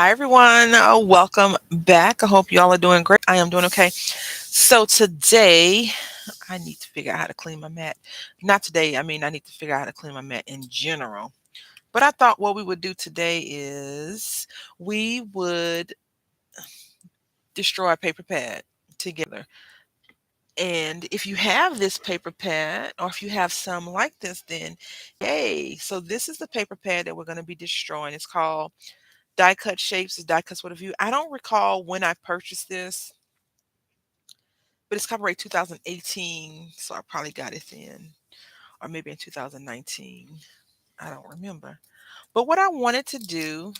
Hi, everyone. Welcome back. I hope y'all are doing great. I am doing okay. So, today, I need to figure out how to clean my mat. Not today, I need to figure out how to clean my mat in general. But I thought what we would do today is we would destroy a paper pad together. And if you have this paper pad, or if you have some like this, then yay. So, this is the paper pad that we're going to be destroying. It's called Die Cut Shapes, is Die Cuts with a View. I don't recall when I purchased this, but it's copyright 2018, so I probably got it then, or maybe in 2019. I don't remember. But what I wanted to do,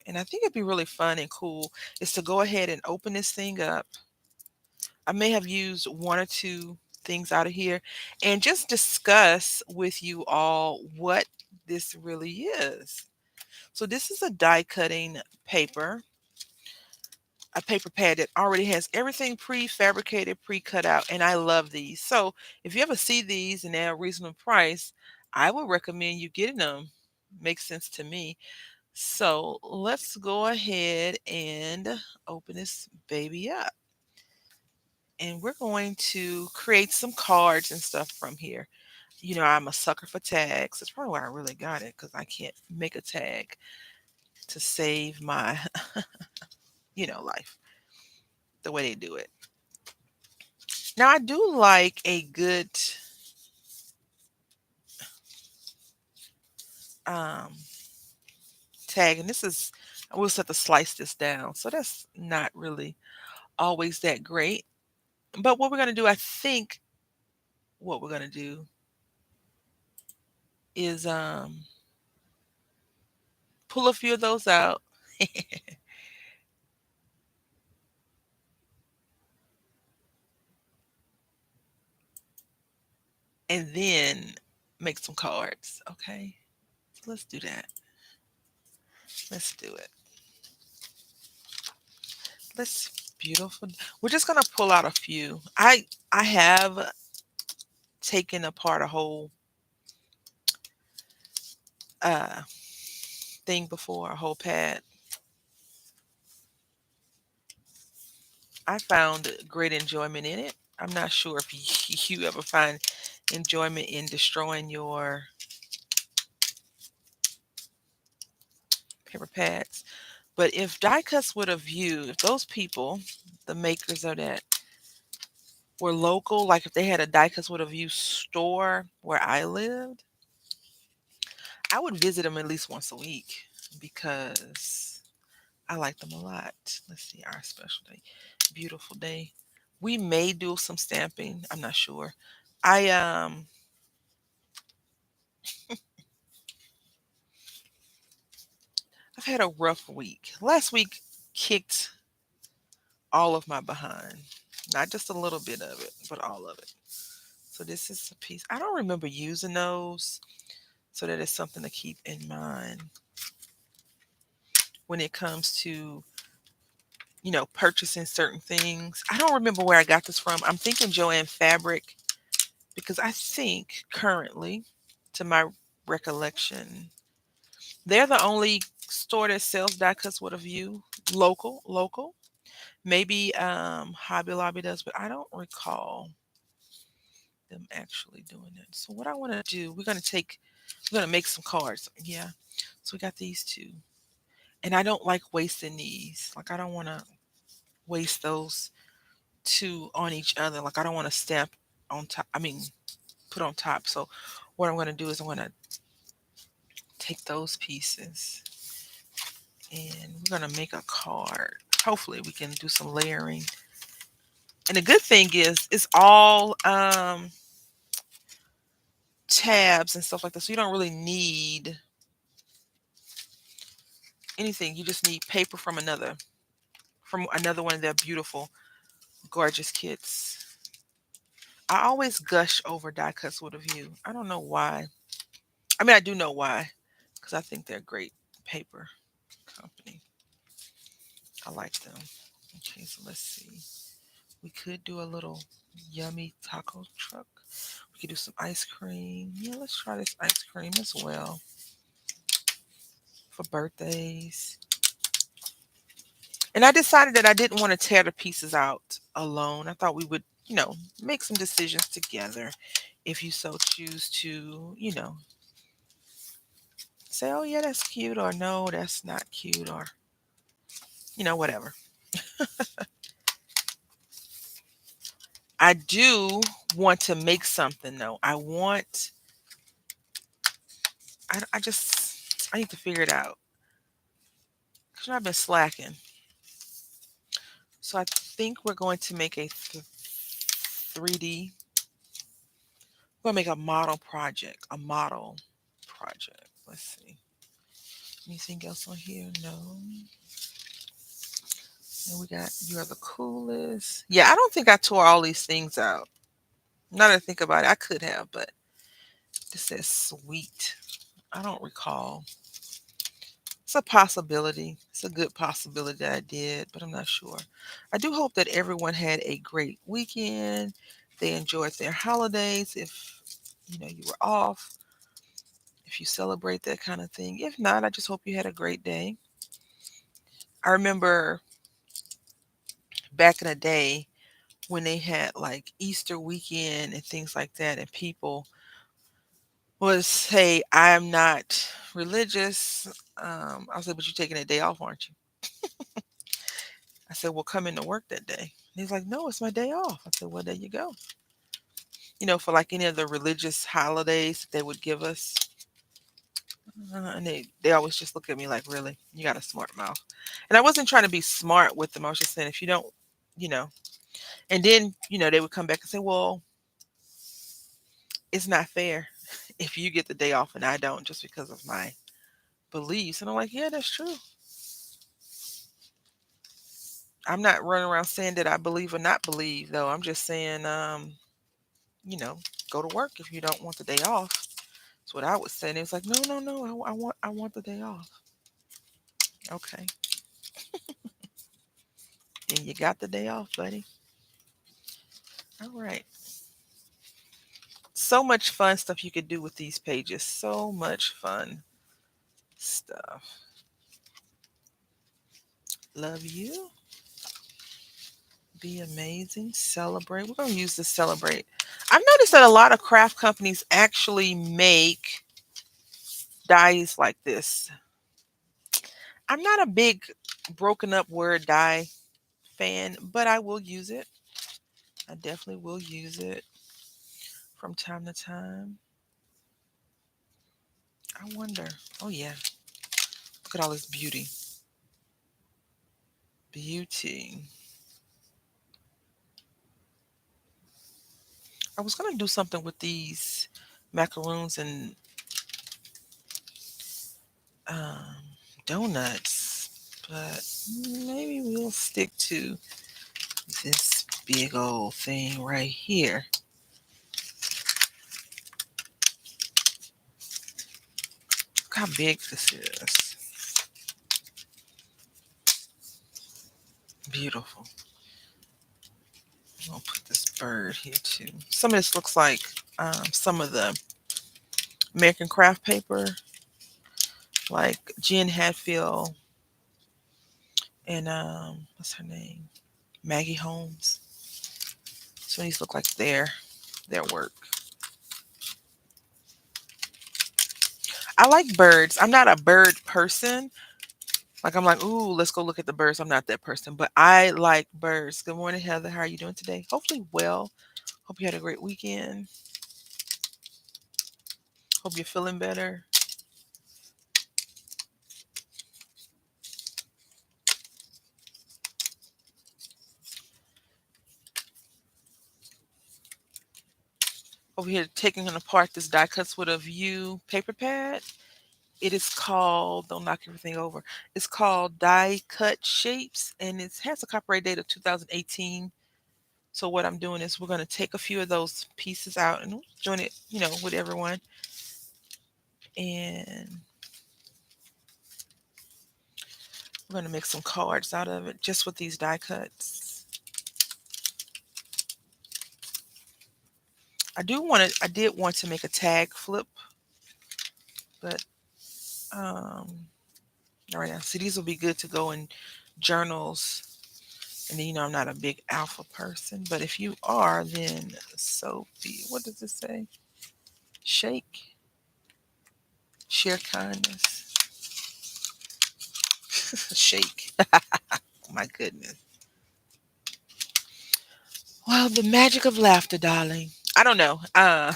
and I think it'd be really fun and cool, is to go ahead and open this thing up. I may have used one or two things out of here and just discuss with you all what this really is. So, this is a die cutting paper, a paper pad that already has everything prefabricated, pre-cut out, and I love these. So if you ever see these and they're a reasonable price, I would recommend you getting them. Makes sense to me. So let's go ahead and open this baby up. And we're going to create some cards and stuff from here. You know, I'm a sucker for tags. That's probably why I really got it, because I can't make a tag to save my, life the way they do it. Now, I do like a good um, tag, and this is, I will have to slice this down. So that's not really always that great. But what we're going to do, I think what we're going to do is pull a few of those out and then make some cards. Okay. So let's do that. Let's do it. Let's beautiful. We're just gonna pull out a few. I have taken apart a whole uh thing before, a whole pad. I found great enjoyment in it. I'm not sure if you ever find enjoyment in destroying your paper pads. But if Die Cuts would have viewed, if those people, the makers of that, were local, like if they had a Die Cuts would have viewed store where I lived, I would visit them at least once a week because I like them a lot. Let's see, our special day, beautiful day. We may do some stamping. I'm not sure. I I've had a rough week. Last week kicked all of my behind. Not just a little bit of it, but all of it. So this is a piece. I don't remember using those. So that is something to keep in mind when it comes to, purchasing certain things. I don't remember where I got this from. I'm thinking Joanne Fabric because I think currently, to my recollection, they're the only store that sells die cuts with a view. Local. Maybe Hobby Lobby does, but I don't recall them actually doing it. So what I want to do, we're gonna make some cards. Yeah. So we got these two, and I don't like wasting these. Like I don't want to waste those two on each other. Like I don't want to stamp on top. Put on top. So what I'm gonna do is I'm gonna take those pieces and we're gonna make a card. Hopefully we can do some layering. And the good thing is it's all tabs and stuff like that. So you don't really need anything. You just need paper from another one of their beautiful, gorgeous kits. I always gush over die cuts with a view. I don't know why. I do know why, because I think they're a great paper company. I like them. Okay, so let's see. We could do a little yummy taco truck. We could do some ice cream. Yeah, let's try this ice cream as well for birthdays. And I decided that I didn't want to tear the pieces out alone. I thought we would, make some decisions together if you so choose to, say, oh, yeah, that's cute, or no, that's not cute, or, whatever. I do want to make something, though. I need to figure it out. Because I've been slacking. So I think we're going to make a 3D. We're going to make a model project. A model project. Let's see. Anything else on here? No. And we got You Are the Coolest. Yeah, I don't think I tore all these things out. Now that I think about it, I could have, but this says sweet. I don't recall. It's a possibility. It's a good possibility that I did, but I'm not sure. I do hope that everyone had a great weekend. They enjoyed their holidays. If you were off, if you celebrate that kind of thing. If not, I just hope you had a great day. I remember back in the day when they had like Easter weekend and things like that, and people would say, I'm not religious. I was like, but you're taking a day off, aren't you? I said, well, come into work that day. And he's like, no, it's my day off. I said, well, there you go. For like any of the religious holidays that they would give us. And they always just look at me like, really? You got a smart mouth. And I wasn't trying to be smart with them. I was just saying, if you don't, you know, and then, they would come back and say, well, it's not fair if you get the day off and I don't just because of my beliefs. And I'm like, yeah, that's true. I'm not running around saying that I believe or not believe, though. I'm just saying, you know, go to work if you don't want the day off. That's what I would say. And it was like, no, no, no, I want the day off. Okay. And you got the day off, buddy. All right. So much fun stuff you could do with these pages. So much fun stuff. Love you. Be amazing. Celebrate. We're going to use this celebrate. I've noticed that a lot of craft companies actually make dies like this. I'm not a big broken up word die fan, but I will use it. I definitely will use it from time to time. I wonder. Oh, yeah. Look at all this beauty. Beauty. I was going to do something with these macaroons and um, donuts, but maybe we'll stick to this big old thing right here. Look how big this is. Beautiful. I'm gonna put this bird here too. Some of this looks like some of the American craft paper, like Jen Hatfield and what's her name, Maggie Holmes. So these look like their work. I like birds. I'm not a bird person. Like I'm like, ooh, let's go look at the birds. I'm not that person, but I like birds. Good morning, Heather. How are you doing today? Hopefully well. Hope you had a great weekend. Hope you're feeling better. Over here taking apart this die cuts with a view paper pad. It is called, don't knock everything over. It's called Die Cut Shapes, and it has a copyright date of 2018. So what I'm doing is we're going to take a few of those pieces out and join it, with everyone. And we're going to make some cards out of it just with these die cuts. I did want to make a tag flip, but all right now. See, these will be good to go and journals. And then, I'm not a big alpha person, but if you are, then Sophie, what does it say? Shake, share kindness, shake. My goodness. Well, the magic of laughter, darling. I don't know. We're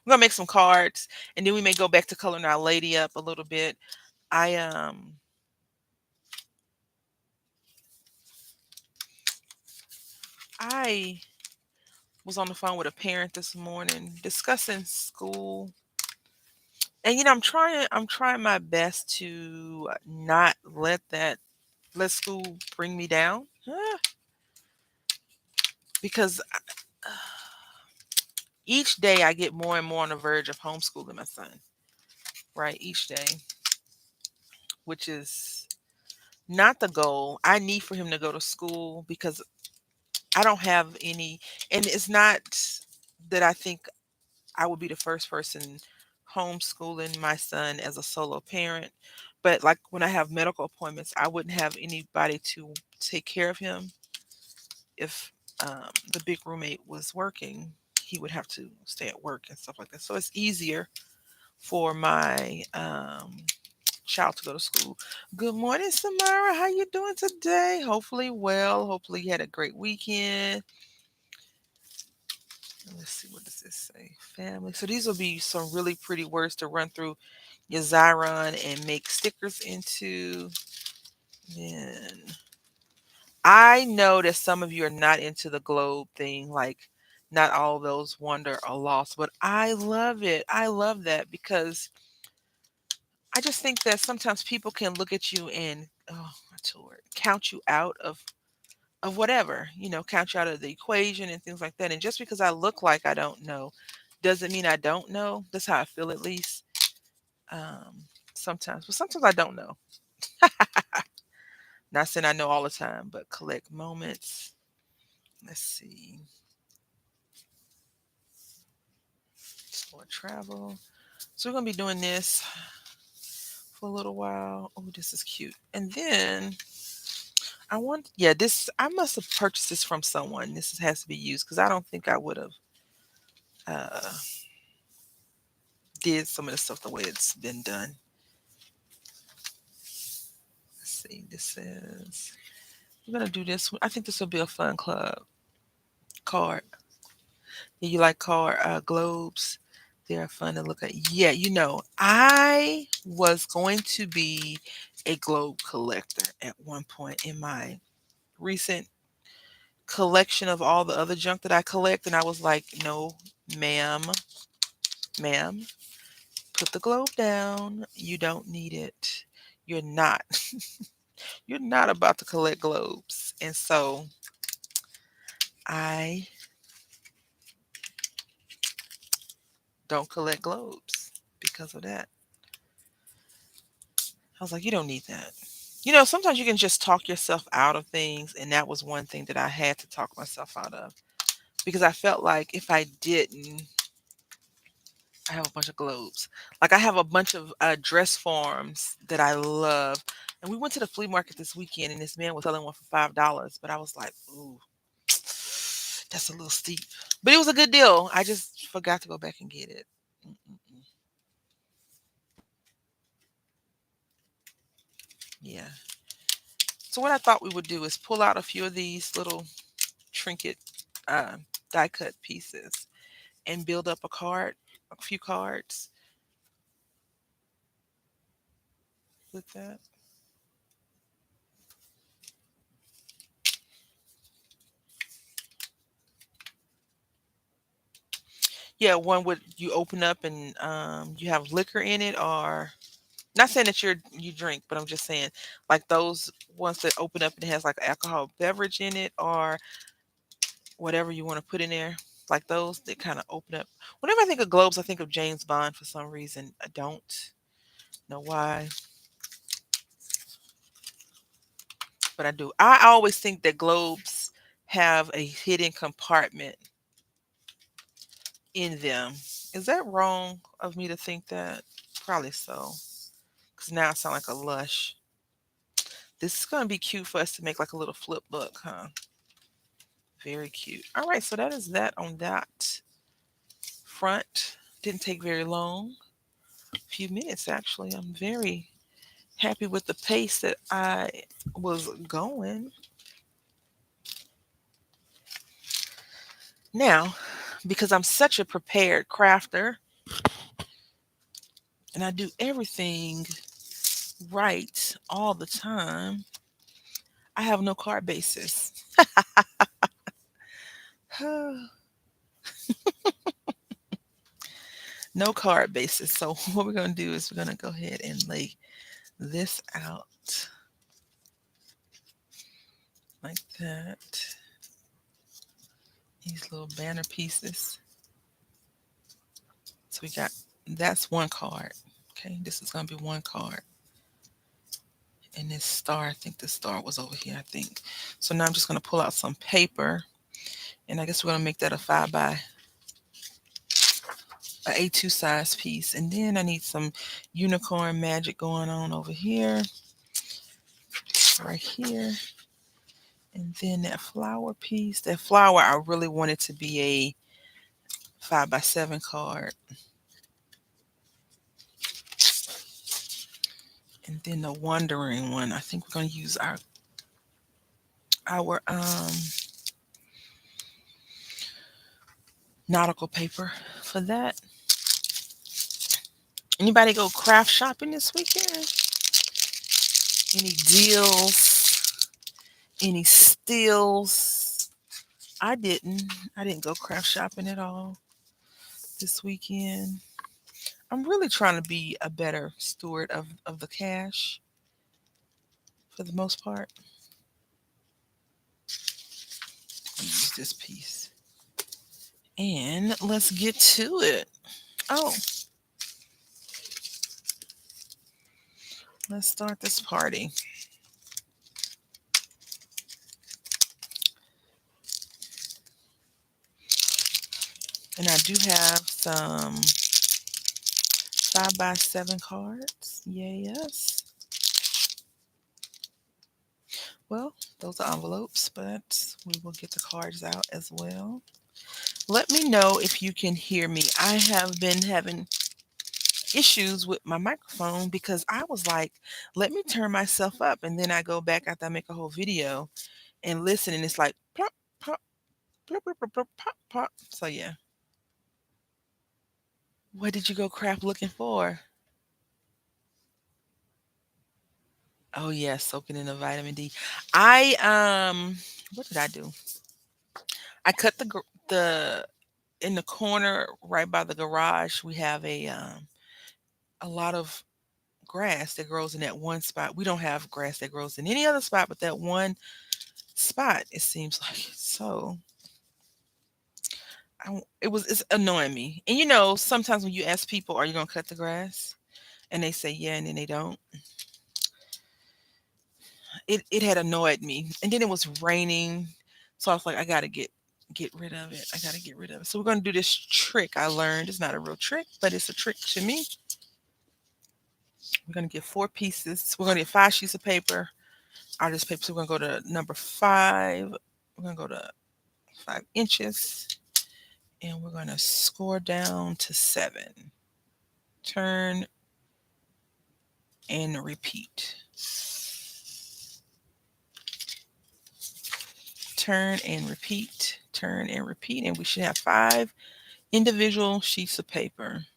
gonna make some cards, and then we may go back to coloring our lady up a little bit. I I was on the phone with a parent this morning discussing school, and I'm trying my best to not let school bring me down, because each day I get more and more on the verge of homeschooling my son. Right, each day, which is not the goal. I need for him to go to school because I don't have any, and it's not that I think I would be the first person homeschooling my son as a solo parent. But like when I have medical appointments, I wouldn't have anybody to take care of him if the big roommate was working. He would have to stay at work and stuff like that. So it's easier for my child to go to school. Good morning, Samara. How you doing today? Hopefully well. Hopefully you had a great weekend. Let's see, what does this say? Family. So these will be some really pretty words to run through your Zyron and make stickers into. Then I know that some of you are not into the globe thing, like not all those wonder or lost, but I love it. I love that because I just think that sometimes people can look at you and what's the word? Count you out of whatever, count you out of the equation and things like that. And just because I look like I don't know doesn't mean I don't know. That's how I feel, at least. Sometimes, but sometimes I don't know. Not saying I know all the time, but collect moments. Let's see. For travel. So we're gonna be doing this for a little while. Oh, this is cute. And then this, I must have purchased this from someone. This has to be used because I don't think I would have uh, did some of the stuff the way it's been done. Let's see. This says we're gonna do this. I think this will be a fun club card. Yeah, you like card globes? They're fun to look at. Yeah, I was going to be a globe collector at one point in my recent collection of all the other junk that I collect, and I was like, no, ma'am, ma'am, put the globe down. You don't need it. You're not. You're not about to collect globes. And so I don't collect globes because of that. I was like, you don't need that. Sometimes you can just talk yourself out of things. And that was one thing that I had to talk myself out of because I felt like if I didn't, I have a bunch of globes. Like I have a bunch of dress forms that I love. And we went to the flea market this weekend and this man was selling one for $5. But I was like, ooh, that's a little steep. But it was a good deal. I just forgot to go back and get it. Mm-mm-mm. Yeah. So what I thought we would do is pull out a few of these little trinket uh, die cut pieces and build up a few cards with that. Yeah, one would you open up and you have liquor in it, or not saying that you drink, but I'm just saying like those ones that open up and it has like alcohol beverage in it or whatever you want to put in there. Like those that kind of open up. Whenever I think of globes, I think of James Bond for some reason. I don't know why, but I do. I always think that globes have a hidden compartment in them. Is that wrong of me to think that? Probably so. Because now I sound like a lush. This is going to be cute for us to make like a little flip book, huh? Very cute. All right, so that is that on that front. Didn't take very long. A few minutes actually. I'm very happy with the pace that I was going. Now, because I'm such a prepared crafter and I do everything right all the time, I have no card basis. No card basis. So what we're going to do is we're going to go ahead and lay this out like that. These little banner pieces. So we got, that's one card. Okay, this is going to be one card. And this star, I think the star was over here, I think. So now I'm just going to pull out some paper. And I guess we're going to make that a 5 by a A2 size piece. And then I need some unicorn magic going on over here, right here. And then that flower piece, that flower, I really want it to be a 5 by 7 card. And then the wandering one, I think we're going to use our nautical paper for that. Anybody go craft shopping this weekend? Any deals? Any steals? I didn't. I didn't go craft shopping at all this weekend. I'm really trying to be a better steward of the cash for the most part. Use this piece. And let's get to it. Oh, let's start this party. And I do have some 5 by 7 cards. Yes. Well, those are envelopes, but we will get the cards out as well. Let me know if you can hear me. I have been having issues with my microphone because I was like, let me turn myself up. And then I go back after I make a whole video and listen, and it's like, plop, pop, plop, plop, plop, plop, pop, pop. So, yeah. What did you go craft looking for? Oh, yeah, soaking in the vitamin D. What did I do? I cut the in the corner right by the garage. We have a lot of grass that grows in that one spot. We don't have grass that grows in any other spot, but that one spot, it seems like. So it's annoying me. And sometimes when you ask people, "Are you gonna cut the grass?" and they say yeah, and then they don't. It had annoyed me, and then it was raining, so I was like, I gotta get rid of it. I gotta get rid of it. So we're gonna do this trick I learned. It's not a real trick, but it's a trick to me. We're gonna get 4 pieces. We're gonna get 5 sheets of paper out of this paper. So we're gonna go to number 5. We're gonna go to 5 inches, and we're gonna score down to 7. Turn and repeat. Turn and repeat. Turn and repeat, and we should have 5 individual sheets of paper.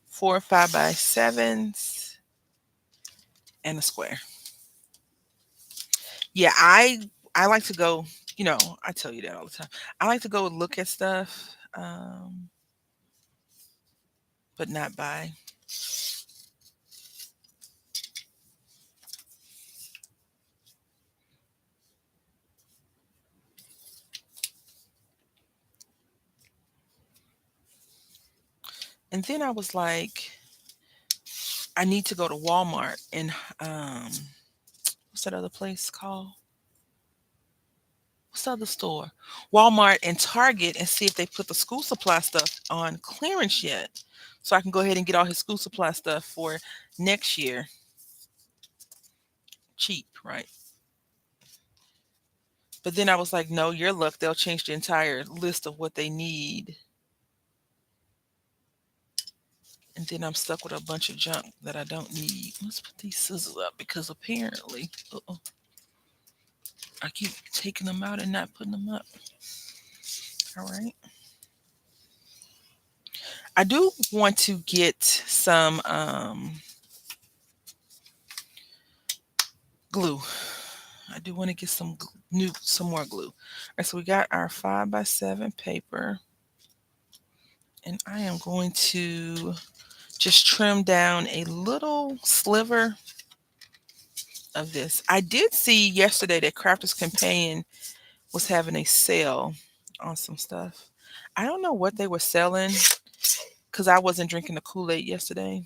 4 5 by 7s and a square. Yeah, I like to go, I tell you that all the time. I like to go look at stuff, but not buy. And then I was like, I need to go to Walmart and what's that other place called? What's the other store? Walmart and Target, and see if they put the school supply stuff on clearance yet. So I can go ahead and get all his school supply stuff for next year. cheap, right? But then I was like, no, your luck, they'll change the entire list of what they need. And then I'm stuck with a bunch of junk that I don't need. Let's put these scissors up because apparently, I keep taking them out and not putting them up. All right. I do want to get some glue. I do want to get some more glue. All right, so we got our 5x7 paper, and I am going to just trim down a little sliver of this. I did see yesterday that Crafter's Companion was having a sale on some stuff. I don't know what they were selling because I wasn't drinking the Kool-Aid yesterday.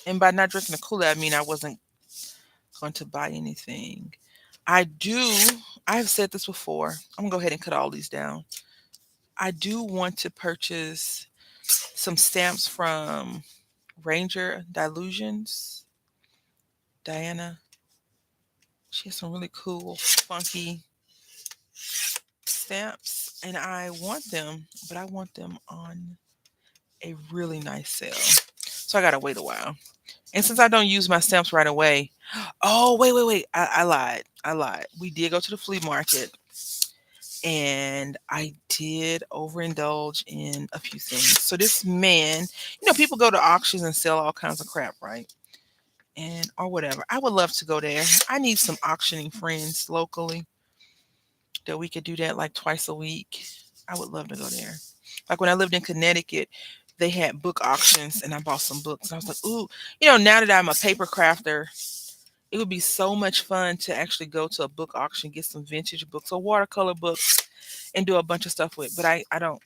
And by not drinking the Kool-Aid, I mean I wasn't going to buy anything. I do, I've said this before. I'm gonna go ahead and cut all these down. I do want to purchase some stamps from Ranger Dilutions. Diana. She has some really cool, funky stamps, and I want them, but I want them on a really nice sale. So I gotta wait a while. And since I don't use my stamps right away, oh wait, I lied. I lied. We did go to the flea market, and I did overindulge in a few things. So this man, people go to auctions and sell all kinds of crap, right? And or whatever. I would love to go there. I need some auctioning friends locally that we could do that like twice a week. I would love to go there. Like when I lived in Connecticut, they had book auctions and I bought some books. I was like, ooh, now that I'm a paper crafter, it would be so much fun to actually go to a book auction, get some vintage books or watercolor books and do a bunch of stuff with. But I don't,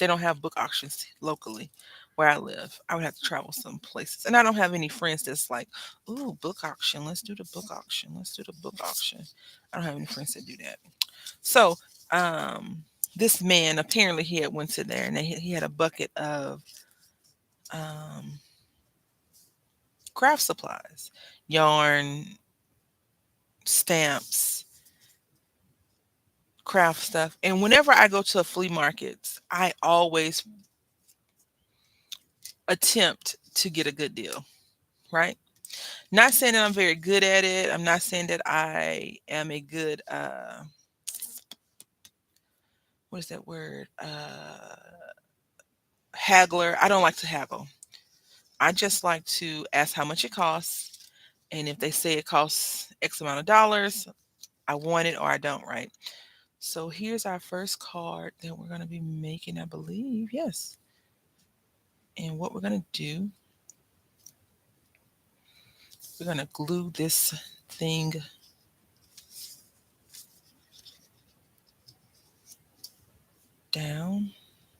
they don't have book auctions locally where I live. I would have to travel some places. And I don't have any friends that's like, ooh, book auction. Let's do the book auction. Let's do the book auction. I don't have any friends that do that. So, this man apparently he had went to there and he had a bucket of um, craft supplies, yarn, stamps, craft stuff. And whenever I go to flea markets, I always attempt to get a good deal, right? Not saying that I'm very good at it. I'm not saying that I am a good what is that word? Haggler. I don't like to haggle. I just like to ask how much it costs. And if they say it costs X amount of dollars, I want it or I don't, right? So here's our first card that we're going to be making, I believe. Yes. And what we're going to do, we're going to glue this thing down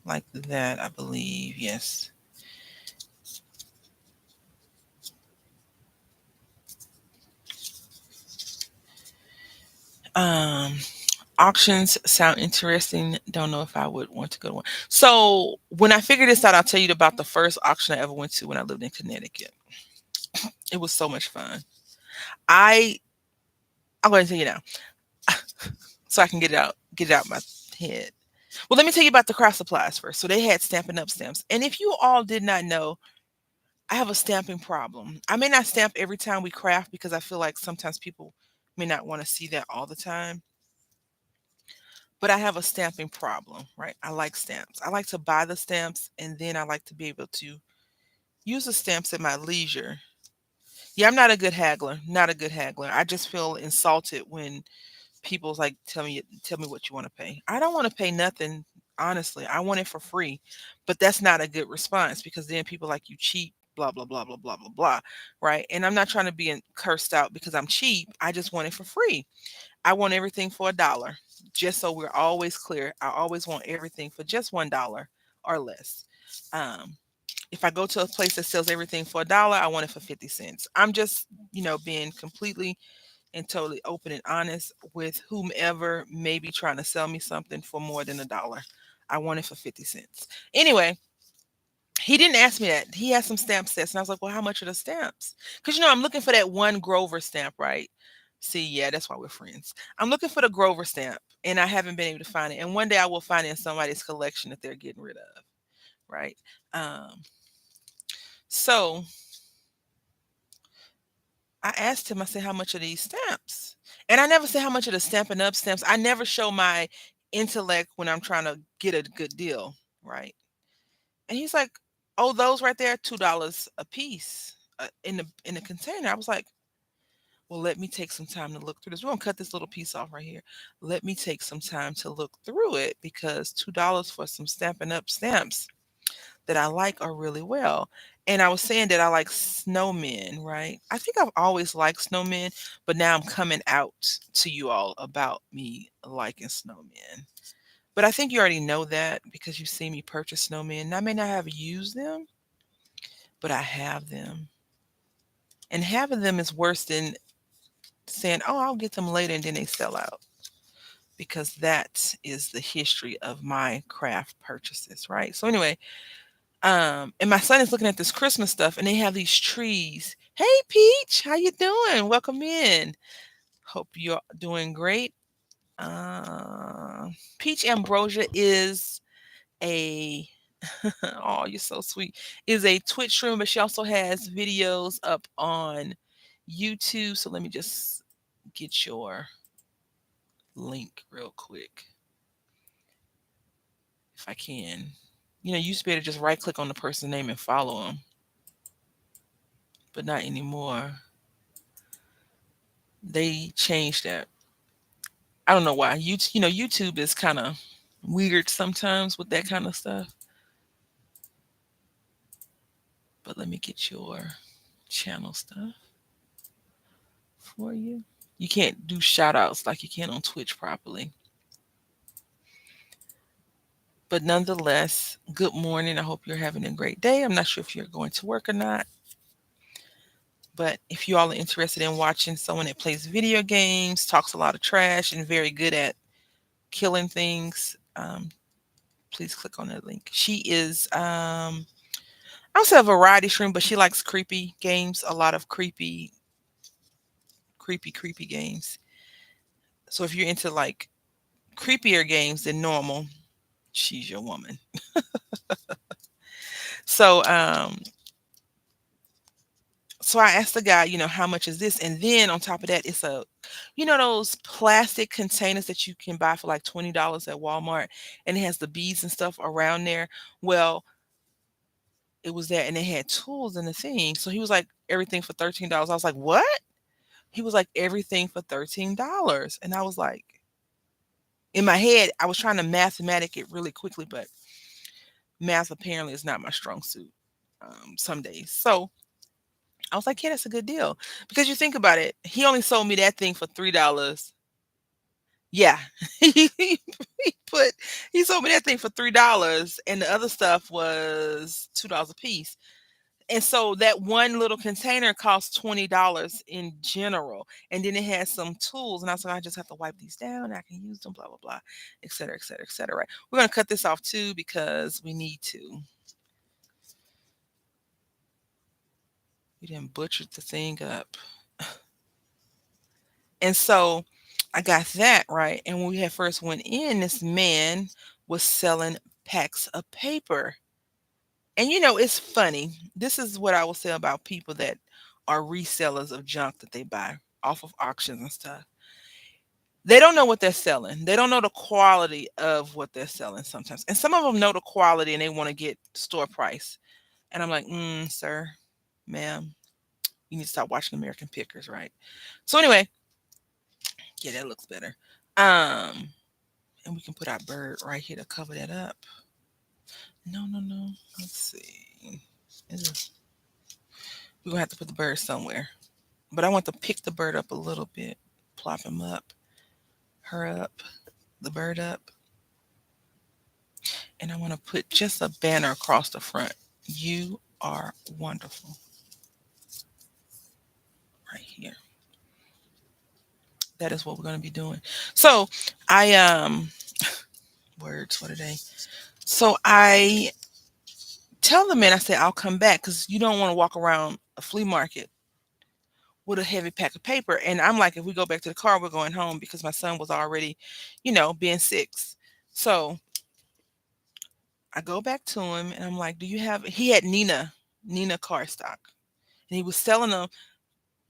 like that, I believe. Yes. Um, Auctions sound interesting. Don't know if I would want to go to one. So when I figured this out, I'll tell you about the first auction I ever went to when I lived in Connecticut. It was so much fun. I I'm going to tell you now, so I can get it out my head. Well, let me tell you about the craft supplies first. So they had Stampin' Up stamps, and if you all did not know, I have a stamping problem. I may not stamp every time we craft because I feel like sometimes people may not want to see that all the time. But I have a stamping problem, right? I like stamps. I like to buy the stamps and then I like to be able to use the stamps at my leisure. Yeah, I'm not a good haggler. Not a good haggler. I just feel insulted when people's like tell me what you want to pay. I don't want to pay nothing, honestly. I want it for free. But that's not a good response because then people like you cheap, blah blah blah blah blah blah blah, right? And I'm not trying to be cursed out because I'm cheap. I just want it for free. I want everything for $1. Just so we're always clear, I always want everything for just $1 or less. Um, if I go to a place that sells everything for $1, I want it for 50 cents. I'm just, being completely and totally open and honest with whomever may be trying to sell me something for more than $1. I want it for 50 cents. Anyway, He didn't ask me that. He had some stamp sets, and I was like, "Well, how much are the stamps?" Because I'm looking for that one Grover stamp, right? See, yeah, that's why we're friends. I'm looking for the Grover stamp, and I haven't been able to find it. And one day I will find it in somebody's collection that they're getting rid of, right? Um, so I asked him. I said, "How much are these stamps?" And I never say how much of the Stampin' Up stamps. I never show my intellect when I'm trying to get a good deal, right? And he's like, "Oh, those right there, $2 a piece in the container." I was like, "Well, let me take some time to look through this. We're gonna cut this little piece off right here. Let me take some time to look through it because $2 for some Stampin' Up stamps that I like are really well." And I was saying that I like snowmen, right? I think I've always liked snowmen, but now I'm coming out to you all about me liking snowmen. But I think you already know that because you see me purchase snowmen. And I may not have used them, but I have them. And having them is worse than saying, "Oh, I'll get them later," and then they sell out. Because that is the history of my craft purchases, right? So anyway, and my son is looking at this Christmas stuff and they have these trees. Hey Peach, how you doing? Welcome in. Hope you're doing great. Peach Ambrosia is a oh, you're so sweet. Is a Twitch streamer, but she also has videos up on YouTube. So let me just get your link real quick if I can. You used to be able to just right click on the person's name and follow them, but not anymore. They changed that. I don't know why. YouTube is kind of weird sometimes with that kind of stuff. But let me get your channel stuff for you. You can't do shout outs like you can on Twitch properly. But nonetheless, good morning. I hope you're having a great day. I'm not sure if you're going to work or not. But if you all are interested in watching someone that plays video games, talks a lot of trash, and very good at killing things, please click on that link. She is, I would say a variety stream, but she likes creepy games, a lot of creepy games. So if you're into like creepier games than normal, she's your woman. So, so I asked the guy, how much is this? And then on top of that, it's those plastic containers that you can buy for like $20 at Walmart, and it has the beads and stuff around there. Well, it was that, and it had tools and the thing. So he was like, everything for $13. I was like, what? He was like, everything for $13. And I was like, in my head, I was trying to mathematic it really quickly, but math apparently is not my strong suit some days. So I was like, yeah, that's a good deal. Because you think about it, he only sold me that thing for $3. Yeah. he put he sold me that thing for $3 and the other stuff was $2 a piece. And so that one little container costs $20 in general. And then it has some tools. And I said, I just have to wipe these down. I can use them, blah, blah, blah, et cetera, et cetera, et cetera. Right. We're going to cut this off too because we need to. We didn't butcher the thing up. And so I got that right. And when we had first went in, this man was selling packs of paper. And it's funny. This is what I will say about people that are resellers of junk that they buy off of auctions and stuff. They don't know what they're selling. They don't know the quality of what they're selling sometimes. And some of them know the quality and they want to get store price. And I'm like, sir, ma'am, you need to stop watching American Pickers, right? So anyway, yeah, that looks better. And we can put our bird right here to cover that up. No, no, no. Let's see. We're gonna have to put the bird somewhere. But I want to pick the bird up a little bit. Plop him up, her up, the bird up. And I want to put just a banner across the front. You are wonderful. Right here. That is what we're going to be doing. So I words for today. So I Tell the man I said I'll come back because you don't want to walk around a flea market with a heavy pack of paper. And I'm like, if we go back to the car, we're going home because my son was already, being 6. So I go back to him and I'm like, do you have, he had Nina car stock. And he was selling them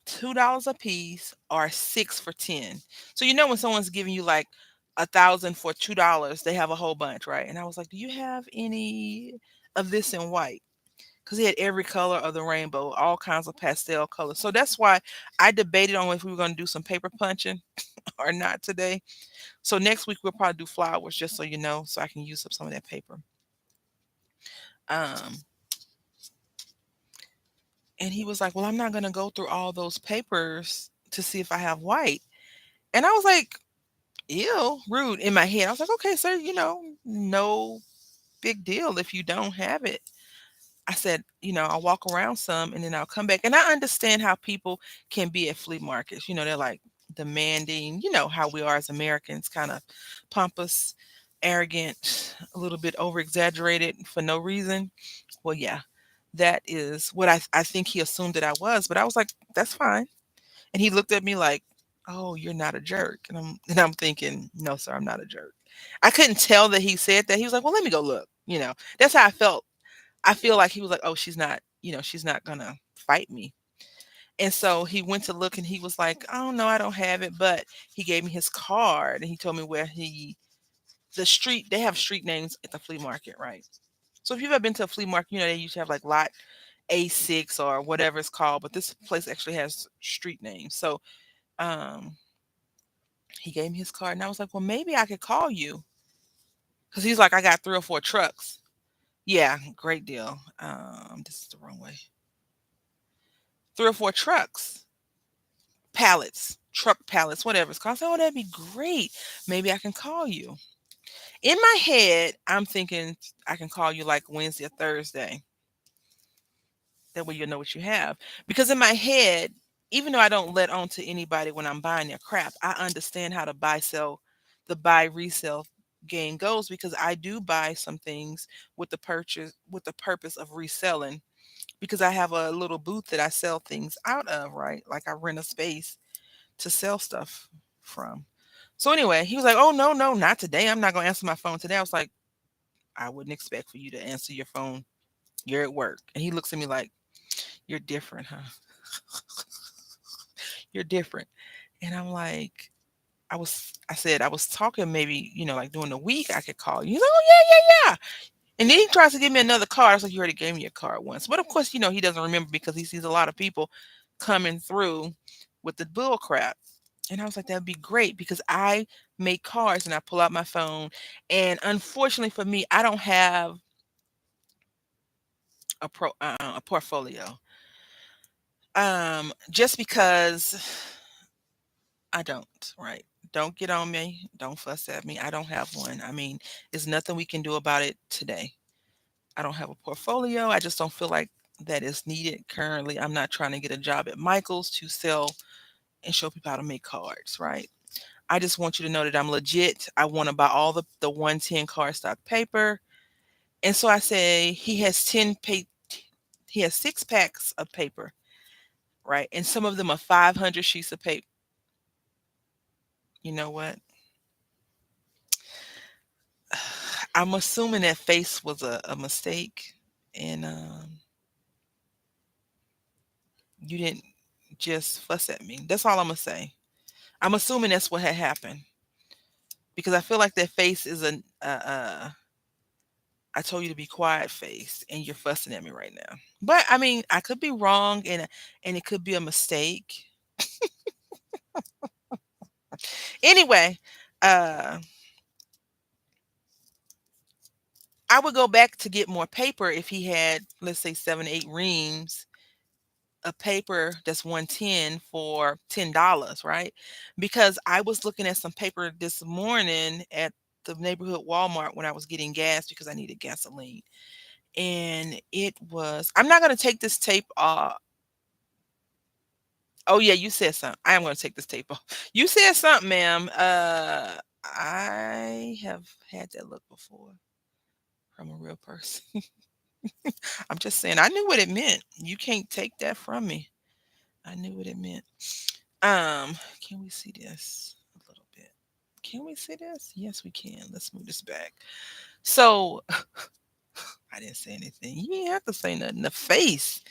$2 a piece or 6 for 10. So when someone's giving you like 1,000 for $2, they have a whole bunch, right? And I was like, do you have any of this in white? Because he had every color of the rainbow, all kinds of pastel colors. So that's why I debated on if we were going to do some paper punching or not today. So next week we'll probably do flowers, just so you know, so I can use up some of that paper. Um, and he was like, "Well, I'm not going to go through all those papers to see if I have white." And I was like, "Ew, rude." In my head, I was like, "Okay, sir, no big deal if you don't have it." I said, I'll walk around some and then I'll come back. And I understand how people can be at flea markets. They're like demanding, how we are as Americans, kind of pompous, arrogant, a little bit over exaggerated for no reason. Well, yeah, that is what I think he assumed that I was. But I was like, that's fine. And he looked at me like, oh, you're not a jerk. And I'm thinking, no, sir, I'm not a jerk. I couldn't tell that he said that. He was like, well, let me go look. That's how I felt. I feel like he was like, "Oh, she's not gonna fight me." And so he went to look and he was like, "Oh no, I don't have it." But he gave me his card and he told me where they have street names at the flea market, right? So if you've ever been to a flea market, they usually have like lot A6 or whatever it's called, but this place actually has street names. So um he gave me his card and I was like, "Well, maybe I could call you." Because he's like, "I got 3 or 4 trucks." Yeah, great deal. This is the wrong way. 3 or 4 trucks. Pallets, truck pallets, whatever it's called. I said, "Oh, that'd be great. Maybe I can call you." In my head, I'm thinking I can call you like Wednesday or Thursday. That way you'll know what you have. Because in my head, even though I don't let on to anybody when I'm buying their crap, I understand how the buy resell game goes because I do buy some things with the purpose of reselling because I have a little booth that I sell things out of, right? Like I rent a space to sell stuff from. So anyway, he was like, "Oh no, no, not today. I'm not gonna answer my phone today." I was like, "I wouldn't expect for you to answer your phone. You're at work." And he looks at me like, "You're different, huh? You're different." And I'm like, I said I was talking maybe, like during the week I could call you. He's like, "Oh yeah, yeah, yeah." And then he tries to give me another card. I was like, "You already gave me a card once." But of course, he doesn't remember because he sees a lot of people coming through with the bull crap. And I was like, that'd be great because I make cards and I pull out my phone. And unfortunately for me, I don't have a portfolio. Just because I don't, right? Don't get on me. Don't fuss at me. I don't have one. I mean, there's nothing we can do about it today. I don't have a portfolio. I just don't feel like that is needed currently. I'm not trying to get a job at Michael's to sell and show people how to make cards, right? I just want you to know that I'm legit. I want to buy all the 110 cardstock paper. And so I say he has 6 packs of paper, right? And some of them are 500 sheets of paper. You know what? I'm assuming that face was a mistake and you didn't just fuss at me. That's all I'm gonna say. I'm assuming that's what had happened because I feel like that face is I told you to be quiet face and you're fussing at me right now. But I mean, I could be wrong and it could be a mistake. Anyway, uh I would go back to get more paper if he had, let's say 7, 8 reams of paper that's 110 for $10, right? Because I was looking at some paper this morning at the neighborhood Walmart when I was getting gas because I needed gasoline. And it was I'm not gonna take this tape off. Oh yeah, you said something. I am gonna take this tape off. You said something, ma'am. I have had that look before from a real person. I'm just saying I knew what it meant. You can't take that from me. I knew what it meant. Can we see this a little bit? Can we see this? Yes, we can. Let's move this back. So I didn't say anything. You didn't have to say nothing. The face.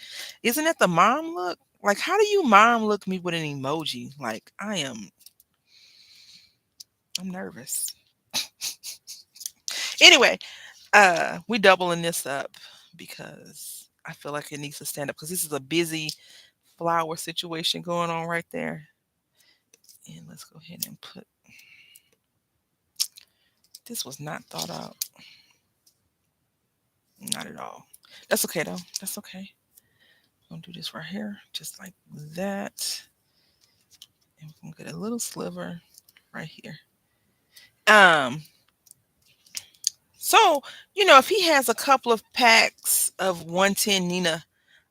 Isn't that the mom look? Like, how do you mom look me with an emoji? Like, I'm nervous. Anyway, we doubling this up because I feel like it needs to stand up because this is a busy flower situation going on right there. And let's go ahead and put this was not thought out. Not at all. That's okay though. That's okay. I'm gonna do this right here, just like that. And we're gonna get a little sliver right here. Um, so if he has a couple of packs of 110 Nina,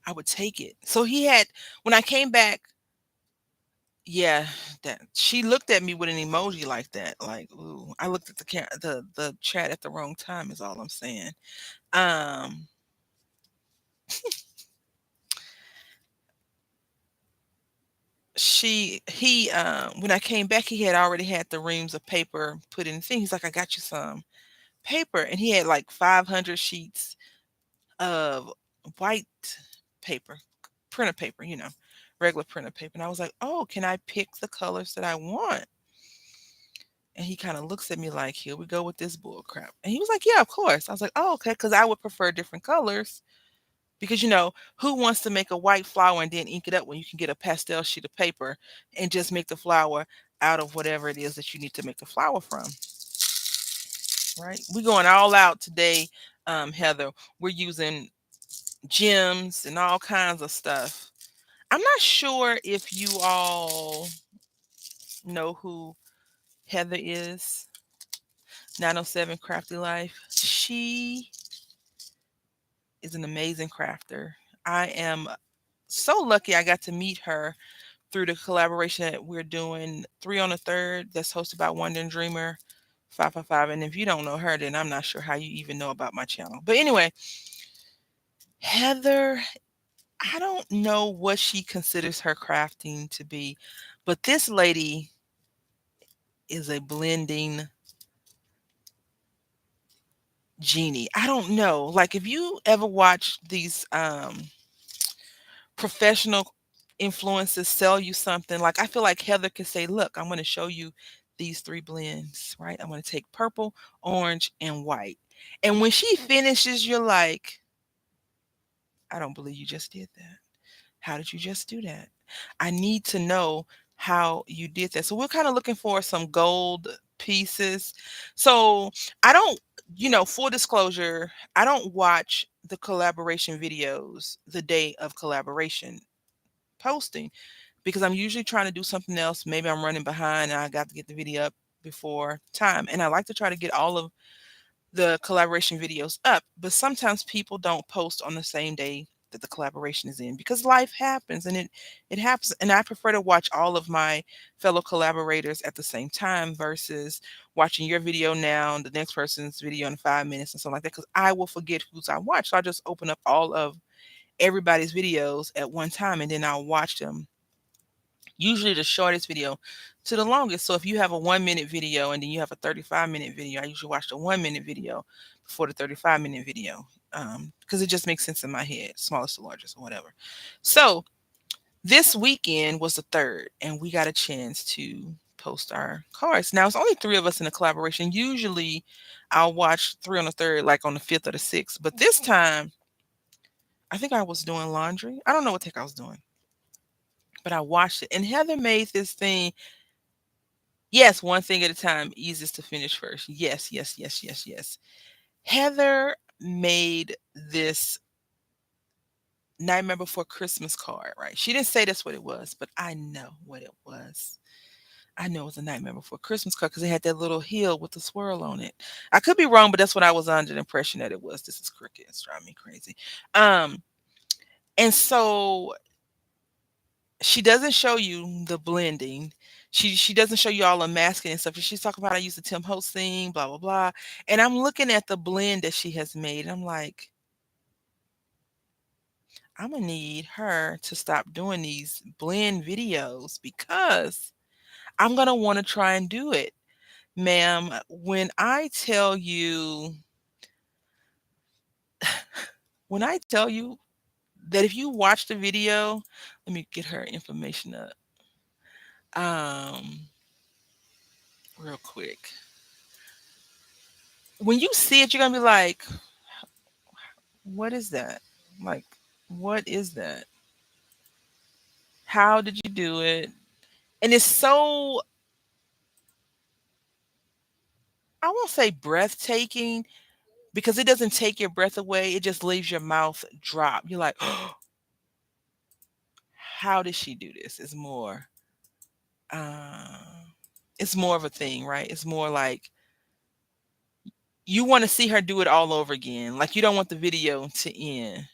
I would take it. So he had when I came back, yeah, that she looked at me with an emoji like that. Like, ooh, I looked at the chat at the wrong time is all I'm saying. Um when I came back, he had already had the reams of paper put in the thing. He's like, I got you some paper. And he had like 500 sheets of white paper, printer paper, regular printer paper. And I was like, oh, can I pick the colors that I want? And he kind of looks at me like, here we go with this bull crap. And he was like, yeah, of course. I was like, oh, okay. Because I would prefer different colors. Because, who wants to make a white flower and then ink it up when you can get a pastel sheet of paper and just make the flower out of whatever it is that you need to make the flower from, right? We're going all out today, Heather. We're using gems and all kinds of stuff. I'm not sure if you all know who Heather is. 907 Crafty Life. She is an amazing crafter. I am so lucky I got to meet her through the collaboration that we're doing 3 on the 3rd that's hosted by Wonder and Dreamer 555. And if you don't know her, then I'm not sure how you even know about my channel. But anyway, Heather, I don't know what she considers her crafting to be, but this lady is a blending genie. I don't know. Like if you ever watch these professional influencers sell you something, like I feel like Heather can say, look, I'm going to show you these 3 blends, right? I'm going to take purple, orange, and white. And when she finishes, you're like, I don't believe you just did that. How did you just do that? I need to know how you did that. So we're kind of looking for some gold pieces. So I don't, full disclosure, I don't watch the collaboration videos the day of collaboration posting because I'm usually trying to do something else. Maybe I'm running behind and I got to get the video up before time. And I like to try to get all of the collaboration videos up, but sometimes people don't post on the same day that the collaboration is in because life happens and it happens. And I prefer to watch all of my fellow collaborators at the same time versus watching your video now and the next person's video in 5 minutes and something like that because I will forget who's I watch. So I just open up all of everybody's videos at one time and then I'll watch them, usually the shortest video to the longest. So if you have a 1 minute video and then you have a 35-minute video, I usually watch the 1 minute video before the 35-minute video because it just makes sense in my head, smallest to largest or whatever. So this weekend was the 3rd and we got a chance to post our cards. Now it's only 3 of us in the collaboration. Usually I'll watch 3 on the 3rd, like on the 5th or the 6th. But this time I think I was doing laundry. I don't know what the heck I was doing, but I watched it. And Heather made this thing. Yes, one thing at a time, easiest to finish first. Yes, yes, yes, yes, yes. Heather made this Nightmare Before Christmas card, right? She didn't say that's what it was, but I know what it was. I know it was a Nightmare Before Christmas card because it had that little hill with the swirl on it. I could be wrong, but that's what I was under the impression that it was. This is crooked. It's driving me crazy. Um, and so she doesn't show you the blending. She doesn't show you all the masking and stuff. She's talking about I use the Tim Holtz thing, blah blah blah. And I'm looking at the blend that she has made. And I'm like, I'm gonna need her to stop doing these blend videos because I'm gonna want to try and do it. Ma'am, when I tell you, when I tell you that if you watch the video, let me get her information up. Um, real quick. When you see it, you're gonna be like, what is that? Like, what is that? How did you do it? And it's so, I won't say breathtaking because it doesn't take your breath away. It just leaves your mouth drop. You're like, how did she do this? Uh, it's more of a thing, right? It's more like you want to see her do it all over again. Like you don't want the video to end.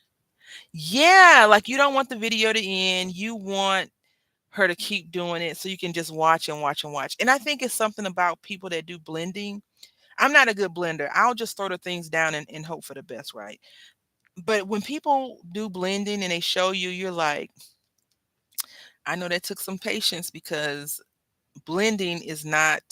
Yeah, like you don't want the video to end. You want her to keep doing it so you can just watch and watch and watch. And I think it's something about people that do blending. I'm not a good blender. I'll just throw the things down and hope for the best, right? But when people do blending and they show you, you're like, I know that took some patience because blending is not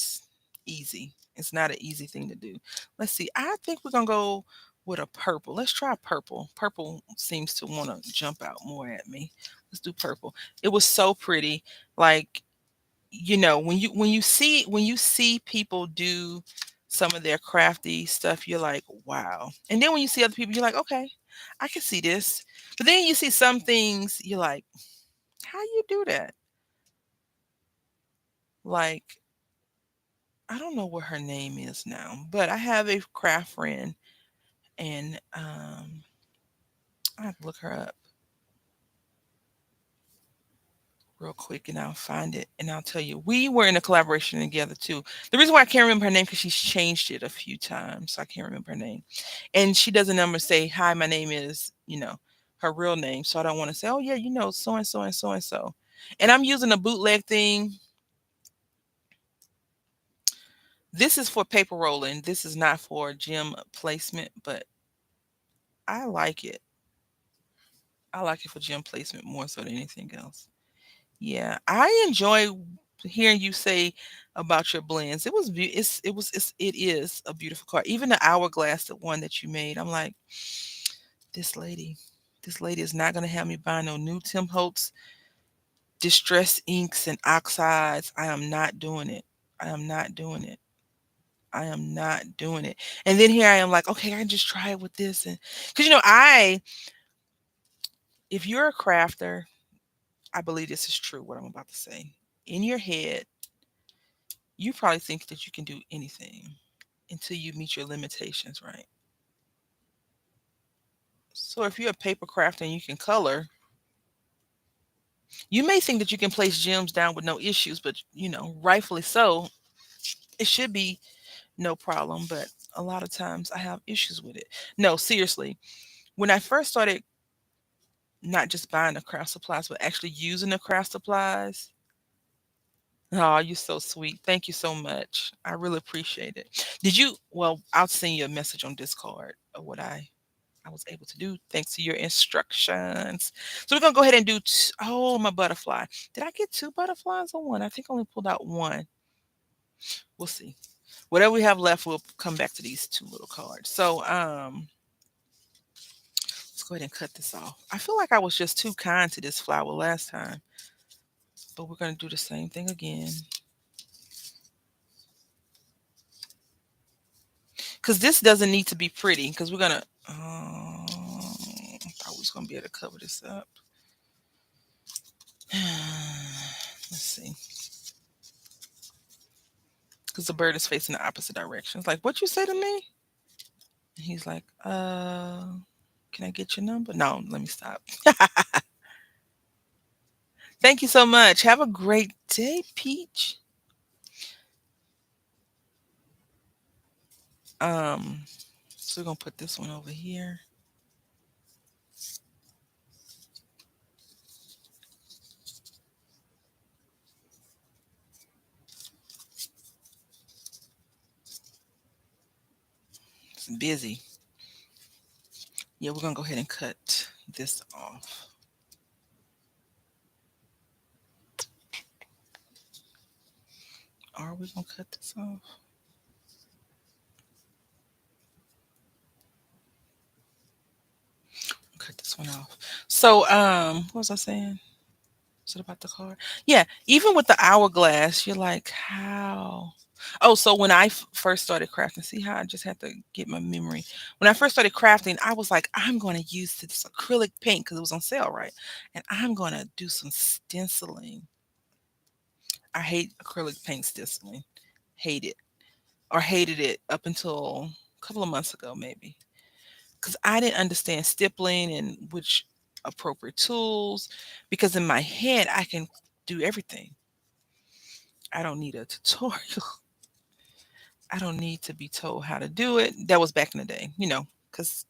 easy. It's not an easy thing to do. Let's see. I think we're gonna go with a purple. Let's try purple. Purple seems to want to jump out more at me. Let's do purple. It was so pretty. Like, when you see people do some of their crafty stuff, you're like, wow. And then when you see other people, you're like, okay, I can see this. But then you see some things, you're like, how you do that? Like, I don't know what her name is now, but I have a craft friend, and I have to look her up real quick, and I'll find it, and I'll tell you. We were in a collaboration together too. The reason why I can't remember her name because she's changed it a few times, so I can't remember her name. And she doesn't ever say, "Hi, my name is," her real name. So I don't want to say, "Oh yeah, so and so and so and so." And I'm using a bootleg thing. This is for paper rolling. This is not for gem placement, but I like it. I like it for gem placement more so than anything else. Yeah, I enjoy hearing you say about your blends. It was it is a beautiful card. Even the hourglass, the one that you made, I'm like, this lady, this lady is not gonna have me buy no new Tim Holtz distress inks and oxides. I am not doing it. I am not doing it. I am not doing it. And then here I am like, okay, I can just try it with this. And because if you're a crafter, I believe this is true, what I'm about to say. In your head, you probably think that you can do anything until you meet your limitations, right? So if you're a paper crafter and you can color, you may think that you can place gems down with no issues, but rightfully so, it should be no problem. But a lot of times I have issues with it. No, seriously. When I first started not just buying the craft supplies, but actually using the craft supplies, oh, you're so sweet. Thank you so much. I really appreciate it. Well, I'll send you a message on Discord of what I was able to do thanks to your instructions. So we're gonna go ahead and do. Oh, my butterfly. Did I get two butterflies or one? I think I only pulled out one. We'll see. Whatever we have left, we'll come back to these two little cards. So let's go ahead and cut this off. I feel like I was just too kind to this flower last time, but we're gonna do the same thing again. Because this doesn't need to be pretty. Because we're gonna. I thought we was gonna be able to cover this up. Let's see. Because the bird is facing the opposite direction. It's like, what you say to me? And he's like, can I get your number? No, let me stop. Thank you so much. Have a great day, Peach. Um, so we're gonna put this one over here. It's busy. Yeah, we're gonna go ahead and cut. this off. Are we gonna cut this off? Cut this one off. So, what was I saying? Was it about the car? Yeah, even with the hourglass, you're like, how? Oh, so when I first started crafting, see how I just had to get my memory. When I first started crafting, I was like, I'm going to use this acrylic paint because it was on sale, right? And I'm going to do some stenciling. I hate acrylic paint stenciling. Hate it. Or hated it up until a couple of months ago, maybe. Because I didn't understand stippling and which appropriate tools. Because in my head, I can do everything. I don't need a tutorial. I don't need to be told how to do it. That was back in the day, because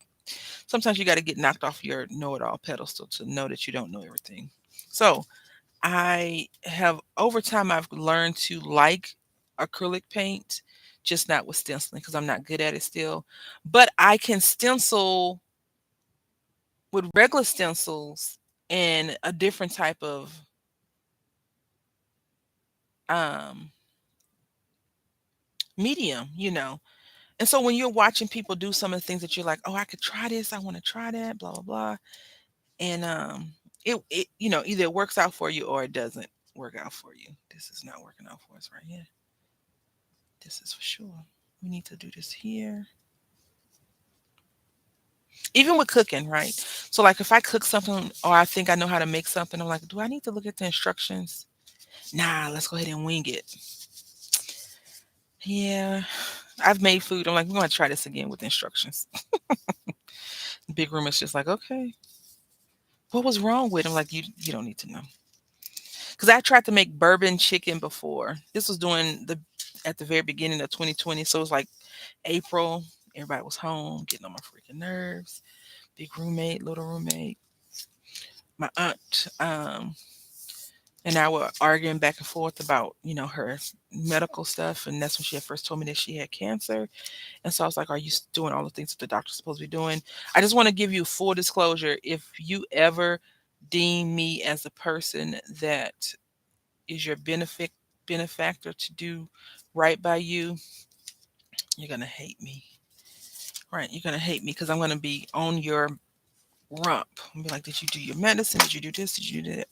sometimes you got to get knocked off your know it all pedestal to know that you don't know everything. So I have, over time, I've learned to like acrylic paint, just not with stenciling because I'm not good at it still. But I can stencil with regular stencils and a different type of um, medium. And so when you're watching people do some of the things that you're like, oh, I could try this, I want to try that, blah blah blah, and either it works out for you or it doesn't work out for you. This is not working out for us right here. This is for sure. We need to do this here. Even with cooking, right? So like if I cook something or I think I know how to make something, I'm like, do I need to look at the instructions? Nah, let's go ahead and wing it. Yeah, I've made food. I'm like, we're gonna try this again with instructions. Big room is just like, okay, what was wrong with him? Like you don't need to know. Because I tried to make bourbon chicken before. This was doing the at the very beginning of 2020. So it was like April. Everybody was home, getting on my freaking nerves. Big roommate, little roommate. My aunt and I were arguing back and forth about, her medical stuff. And that's when she had first told me that she had cancer. And so I was like, are you doing all the things that the doctor's supposed to be doing? I just want to give you full disclosure. If you ever deem me as a person that is your benefactor to do right by you, you're gonna hate me. Right? You're gonna hate me because I'm gonna be on your rump. I'm be like, did you do your medicine? Did you do this? Did you do that?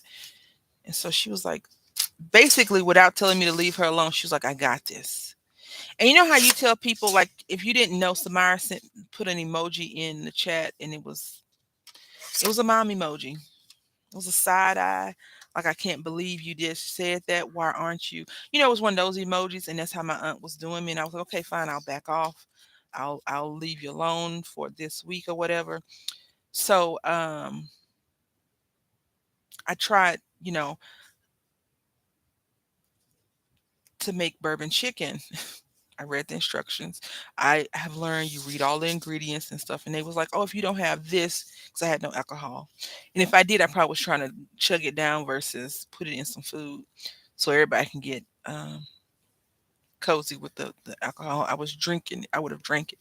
And so she was like, basically, without telling me to leave her alone, she was like, I got this. And you know how you tell people, like, if you didn't know, Samara put an emoji in the chat, and it was a mom emoji. It was a side eye. Like, I can't believe you just said that. Why aren't you? It was one of those emojis, and that's how my aunt was doing me. And I was like, okay, fine, I'll back off. I'll leave you alone for this week or whatever. So I tried, to make bourbon chicken. I read the instructions. I have learned you read all the ingredients and stuff. And they was like, oh, if you don't have this, because I had no alcohol. And if I did, I probably was trying to chug it down versus put it in some food so everybody can get cozy with the alcohol. I was drinking, I would have drank it.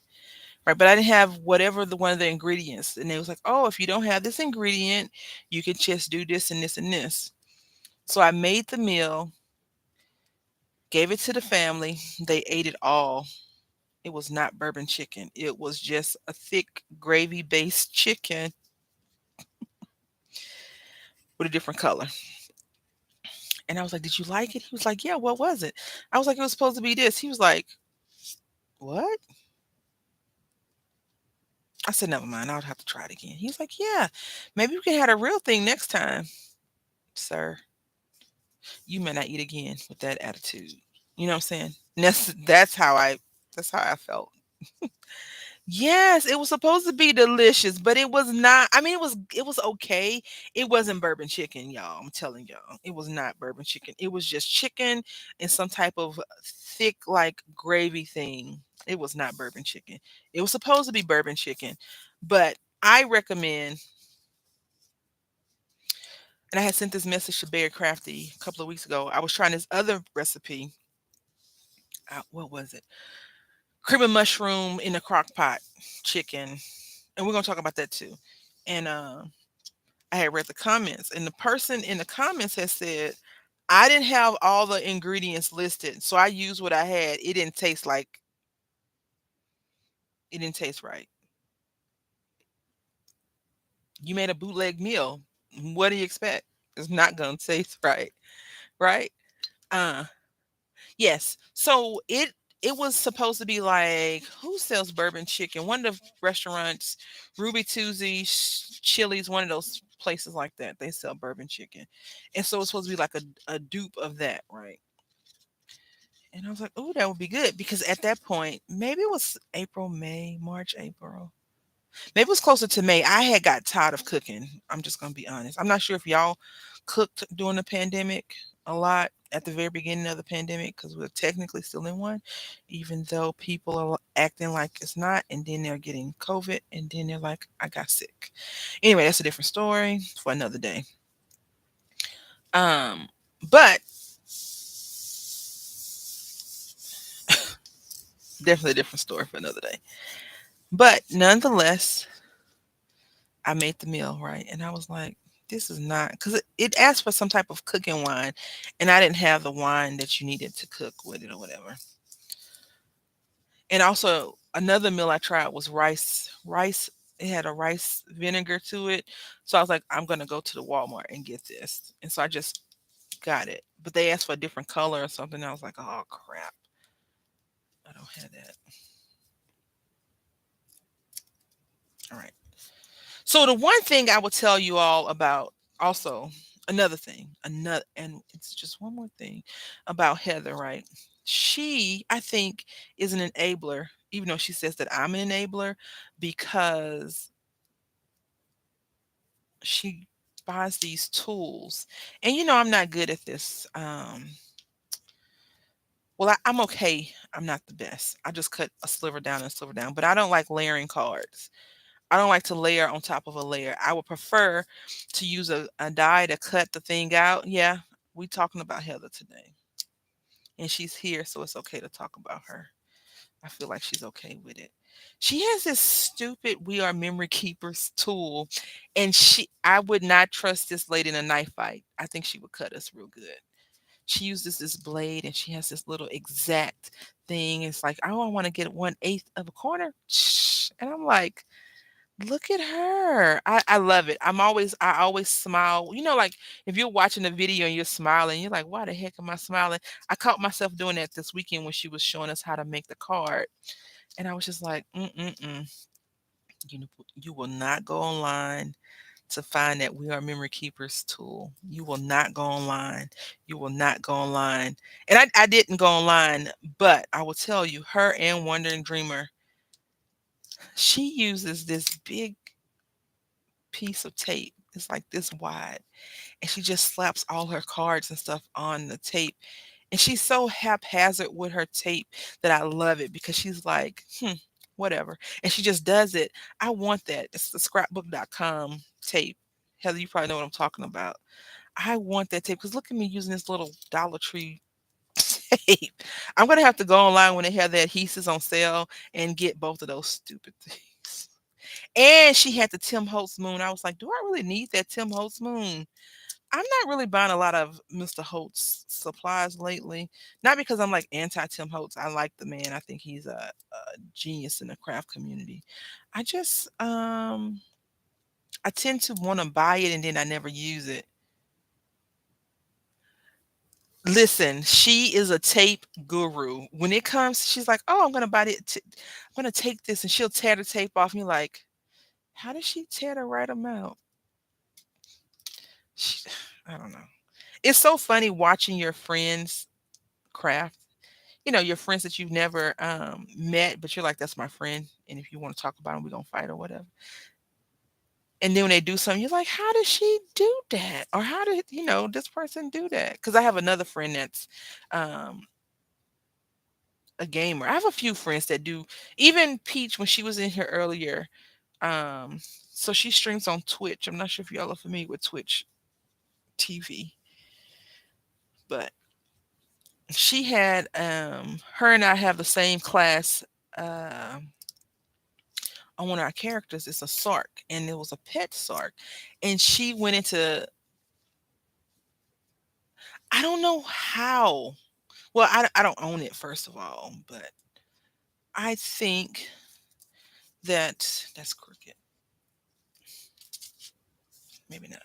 Right. But I didn't have whatever one of the ingredients. And they was like, oh, if you don't have this ingredient, you can just do this and this and this. So I made the meal, gave it to the family. They ate it all. It was not bourbon chicken. It was just a thick gravy based chicken with a different color. And I was like, did you like it? He was like, yeah, what was it? I was like, it was supposed to be this. He was like, what? I said, never mind. I would have to try it again. He was like, yeah, maybe we can have a real thing next time. Sir, you may not eat again with that attitude. You know what I'm saying? And that's how I felt. Yes, it was supposed to be delicious, but it was not. I mean, it was okay. It wasn't bourbon chicken, y'all. I'm telling y'all. It was not bourbon chicken. It was just chicken and some type of thick like gravy thing. It was not bourbon chicken. It was supposed to be bourbon chicken, but I recommend, and I had sent this message to Bear Crafty a couple of weeks ago. I was trying this other recipe. What was it? Cream of mushroom in a crock pot chicken, and we're gonna talk about that too. And I had read the comments, and the person in the comments had said, I didn't have all the ingredients listed, so I used what I had. It didn't taste right. You made a bootleg meal. What do you expect? It's not gonna taste right, right? Uh yes. So it was supposed to be like, who sells bourbon chicken? One of the restaurants, Ruby Tuesday, Chili's, one of those places like that. They sell bourbon chicken, and so it's supposed to be like a dupe of that, right? And I was like, oh, that would be good because at that point, maybe it was April, May, March, April. Maybe it was closer to May. I had got tired of cooking. I'm just gonna be honest. I'm not sure if y'all cooked during the pandemic a lot at the very beginning of the pandemic because we're technically still in one, even though people are acting like it's not, and then they're getting COVID, and then they're like, I got sick. Anyway, that's a different story for another day. Um, but definitely a different story for another day. But nonetheless, I made the meal, right? And I was like, this is not because it asked for some type of cooking wine, and I didn't have the wine that you needed to cook with it or whatever. And also another meal I tried was rice. Rice, it had a rice vinegar to it. So I was like, I'm gonna go to the Walmart and get this. And so I just got it. But they asked for a different color or something. I was like, oh crap. I don't have that. All right. So the one thing I will tell you all about also another thing, another and it's just one more thing about Heather, right? She, I think, is an enabler, even though she says that I'm an enabler, because she buys these tools. And I'm not good at this. Well, I'm okay. I'm not the best. I just cut a sliver down and a sliver down, but I don't like layering cards. I don't like to layer on top of a layer. I would prefer to use a die to cut the thing out. Yeah, we talking about Heather today. And she's here, so it's okay to talk about her. I feel like she's okay with it. She has this stupid We Are Memory Keepers tool, and I would not trust this lady in a knife fight. I think she would cut us real good. She uses this blade, and she has this little exact thing. It's like, oh, I want to get 1/8 of a corner. Shh. And I'm like, look at her. I love it. I always smile. Like if you're watching a video and you're smiling, you're like, why the heck am I smiling? I caught myself doing that this weekend when she was showing us how to make the card. And I was just like, mm-mm-mm. You will not go online to find that We Are Memory Keepers tool. You will not go online. You will not go online. And I didn't go online, but I will tell you, her and Wandering Dreamer, she uses this big piece of tape. It's like this wide. And she just slaps all her cards and stuff on the tape. And she's so haphazard with her tape that I love it because she's like, whatever. And she just does it. I want that. It's the scrapbook.com tape. Heather, you probably know what I'm talking about. I want that tape because look at me using this little Dollar Tree tape. I'm going to have to go online when they have the adhesives on sale and get both of those stupid things. And she had the Tim Holtz moon. I was like, do I really need that Tim Holtz moon? I'm not really buying a lot of Mr. Holtz supplies lately. Not because I'm like anti Tim Holtz. I like the man. I think he's a genius in the craft community. I just I tend to want to buy it and then I never use it. Listen, she is a tape guru. When it comes, she's like, "Oh, I'm gonna buy it. I'm gonna take this," and she'll tear the tape off. And you're like, "How does she tear the right amount?" She, I don't know. It's so funny watching your friends craft. Your friends that you've never met, but you're like, that's my friend. And if you want to talk about them, we're gonna fight or whatever. And then when they do something, you're like, how did she do that? Or how did this person do that? Because I have another friend that's um a gamer. I have a few friends that do, even Peach when she was in here earlier. Um, so she streams on Twitch. I'm not sure if y'all are familiar with Twitch TV, but she had her and I have the same class. on one of our characters. It's a sark, and it was a pet sark, and she went into, I don't know how. Well, I don't own it, first of all, but I think that that's crooked. Maybe not.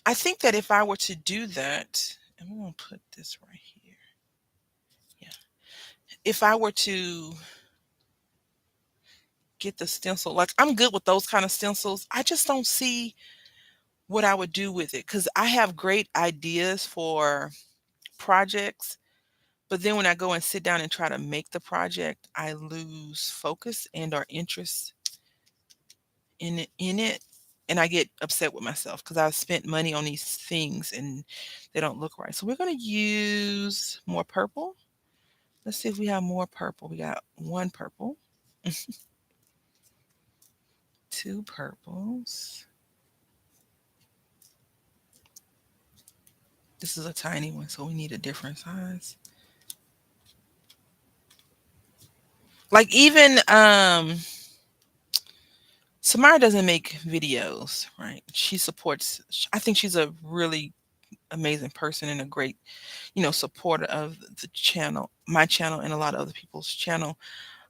I think that if I were to do that, and we're gonna put this right here. Yeah. If I were to get the stencil, like I'm good with those kind of stencils. I just don't see what I would do with it because I have great ideas for projects, but then when I go and sit down and try to make the project, I lose focus and or interest in it, and I get upset with myself because I've spent money on these things and they don't look right. So we're gonna use more purple. Let's see if we have more purple. We got one purple, two purples. This is a tiny one, so we need a different size. Like even Samara doesn't make videos, right? She supports, I think she's a really amazing person and a great, supporter of the channel, my channel and a lot of other people's channel.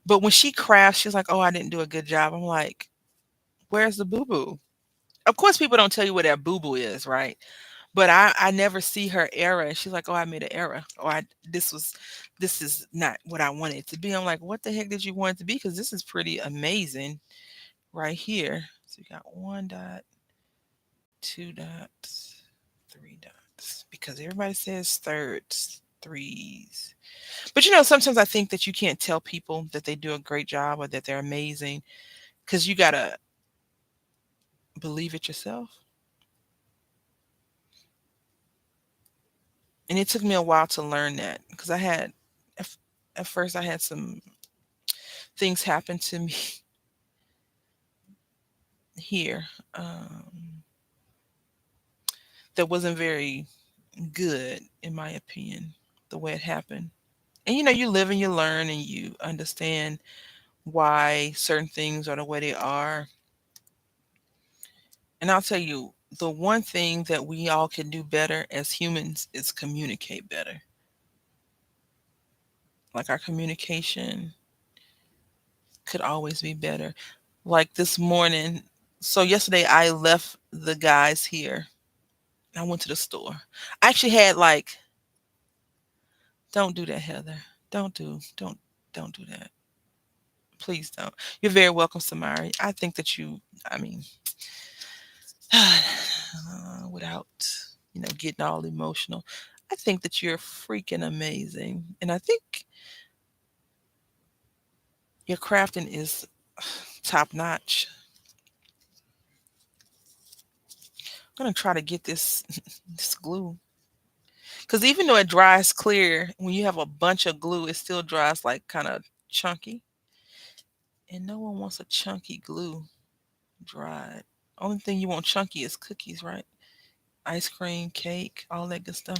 But when she crafts, she's like, "Oh, I didn't do a good job." I'm like, "Where's the boo-boo?" Of course people don't tell you where that boo-boo is, right? But I never see her error. And she's like, "Oh, I made an error. Or this is not what I wanted it to be." I'm like, "What the heck did you want it to be? Because this is pretty amazing right here." So you got one dot, two dots, three dots. Because everybody says thirds, threes. But sometimes I think that you can't tell people that they do a great job or that they're amazing because you gotta believe it yourself. And it took me a while to learn that because at, at first I had some things happen to me here, that wasn't very good in my opinion, the way it happened. And you live and you learn and you understand why certain things are the way they are. And I'll tell you, the one thing that we all can do better as humans is communicate better. Like our communication could always be better. Like this morning, so yesterday I left the guys here. I went to the store. I actually had like, don't do that, Heather. Don't do that. Please don't. You're very welcome, Samari. I think that I mean, without, getting all emotional, I think that you're freaking amazing. And I think your crafting is top notch. I'm gonna try to get this this glue. Because even though it dries clear, when you have a bunch of glue, it still dries like kind of chunky. And no one wants a chunky glue dried. Only thing you want chunky is cookies, right? Ice cream, cake, all that good stuff.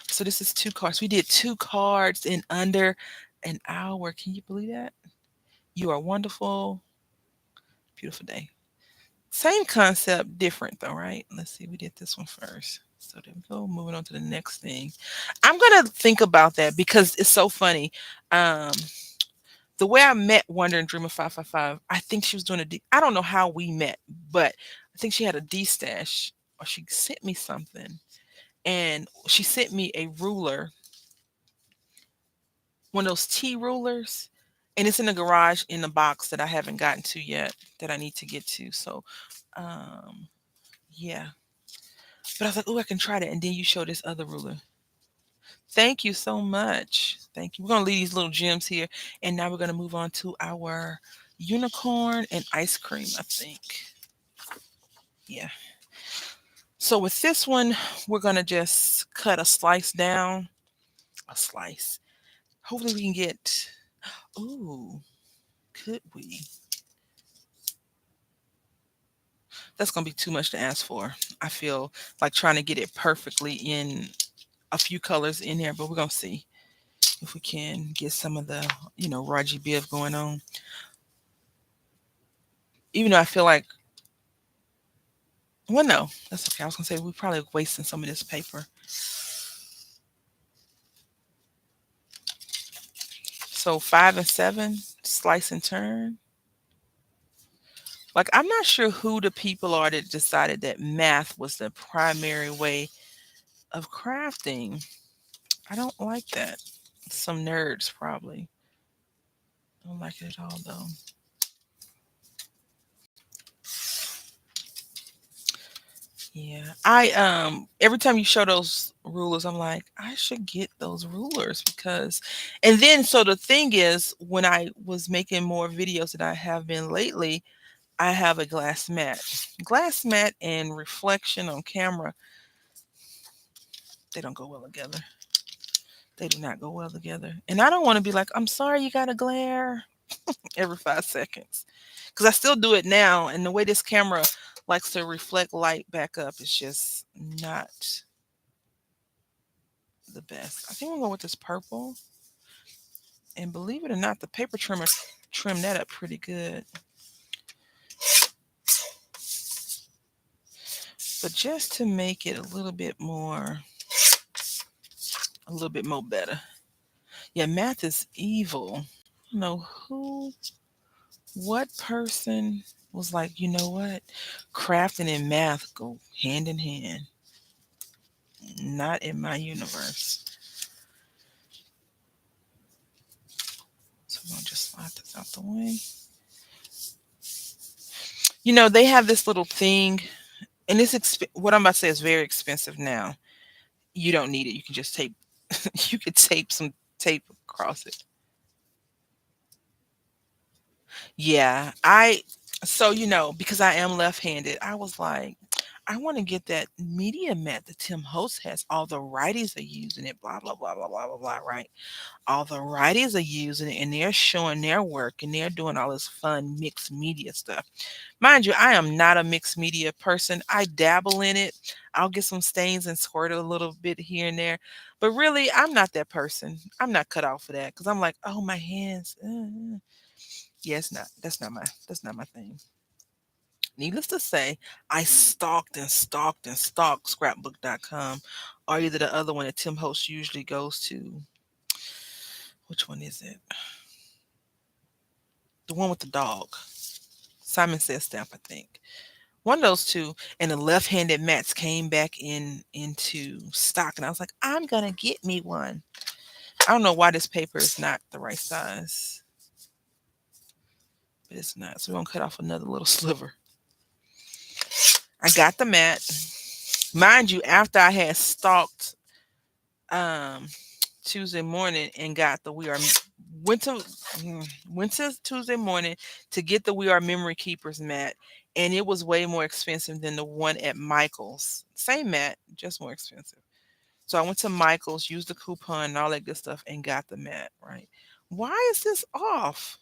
So this is two cards. We did two cards in under an hour. Can you believe that? You are wonderful. Beautiful day. Same concept, different though, right? Let's see. We did this one first. So there we go. Moving on to the next thing. I'm gonna think about that because it's so funny. Um, the way I met Wonder and Dreamer 555, I think she was doing a D. I don't know how we met, but I think she had a D stash or she sent me something. And she sent me a ruler, one of those T rulers, and it's in the garage in the box that I haven't gotten to yet that I need to get to. So, um, yeah. But I was like, oh, I can try that. And then you show this other ruler. Thank you so much. Thank you. We're going to leave these little gems here. And now we're going to move on to our unicorn and ice cream, I think. Yeah. So with this one, we're going to just cut a slice down. A slice. Hopefully we can get, ooh, could we? That's going to be too much to ask for. I feel like trying to get it perfectly in a few colors in there, but we're going to see if we can get some of the, Raji Biv going on. Even though I feel like, well, no, that's okay. I was gonna say we're probably wasting some of this paper. So 5 and 7, slice and turn. Like I'm not sure who the people are that decided that math was the primary way of crafting. I don't like that. Some nerds probably. I don't like it at all though. Yeah. I every time you show those rulers, I'm like, I should get those rulers because and then so the thing is when I was making more videos that I have been lately, I have a glass mat. Glass mat and reflection on camera, they don't go well together. They do not go well together. And I don't want to be like, I'm sorry you got to glare every 5 seconds. Because I still do it now. And the way this camera likes to reflect light back up is just not the best. I think we'll go with this purple. And believe it or not, the paper trimmer trimmed that up pretty good. But just to make it a little bit more better. Yeah, math is evil. I don't know what person was like, you know what? Crafting and math go hand in hand. Not in my universe. So I'm gonna just slide this out the way. You know, they have this little thing, and what I'm about to say is very expensive now. You don't need it. You can just tape. You could tape some tape across it. Yeah, because I am left-handed, I was like, I want to get that media mat that Tim Host has. All the righties are using it. Blah blah blah blah blah blah blah. Right? All the righties are using it, and they're showing their work, and they're doing all this fun mixed media stuff. Mind you, I am not a mixed media person. I dabble in it. I'll get some stains and squirt it a little bit here and there. But really, I'm not that person. I'm not cut out for that because I'm like, oh, my hands. Yeah, it's not. That's not my thing. Needless to say, I stalked and stalked and stalked scrapbook.com or either the other one that Tim Host usually goes to. Which one is it? The one with the dog. Simon Says Stamp, I think. One of those two, and the left-handed mats came back into stock, and I was like, I'm gonna get me one. I don't know why this paper is not the right size, but it's not. So we're gonna cut off another little sliver. I got the mat. Mind you, after I had stalked um Tuesday morning and got the went to went to Tuesday morning to get the We Are Memory Keepers mat, and it was way more expensive than the one at Michael's. Same mat, just more expensive. So I went to Michael's, used the coupon and all that good stuff, and got the mat. Right? Why is this off?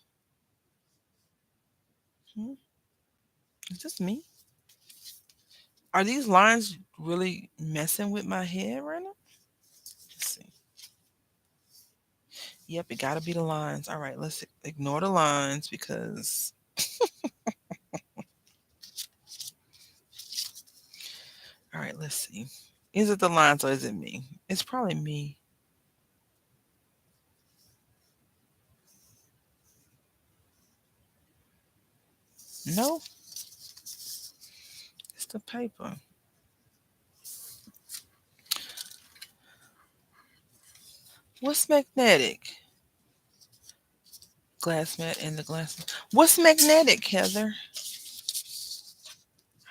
Hmm? Is this me? Are these lines really messing with my head right now? Let's see. Yep, it got to be the lines. All right, let's ignore the lines because. All right, let's see. Is it the lines or is it me? It's probably me. No, it's the paper. What's magnetic? Glass mat and the glass. What's magnetic, Heather?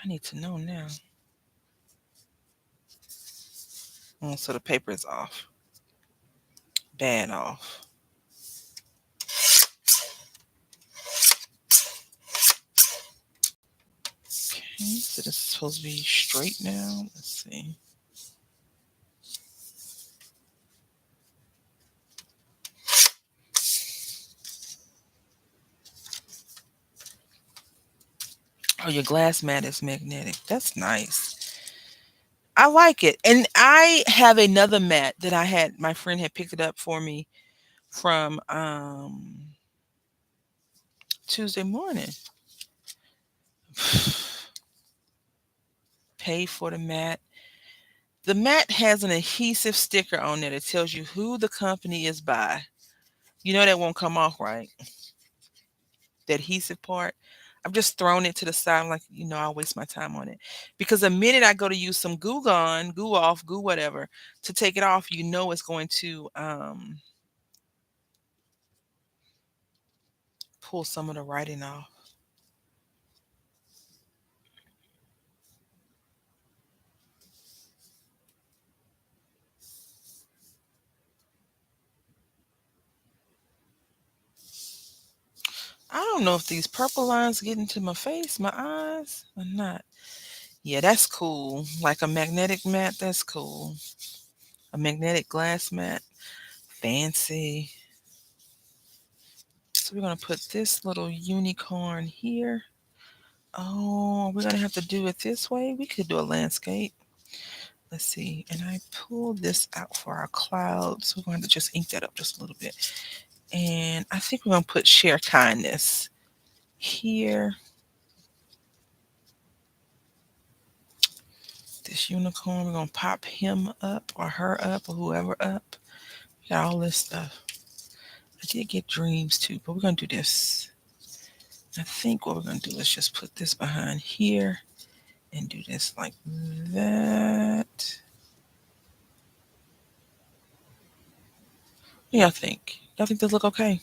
I need to know now. So the paper is off. Bad off. Okay, so this is supposed to be straight now. Let's see. Oh, your glass mat is magnetic. That's nice. I like it. And I have another mat that my friend had picked it up for me from Tuesday morning. Pay for the mat. The mat has an adhesive sticker on there that tells you who the company is by. You know that won't come off, right? The adhesive part. I've just thrown it to the side. I'm like, I'll waste my time on it. Because the minute I go to use some goo gun, goo off, goo whatever, to take it off, it's going to pull some of the writing off. I don't know if these purple lines get into my face, my eyes, or not. Yeah, that's cool. Like a magnetic mat, that's cool. A magnetic glass mat, fancy. So we're gonna put this little unicorn here. Oh, we're gonna have to do it this way. We could do a landscape. Let's see. And I pulled this out for our clouds. We're going to just ink that up just a little bit. And I think we're gonna put share kindness here. This unicorn, we're gonna pop him up or her up or whoever up. We got all this stuff. I did get dreams too, but we're gonna do this. I think what we're gonna do is just put this behind here and do this like that. What do y'all think? Y'all think this look okay?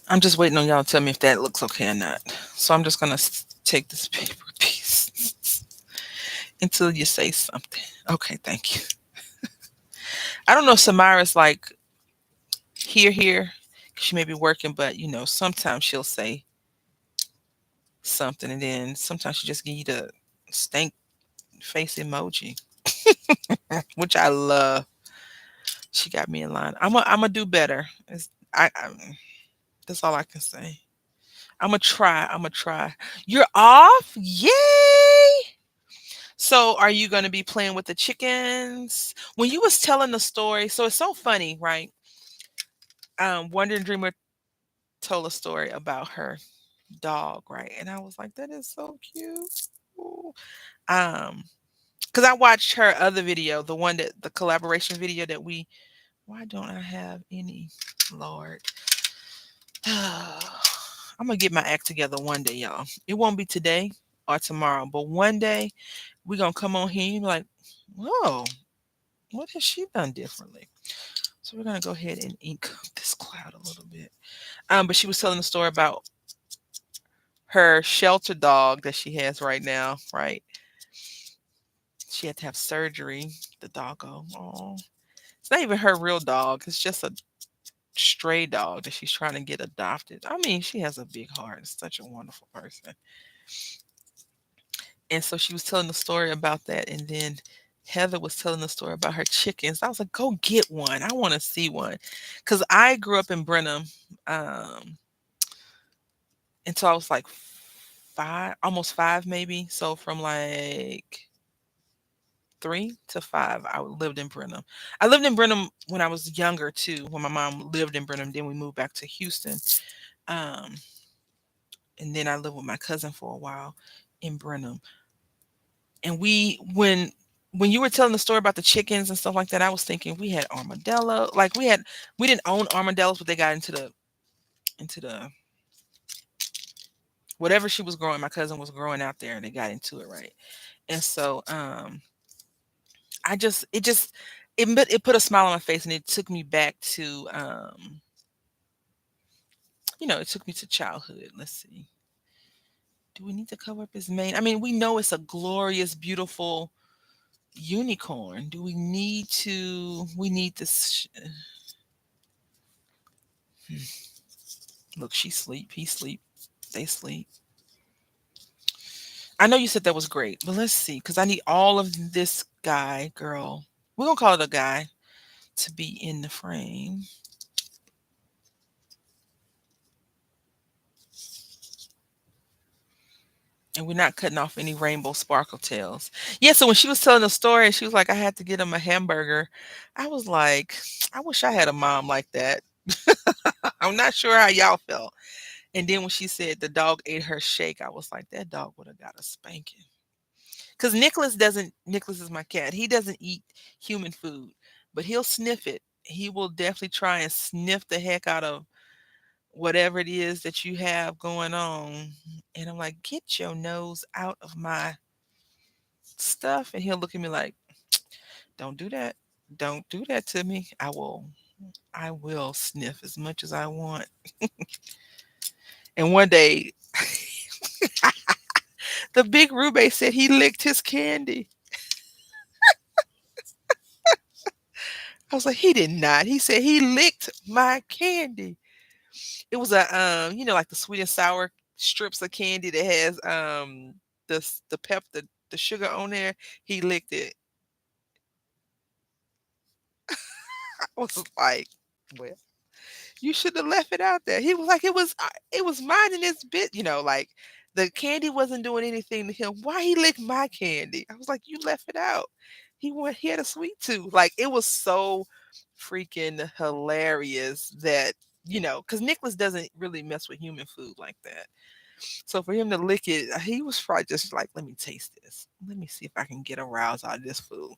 I'm just waiting on y'all to tell me if that looks okay or not. So I'm just gonna take this paper piece until you say something. Okay, thank you. I don't know if Samara's like here. She may be working, but sometimes she'll say something, and then sometimes she just give you the stank face emoji, which I love. She got me in line. I'm gonna do better. That's all I can say. I'm gonna try. I'm gonna try. You're off? Yay! So, are you gonna be playing with the chickens? When you was telling the story, so it's so funny, right? Wonder Dreamer told a story about her dog, right? And I was like, that is so cute. Ooh. Um, because I watched her other video, the collaboration video that we. Why don't I have any? Lord. I'm gonna get my act together one day, y'all. It won't be today or tomorrow, but one day we're gonna come on here and be like, whoa, what has she done differently? So we're gonna go ahead and ink this cloud a little bit. But she was telling the story about her shelter dog that she has right now, right? She had to have surgery, the doggo. Oh, it's not even her real dog, it's just a stray dog that she's trying to get adopted. I mean, she has a big heart. It's such a wonderful person. And so she was telling the story about that. And then Heather was telling the story about her chickens. I was like, go get one. I want to see one. Because I grew up in Brenham um, until I was like five, almost five, maybe. So from like 3 to 5, I lived in Brenham. I lived in Brenham when I was younger too, when my mom lived in Brenham. Then we moved back to Houston. Um, and then I lived with my cousin for a while in Brenham. And when you were telling the story about the chickens and stuff like that, I was thinking we had armadillo. Like we didn't own armadillos, but they got into the whatever she was growing. My cousin was growing out there, and they got into it, right. And so I just it put a smile on my face, and it took me back to it took me to childhood. Let's see. Do we need to cover up his mane? I mean, we know it's a glorious, beautiful unicorn. Do we need to? We need this. Look, she sleep, he sleep, they sleep. I know you said that was great, but let's see, because I need all of this guy, girl. We're gonna call it a guy to be in the frame. And we're not cutting off any rainbow sparkle tails. Yeah, so when she was telling the story, she was like, I had to get him a hamburger. I was like, I wish I had a mom like that. I'm not sure how y'all felt. And then when she said the dog ate her shake, I was like, that dog would have got a spanking. Because Nicholas is my cat. He doesn't eat human food, but he'll sniff it. He will definitely try and sniff the heck out of whatever it is that you have going on. And I'm like, get your nose out of my stuff. And he'll look at me like, don't do that. Don't do that to me. I will sniff as much as I want. And one day the big Rube said he licked his candy. I was like, he did not. He said he licked my candy. It was like the sweet and sour strips of candy that has the sugar on there. He licked it. I was like, well, you should have left it out there. He was like, it was mine in this bit, like the candy wasn't doing anything to him. Why he licked my candy? I was like, you left it out. He had a sweet tooth. Like it was so freaking hilarious that because Nicholas doesn't really mess with human food like that. So for him to lick it, he was probably just like, let me taste this. Let me see if I can get a rouse out of this food.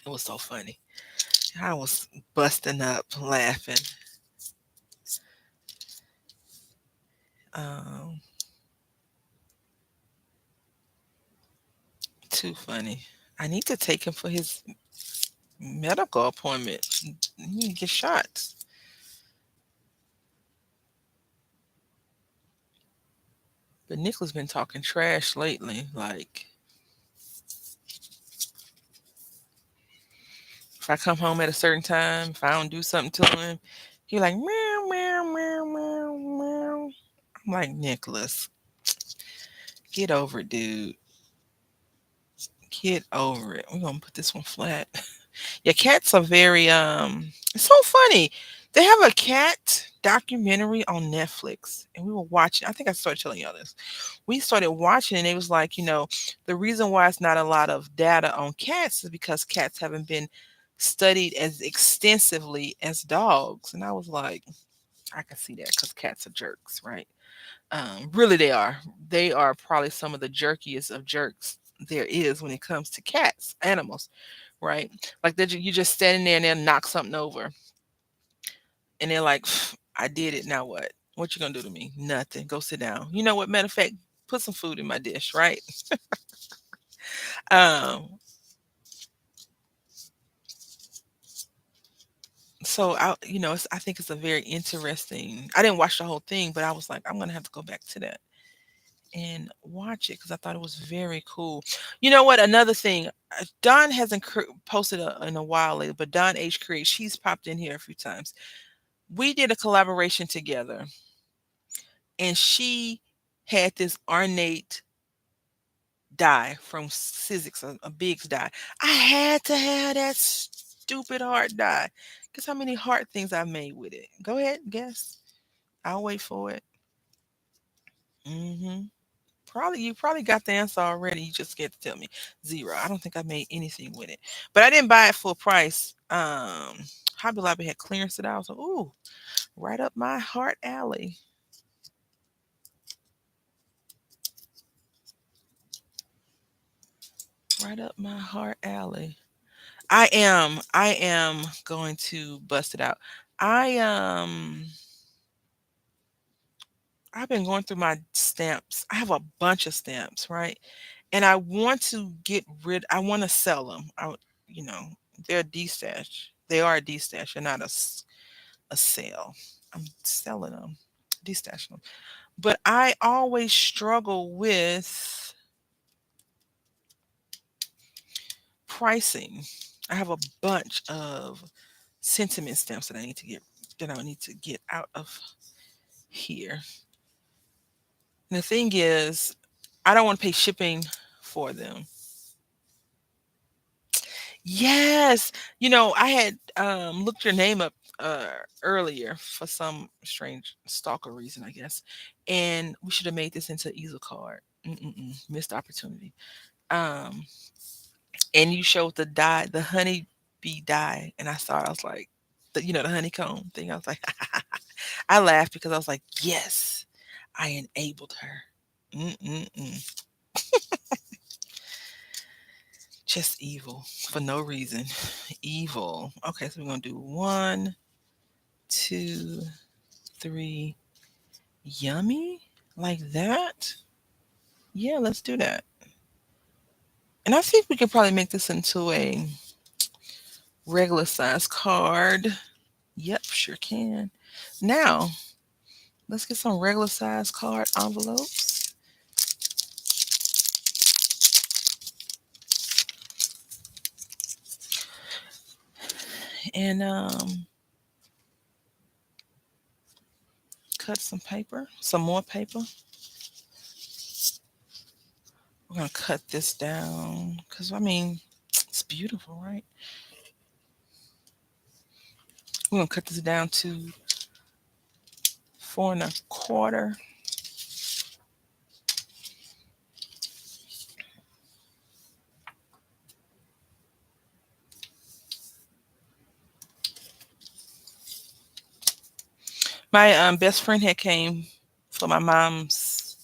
It was so funny. I was busting up laughing. Um, Too funny. I need to take him for his medical appointment. He need to get shots. But Nicholas been talking trash lately. Like if I come home at a certain time, if I don't do something to him, he like meow meow meow meow meow. I'm like, Nicholas, get over it, dude. Get over it. We're gonna put this one flat. Yeah, cats are very it's so funny. They have a cat documentary on Netflix and we were watching. I think I started telling y'all this. We started watching and it was like, the reason why it's not a lot of data on cats is because cats haven't been studied as extensively as dogs. And I was like, I can see that because cats are jerks, right? Really, they are. They are probably some of the jerkiest of jerks there is when it comes to cats, animals, right? Like you're just standing there and they'll knock something over, and they're like, "I did it. Now what? What you gonna do to me? Nothing. Go sit down. You know what? Matter of fact, put some food in my dish, right?" Um, so I think it's a very interesting. I didn't watch the whole thing, but I was like, I'm gonna have to go back to that and watch it because I thought it was very cool. You know what? Another thing, Don hasn't posted in a while lately, but Don H Create, she's popped in here a few times. We did a collaboration together, and she had this ornate die from Sizzix, a Biggs die. I had to have that stupid heart die. Guess how many heart things I made with it? Go ahead, guess. I'll wait for it. Hmm. Probably you probably got the answer already. You just get to tell me. Zero. I don't think I made anything with it. But I didn't buy it full price. Hobby Lobby had clearance it out. So ooh, right up my heart alley. Right up my heart alley. I am going to bust it out. I I've been going through my stamps. I have a bunch of stamps, right? And I want to I want to sell them. You know, they're a D-stash. They are a D-stash. They're not a sale. I'm selling them, destashing them. But I always struggle with pricing. I have a bunch of sentiment stamps that I need to get out of here. And the thing is, I don't want to pay shipping for them. Yes. I had looked your name up earlier for some strange stalker reason, I guess. And we should have made this into easel card. Missed opportunity. Um, and you showed the dye, the honey bee dye, and I saw it. I was like, the honeycomb thing. I was like, I laughed because I was like, yes, I enabled her. Mm-mm-mm. Just evil for no reason. Evil. Okay, so we're gonna do one, two, three. Yummy, like that. Yeah, let's do that. And I think we could probably make this into a regular size card. Yep, sure can. Now, let's get some regular size card envelopes and cut some paper, some more paper. We're gonna cut this down because I mean, it's beautiful, right? We're gonna cut this down to 4 1/4. My best friend had came for my mom's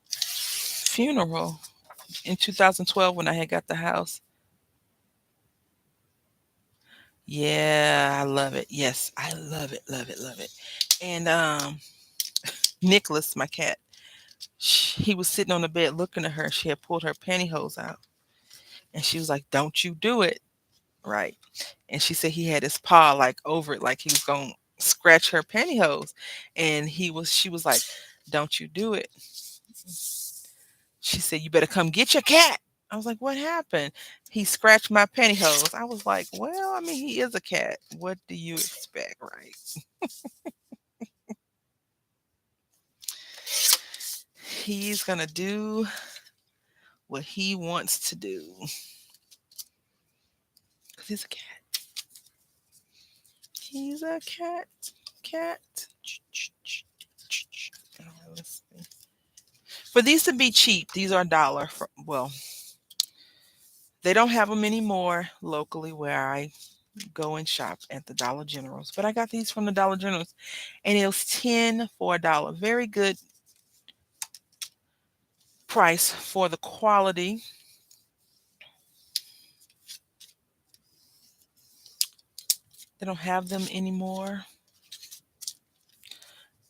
funeral in 2012 when I had got the house. Yeah, I love it. Yes, I love it, love it, love it. And Nicholas, my cat, he was sitting on the bed looking at her. She had pulled her pantyhose out, and she was like, "Don't you do it!" Right? And she said he had his paw like over it, like he was gonna scratch her pantyhose, and she was like, "Don't you do it!" She said, "You better come get your cat." I was like, "What happened?" He scratched my pantyhose. I was like, "Well, I mean, he is a cat. What do you expect, right?" He's gonna do what he wants to do because he's a cat. He's a cat. Cat. All right, let's see. For these to be cheap, these are a dollar. Well, they don't have them anymore locally where I go and shop at the Dollar Generals, but I got these from the Dollar Generals, and it was 10 for a dollar. Very good price for the quality. They don't have them anymore,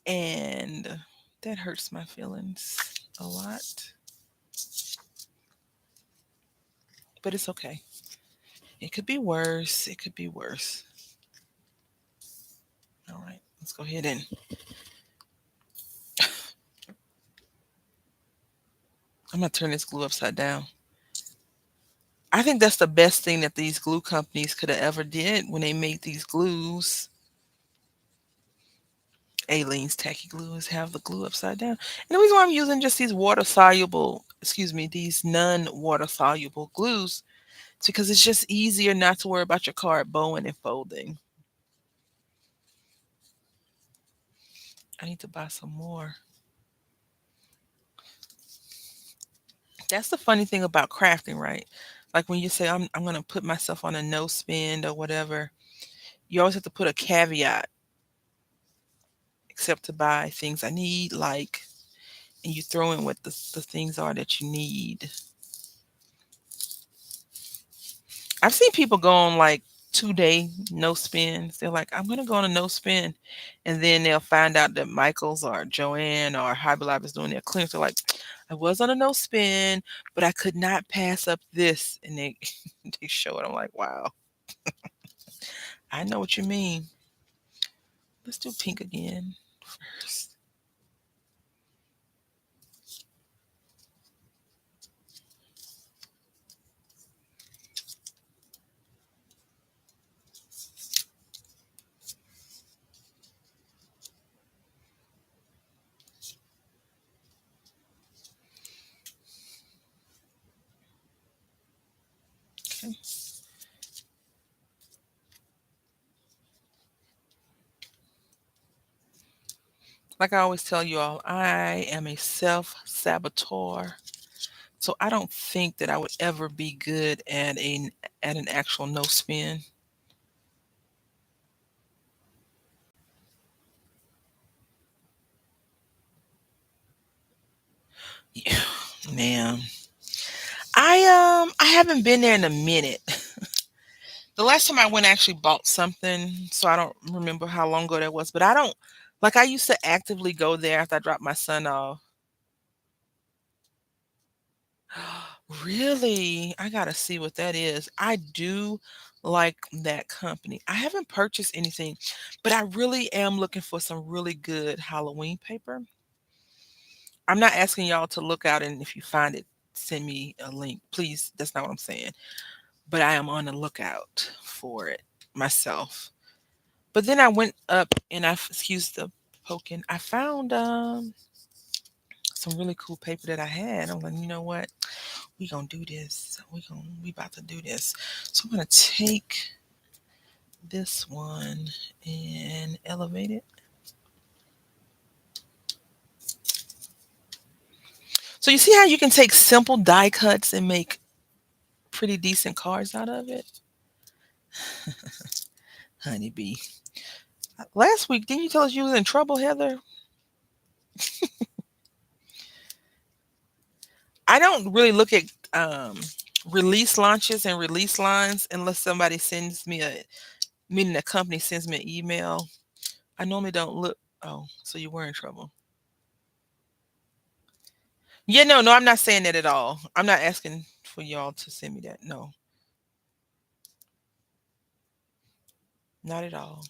and that hurts my feelings a lot, but it's okay. It could be worse. It could be worse. All right, let's go ahead and I'm gonna turn this glue upside down. I think that's the best thing that these glue companies could have ever did when they made these glues. Aleene's tacky glue is have the glue upside down. And the reason why I'm using just these water soluble, excuse me, these non water soluble glues, is because it's just easier not to worry about your card bowing and folding. I need to buy some more. That's the funny thing about crafting, right? Like when you say I'm gonna put myself on a no spend or whatever, you always have to put a caveat, except to buy things I need, like, and you throw in what the things are that you need. I've seen people go on like 2 day no spins. They're like, I'm gonna go on a no spin, and then they'll find out that Michaels or Joanne or Hobby Lobby is doing their clearance. They're like, I was on a no spin, but I could not pass up this, and they they show it. I'm like, wow, I know what you mean. Let's do pink again first. Okay. Like I always tell you all, I am a self saboteur. So I don't think that I would ever be good at an actual no spin. Yeah, man. I haven't been there in a minute. The last time I went, I actually bought something, so I don't remember how long ago that was. But I don't like I used to actively go there after I dropped my son off. Really? I gotta see what that is. I do like that company. I haven't purchased anything, but I really am looking for some really good Halloween paper. I'm not asking y'all to look out and if you find it, send me a link. Please, that's not what I'm saying. But I am on the lookout for it myself. But then I went up and excuse the poking. I found some really cool paper that I had. I'm like, you know what? We gonna do this. We about to do this. So I'm gonna take this one and elevate it. So you see how you can take simple die cuts and make pretty decent cards out of it? Honeybee. Last week, didn't you tell us you was in trouble, Heather? I don't really look at release launches and release lines unless somebody sends me a meaning the company sends me an email. I normally don't look. Oh, so you were in trouble. Yeah, no, I'm not saying that at all. I'm not asking for y'all to send me that. No, not at all.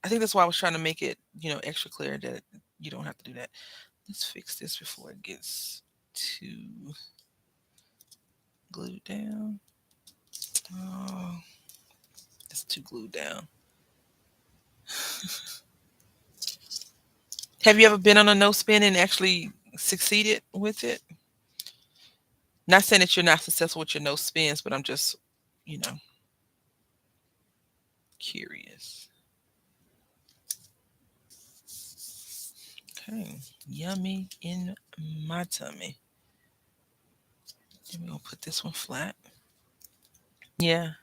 I think that's why I was trying to make it, extra clear that you don't have to do that. Let's fix this before it gets too glued down. Oh, it's too glued down. Have you ever been on a no spin and actually succeeded with it? Not saying that you're not successful with your no spins, but I'm just, you know, curious. Okay, yummy in my tummy. Then we're gonna put this one flat. Yeah.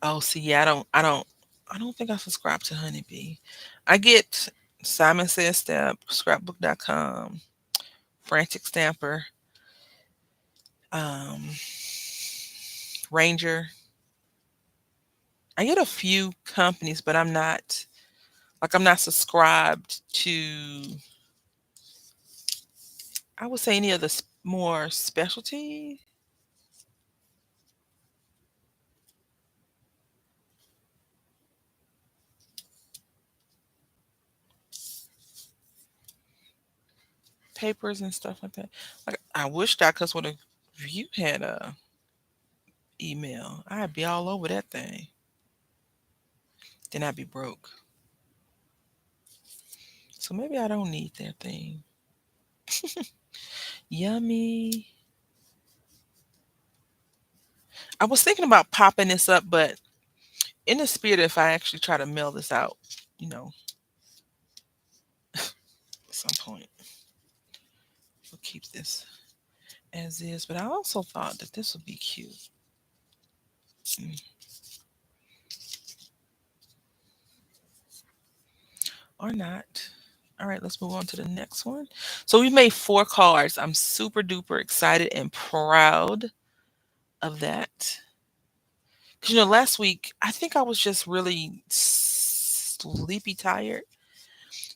Oh, see, yeah, I don't think I subscribe to Honeybee. I get Simon Says Step, scrapbook.com, Frantic Stamper, um, Ranger. I get a few companies, but I'm not subscribed to, I would say, any of the more specialty papers and stuff like that. Like I wish that because what if you had a email, I'd be all over that thing. Then I'd be broke. So maybe I don't need that thing. Yummy. I was thinking about popping this up, but in the spirit, if I actually try to mail this out, you know, at some point, we'll keep this as is. But I also thought that this would be cute. Mm, or not. All right, let's move on to the next one. So we made 4 cards. I'm super duper excited and proud of that. Because, last week, I think I was just really sleepy tired.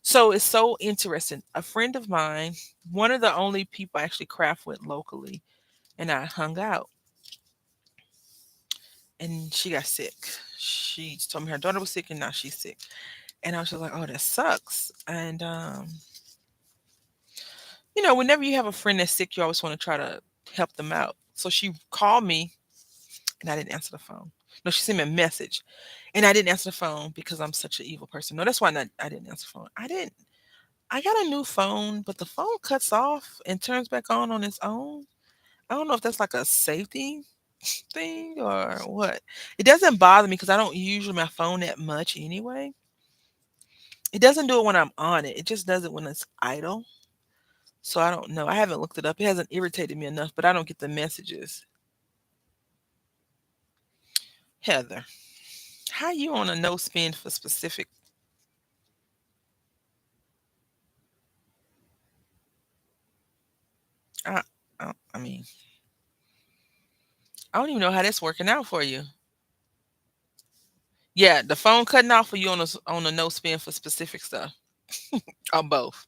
So it's so interesting. A friend of mine, one of the only people I actually craft with locally, and I hung out, and she got sick. She told me her daughter was sick, and now she's sick. And I was just like, oh, that sucks. And, whenever you have a friend that's sick, you always want to try to help them out. So she called me, and I didn't answer the phone. No, she sent me a message, and I didn't answer the phone because I'm such an evil person. No, that's why I didn't answer the phone. I got a new phone, but the phone cuts off and turns back on its own. I don't know if that's like a safety thing or what. It doesn't bother me because I don't use my phone that much anyway. It doesn't do it when I'm on it. It just does it when it's idle. So I don't know. I haven't looked it up. It hasn't irritated me enough, but I don't get the messages. Heather, how you on a no spend for specific? I, I mean, I don't even know how that's working out for you. Yeah, the phone cutting off for you on a no spend for specific stuff. On both.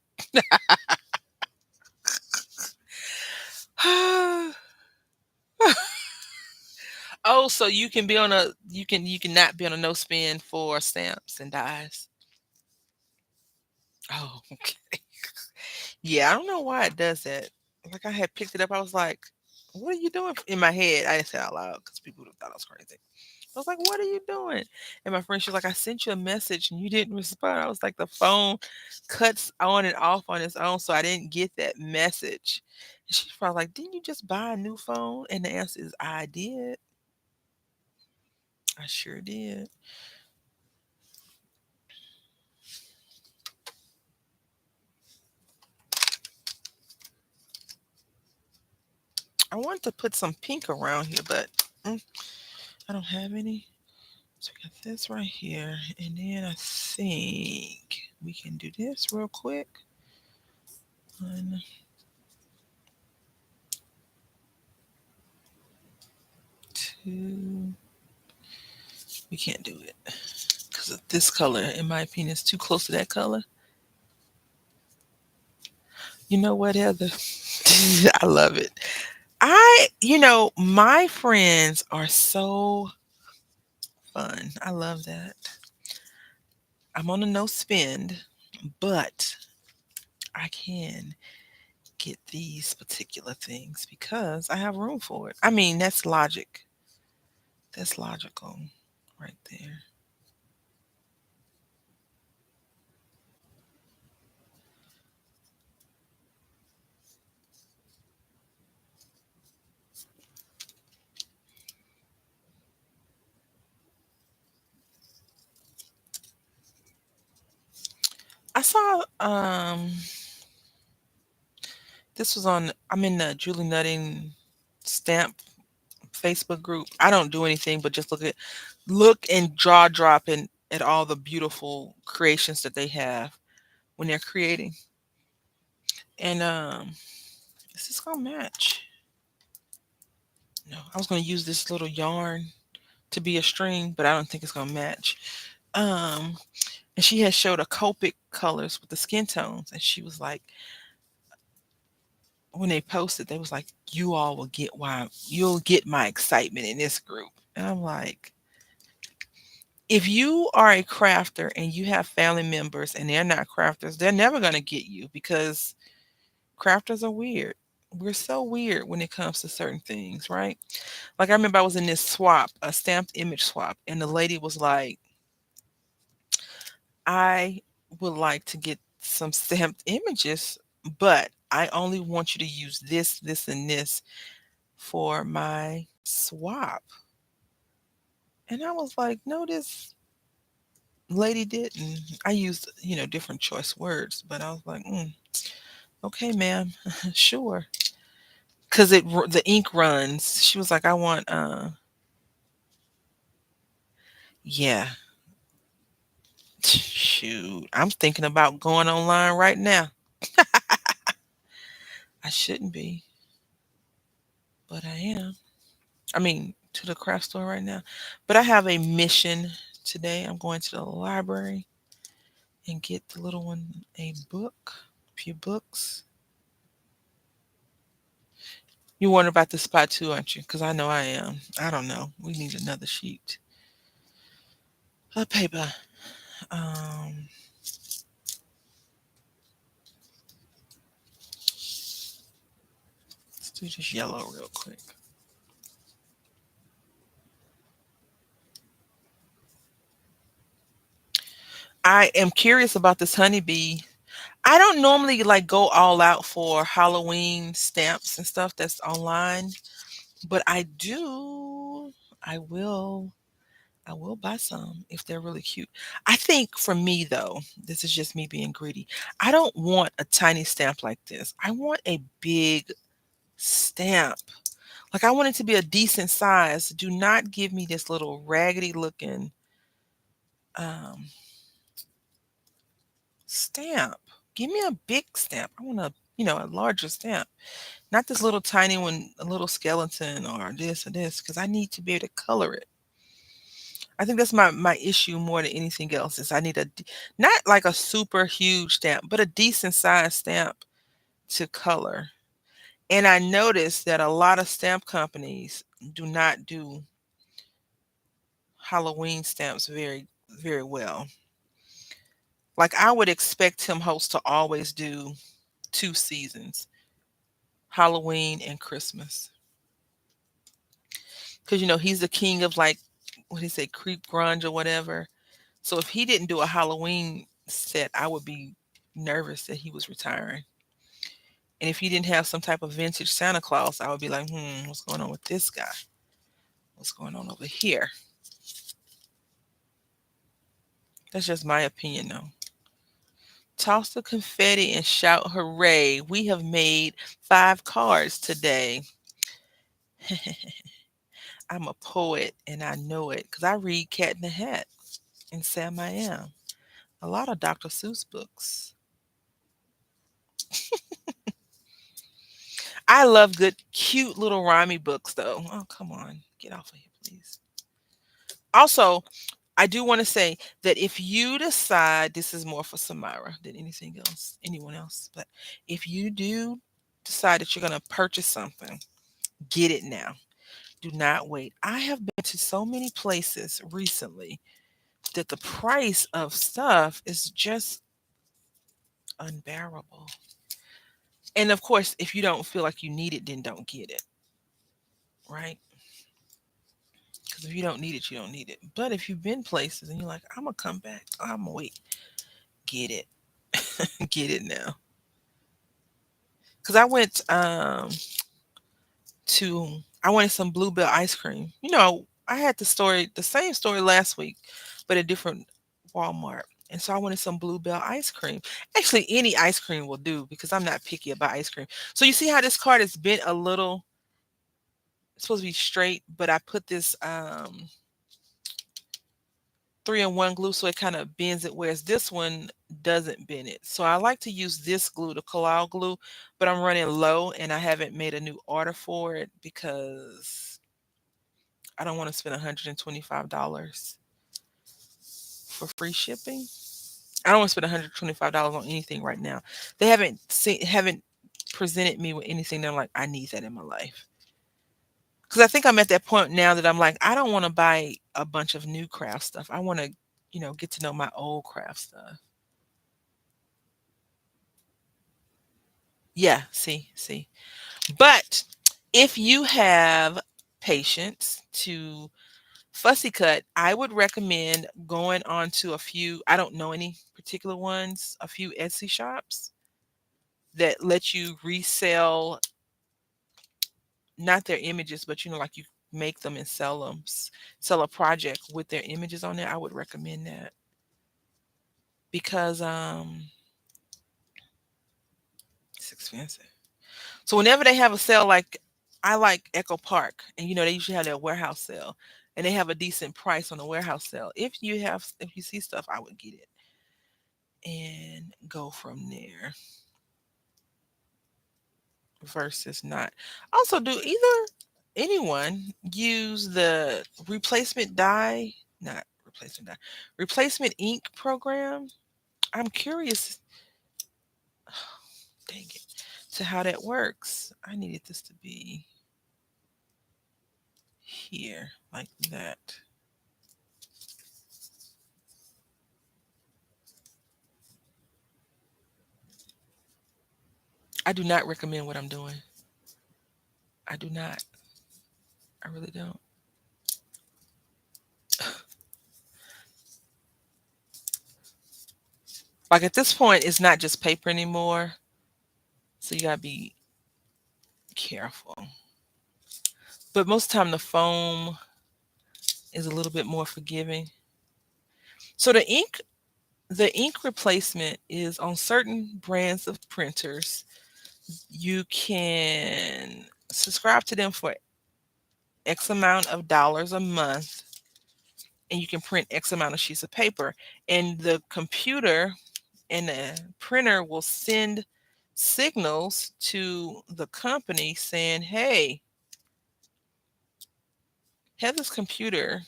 Oh, so you can not be on a no spend for stamps and dies. Oh, okay. Yeah, I don't know why it does that. Like I had picked it up, I was like, "What are you doing?" In my head, I didn't say it out loud because people would have thought I was crazy. I was like, "What are you doing?" And my friend, she was like, "I sent you a message and you didn't respond." I was like, "The phone cuts on and off on its own, so I didn't get that message." And she's probably like, "Didn't you just buy a new phone?" And the answer is, "I did. I sure did." I want to put some pink around here, but mm, I don't have any. So we got this right here, and then I think we can do this real quick. One, two. We can't do it because of this color. In my opinion, is too close to that color. You know what, Heather? I love it. My friends are so fun. I love that. I'm on a no spend, but I can get these particular things because I have room for it. I mean, that's logic. That's logical right there. I saw this was on I'm in the Julie Nutting stamp Facebook group. I don't do anything but just look and jaw dropping at all the beautiful creations that they have when they're creating. And is this gonna match? No, I was gonna use this little yarn to be a string, but I don't think it's gonna match. Um, and she had showed a Copic colors with the skin tones, and she was like, when they posted, they was like, "You all will get why you'll get my excitement in this group." And I'm like, if you are a crafter and you have family members and they're not crafters, they're never gonna get you because crafters are weird. We're so weird when it comes to certain things, right? Like I remember I was in this swap, a stamped image swap, and the lady was like, I would like to get some stamped images, but I only want you to use this, this, and this for my swap. And I was like, no, this lady didn't. I used, different choice words, but I was like, okay, ma'am, sure. Cause the ink runs. She was like, I want, yeah, shoot. I'm thinking about going online right now. I shouldn't be, but I am. I mean, to the craft store right now. But I have a mission today. I'm going to the library and get the little one a book, a few books. You wonder about the spot too, aren't you? Because I know I am. I don't know. We need another sheet of paper. Um, let's do this yellow real quick. I am curious about this honeybee. I don't normally like go all out for Halloween stamps and stuff that's online, but I do. I will. I will buy some if they're really cute. I think for me though, this is just me being greedy. I don't want a tiny stamp like this. I want a big stamp. Like I want it to be a decent size. Do not give me this little raggedy looking um, stamp. Give me a big stamp. I want a larger stamp. Not this little tiny one, a little skeleton or this, because I need to be able to color it. I think that's my issue more than anything else is I need not like a super huge stamp, but a decent sized stamp to color. And I noticed that a lot of stamp companies do not do Halloween stamps very well. Like I would expect Tim Holtz to always do two seasons, Halloween and Christmas. Because he's the king of like what do you say, creep grunge or whatever. So if he didn't do a Halloween set, I would be nervous that he was retiring. And if he didn't have some type of vintage Santa Claus, I would be like, what's going on with this guy? What's going on over here? That's just my opinion, though. Toss the confetti and shout hooray. We have made 5 cards today. I'm a poet and I know it because I read Cat in the Hat and Sam I Am. A lot of Dr. Seuss books. I love good, cute little rhymey books, though. Oh, come on. Get off of here, please. Also, I do want to say that if you decide this is more for Samira than anything else, anyone else, but if you do decide that you're going to purchase something, get it now. Do not wait. I have been to so many places recently that the price of stuff is just unbearable. And of course, if you don't feel like you need it, then don't get it, right? Because if you don't need it, you don't need it. But if you've been places and you're like, I'm gonna come back, I'm gonna wait, get it, get it now. Because I wanted some Bluebell ice cream. I had the same story last week, but a different Walmart. And so I wanted some Bluebell ice cream. Actually, any ice cream will do because I'm not picky about ice cream. So you see how this card is bent a little. It's supposed to be straight, but I put this 3-in-1 glue so it kind of bends it, whereas this one doesn't bend it. So I like to use this glue, the Kalal glue, but I'm running low and I haven't made a new order for it because I don't want to spend $125 for free shipping. I don't want to spend $125 on anything right now. They haven't presented me with anything that I'm like, I need that in my life. Because I think I'm at that point now that I'm like, I don't want to buy a bunch of new craft stuff. I want to, get to know my old craft stuff. Yeah, see. But if you have patience to fussy cut, I would recommend going on to a few, I don't know any particular ones, a few Etsy shops that let you resell not their images, but like you make them and sell them, sell a project with their images on there. I would recommend that because it's expensive. So whenever they have a sale, like I like Echo Park, and they usually have their warehouse sale, and they have a decent price on the warehouse sale. If you see stuff, I would get it and go from there versus not. Also, do anyone use the replacement dye, not replacement dye, replacement ink program? I'm curious, dang it, to how that works. I needed this to be here like that. I do not recommend what I'm doing. I do not. I really don't. Like at this point, it's not just paper anymore. So you gotta be careful. But most of the time, the foam is a little bit more forgiving. So the ink replacement is on certain brands of printers. You can subscribe to them for X amount of dollars a month, and you can print X amount of sheets of paper. And the computer and the printer will send signals to the company saying, hey, Heather's computer,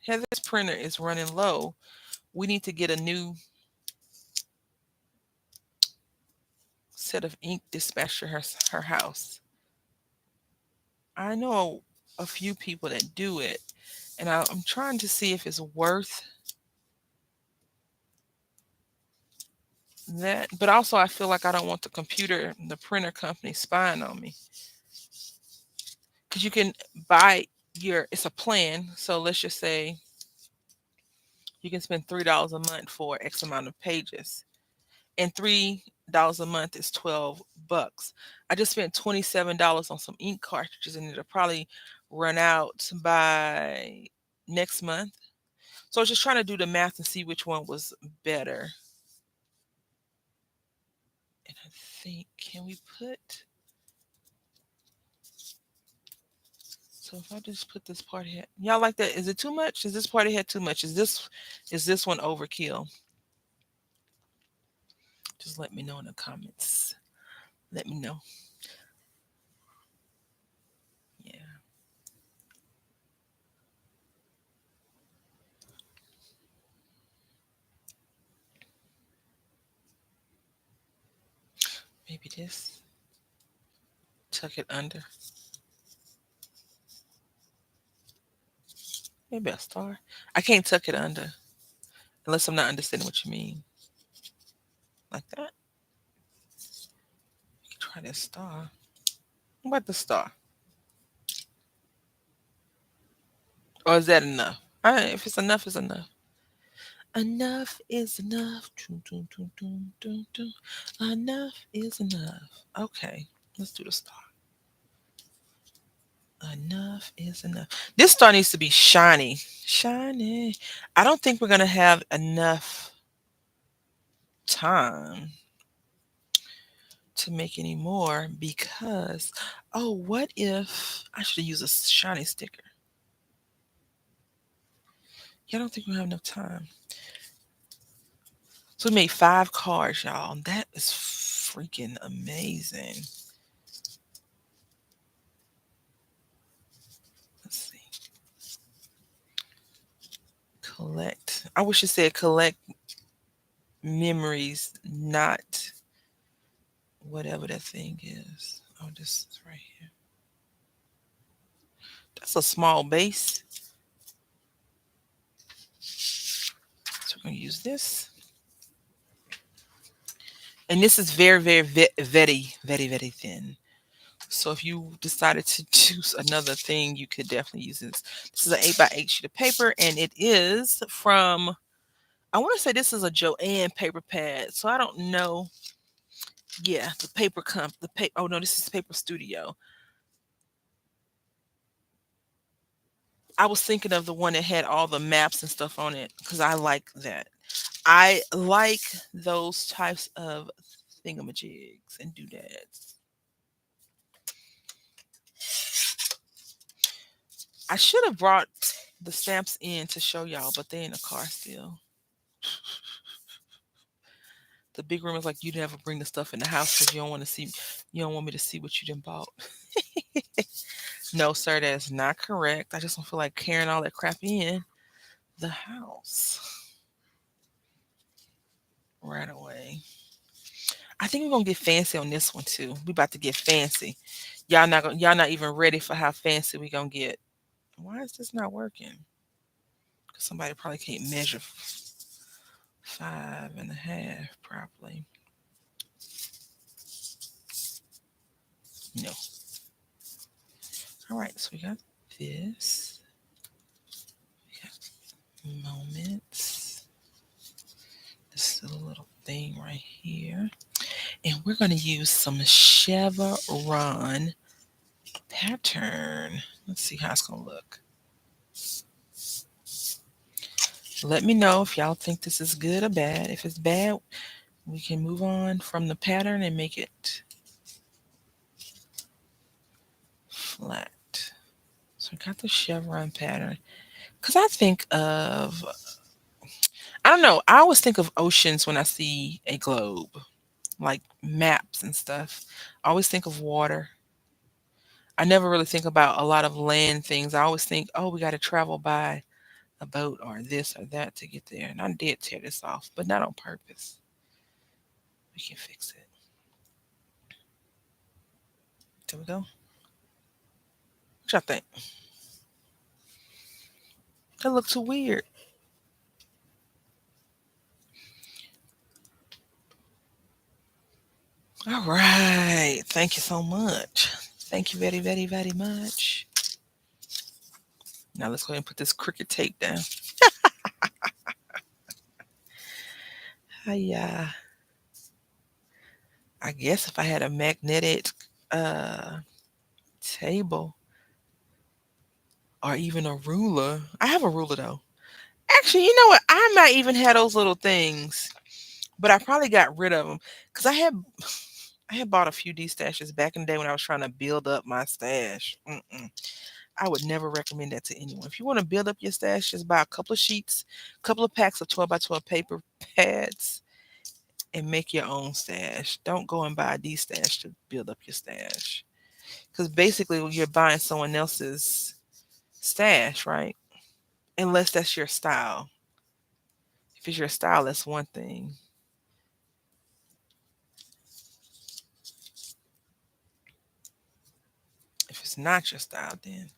Heather's printer is running low. We need to get a new set of ink dispatched to her house. I know a few people that do it, and I'm trying to see if it's worth that. But also, I feel like I don't want the printer company spying on me, because you can buy it's a plan. So let's just say you can spend $3 a month for X amount of pages, and $3 a month is $12. I just spent $27 on some ink cartridges, and it'll probably run out by next month. So I was just trying to do the math and see which one was better. And I think, can we put, so if I just put this part here, y'all like that? Is it too much? Is this part here too much? Is this one overkill? Just let me know in the comments. Let me know. Yeah, maybe this. Tuck it under. Maybe a star. I can't tuck it under unless I'm not understanding what you mean. Like that. You can try that star. What about the star? Or is that enough? If it's enough, it's enough. Enough is enough. Dun, dun, dun, dun, dun, dun. Enough is enough. Okay, let's do the star. Enough is enough. This star needs to be shiny. Shiny. I don't think we're going to have enough time to make any more because, oh, what if I should use a shiny sticker? Yeah, I don't think we have enough time. So we made 5 cards, y'all. That is freaking amazing. Let's see. Collect. I wish it said collect memories, not whatever that thing is. Oh, this is right here. That's a small base. So we're going to use this. And this is very, very, very thin. So if you decided to choose another thing, you could definitely use this. This is an 8x8 sheet of paper, and it is from, I want to say this is a Joanne paper pad. So I don't know. Yeah, the paper oh no, this is Paper Studio. I was thinking of the one that had all the maps and stuff on it because I like that. I like those types of thingamajigs and doodads. I should have brought the stamps in to show y'all, but they in the car still. The big room is like you never bring the stuff in the house because you don't want me to see what you done bought. No, sir, that is not correct. I just don't feel like carrying all that crap in the house right away. I think we're gonna get fancy on this one too. We about to get fancy. Y'all not even ready for how fancy we gonna get. Why is this not working? Because somebody probably can't measure 5.5 properly. No. All right, so we got this. We got moments. This little thing right here. And we're going to use some chevron pattern. Let's see how it's going to look. Let me know if y'all think this is good or bad. If it's bad, we can move on from the pattern and make it flat. So I got the chevron pattern. Because I think of, I don't know, I always think of oceans when I see a globe, like maps and stuff. I always think of water. I never really think about a lot of land things. I always think, oh, we got to travel by a boat or this or that to get there. And I did tear this off, but not on purpose. We can fix it. There we go. What y'all think? That look too weird. All right. Thank you so much. Thank you very, very, very much. Now let's go ahead and put this cricket tape down. Hiya. I guess if I had a magnetic uh table or even a ruler. I have a ruler though. Actually, you know what? I might even have those little things, but I probably got rid of them because I had bought a few D stashes back in the day when I was trying to build up my stash. I would never recommend that to anyone. If you want to build up your stash, just buy a couple of sheets, a couple of packs of 12 by 12 paper pads, and make your own stash. Don't go and buy a D stash to build up your stash. Because basically, you're buying someone else's stash, right? Unless that's your style. If it's your style, that's one thing. If it's not your style, then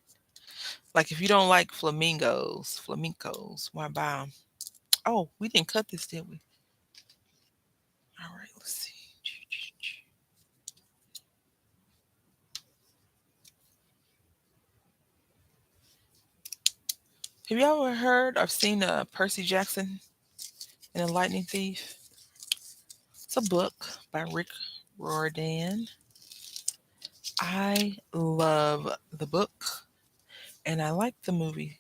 like if you don't like flamencos, why buy them? Oh, we didn't cut this, did we? All right, let's see. Have you ever heard or seen Percy Jackson and the Lightning Thief? It's a book by Rick Riordan. I love the book and I like the movie.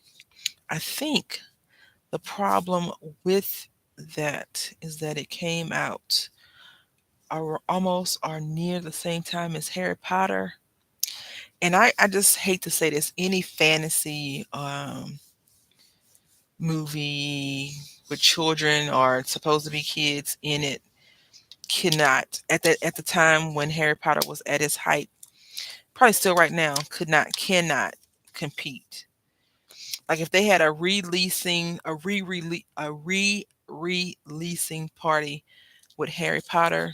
I think the problem with that is that it came out almost or near the same time as Harry Potter. And I just hate to say this, any fantasy movie with children or supposed to be kids in it cannot at the time when Harry Potter was at its height, probably still right now, cannot compete. Like if they had a re-releasing party with Harry Potter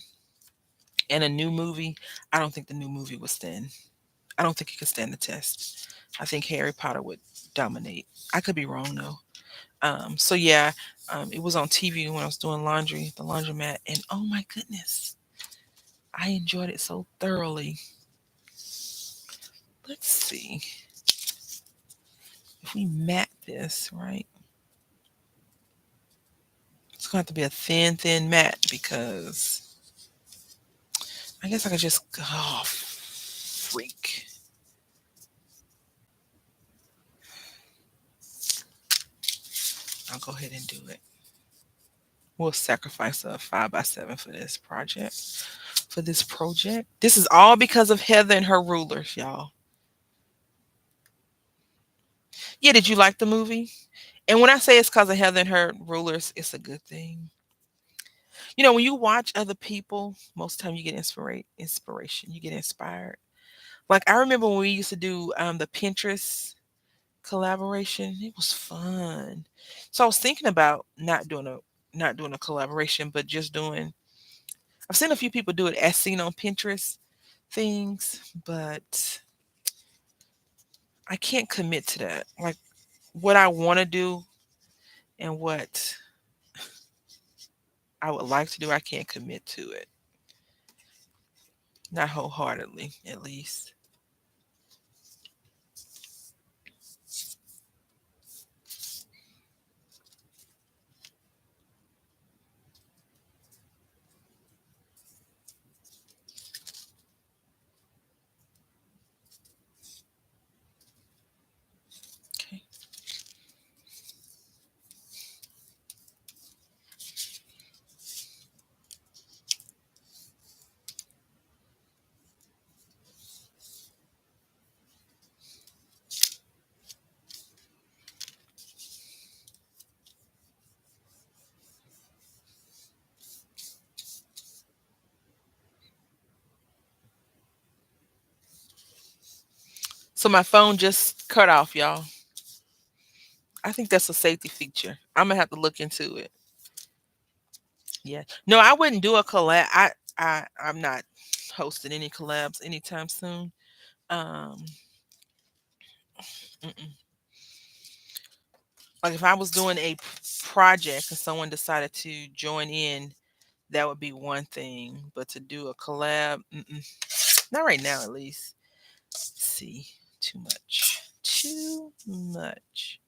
and a new movie, I don't think the new movie would stand. I don't think it could stand the test. I think Harry Potter would dominate. I could be wrong though. So yeah, it was on TV when I was doing laundry, the laundromat, and oh my goodness, I enjoyed it so thoroughly. Let's see if we mat this right. It's gonna have to be a thin, thin mat because I guess I could just oh freak. I'll go ahead and do it. We'll sacrifice a 5 by 7 for this project. For this project, this is all because of Heather and her rulers, y'all. Yeah, did you like the movie? And when I say it's because of Heather and her rulers, it's a good thing. You know, when you watch other people, most of the time you get inspiration. You get inspired. Like I remember when we used to do the Pinterest collaboration. It was fun. So I was thinking about not doing a collaboration, but just doing. I've seen a few people do it as seen on Pinterest things, but I can't commit to that. Like what I want to do and what I would like to do, I can't commit to it. Not wholeheartedly, at least. Okay. So my phone just cut off, y'all. I think that's a safety feature. I'm gonna have to look into it. Yeah. No, I wouldn't do a collab. I'm not hosting any collabs anytime soon. Um, mm-mm. Like if I was doing a project and someone decided to join in, that would be one thing. But to do a collab, not right now, at least. Let's see, too much, too much.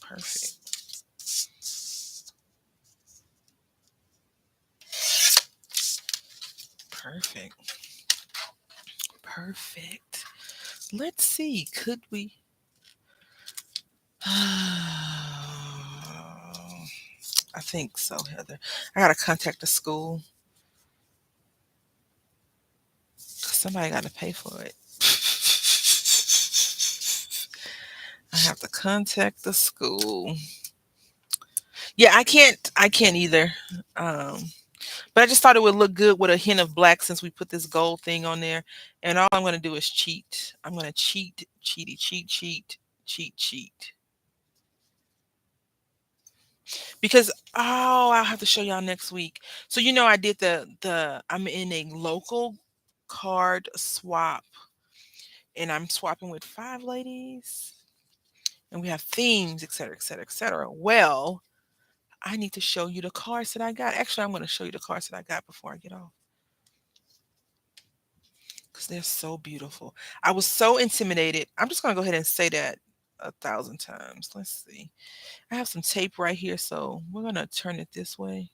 Perfect, perfect, perfect. Let's see, could we? I think so, Heather. I gotta contact the school. 'Cause somebody gotta pay for it. I have to contact the school. Yeah, I can't either. Um, but I just thought it would look good with a hint of black since we put this gold thing on there. And all I'm gonna do is cheat. I'm gonna cheat, cheaty, cheat. Because I'll have to show y'all next week. So I did I'm in a local card swap and I'm swapping with five ladies and we have themes, et cetera, et cetera, et cetera. Well, I need to show you the cards that I got. Actually, I'm going to show you the cards that I got before I get off because they're so beautiful. I was so intimidated. I'm just going to go ahead and say that a thousand times. Let's see. I have some tape right here, so we're going to turn it this way.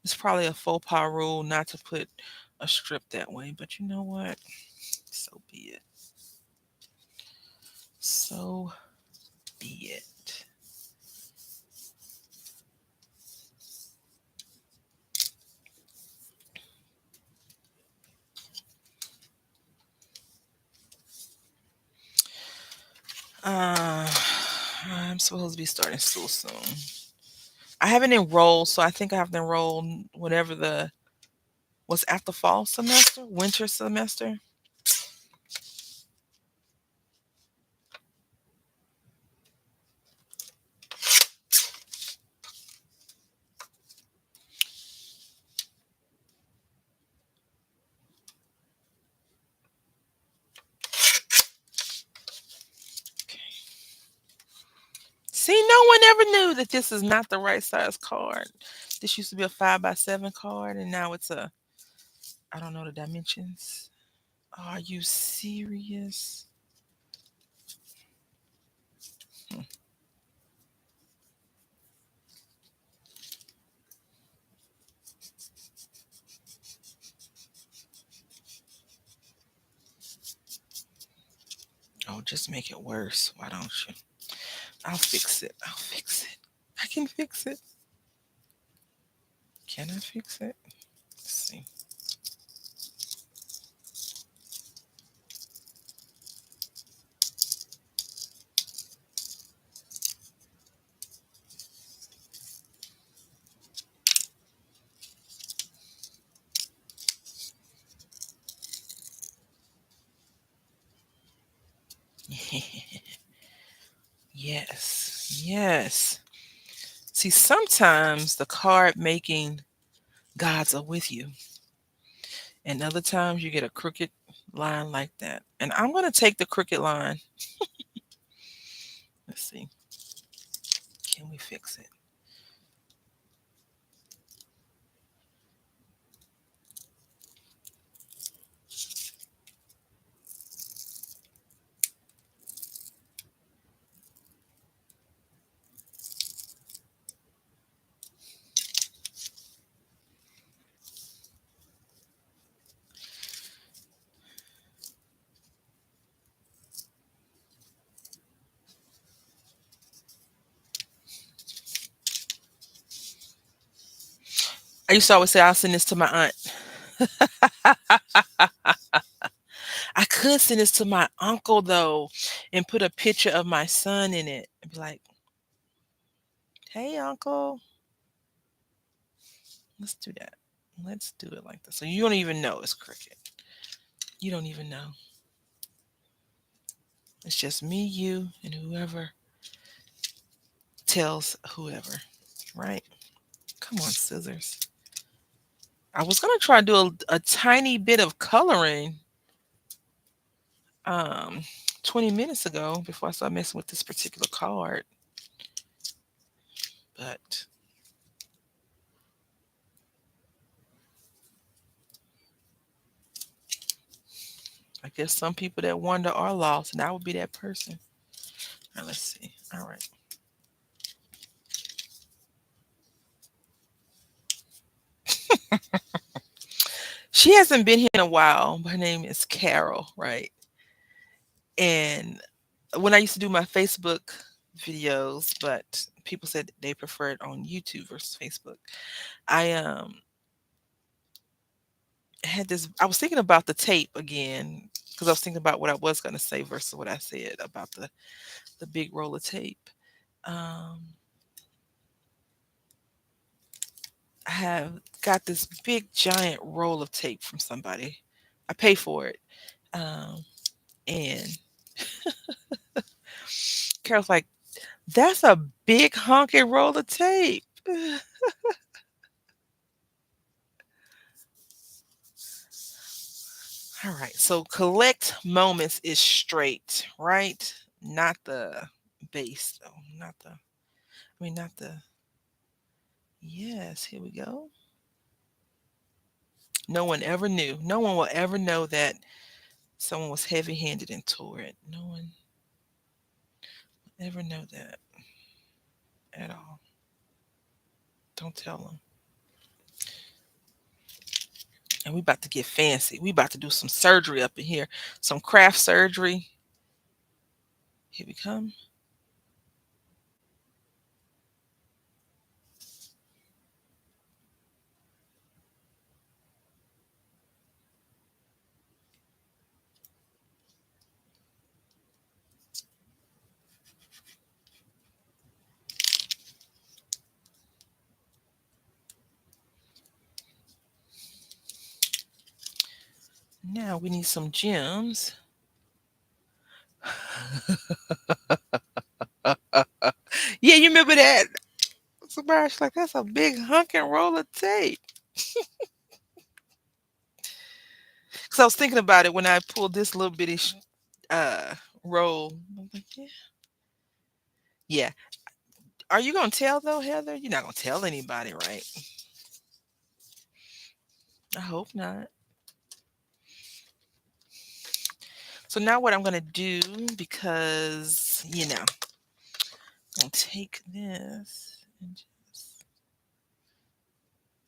It's probably a faux pas rule not to put a strip that way, but you know what? So be it. So be it. Uh, I'm supposed to be starting school soon. I haven't enrolled, so I think I have to enroll whatever the was after fall semester, winter semester. See, no one ever knew that this is not the right size card. This used to be a 5x7 card, and now it's a, I don't know the dimensions. Are you serious? Hmm. Oh, just make it worse. Why don't you? I'll fix it. I'll fix it. I can fix it. Can I fix it? Let's see. Yes. Yes. See, sometimes the card making gods are with you, and other times you get a crooked line like that. And I'm going to take the crooked line. Let's see. Can we fix it? I used to always say I'll send this to my aunt. I could send this to my uncle though and put a picture of my son in it and be like, hey, uncle. Let's do that. Let's do it like this. So you don't even know it's crooked. You don't even know. It's just me, you, and whoever tells whoever, right? Come on, scissors. I was gonna try to do a tiny bit of coloring um 20 minutes ago before I started messing with this particular card, but I guess some people that wander are lost, and I would be that person. All right, let's see. All right. She hasn't been here in a while. Her name is Carol, right? And when I used to do my Facebook videos, but people said they prefer it on YouTube versus Facebook. I had this. I was thinking about the tape again because I was thinking about what I was going to say versus what I said about the big roll of tape. Um, I have got this big giant roll of tape from somebody. I pay for it, um, and Carol's like, "That's a big honking roll of tape." All right. So collect moments is straight, right? Not the base, though. Not the. I mean, not the. Yes. Here we go. No one ever knew. No one will ever know that someone was heavy-handed and tore it. No one ever know that at all. Don't tell them. And we about to get fancy. We about to do some surgery up in here. Some craft surgery. Here we come. Now we need some gems. Yeah, you remember that? Somebody's like, that's a big hunking roll of tape. Because I was thinking about it when I pulled this little bitty uh, roll. I'm like, yeah. Yeah. Are you going to tell, though, Heather? You're not going to tell anybody, right? I hope not. So now what I'm going to do, because, I'm going to take this and just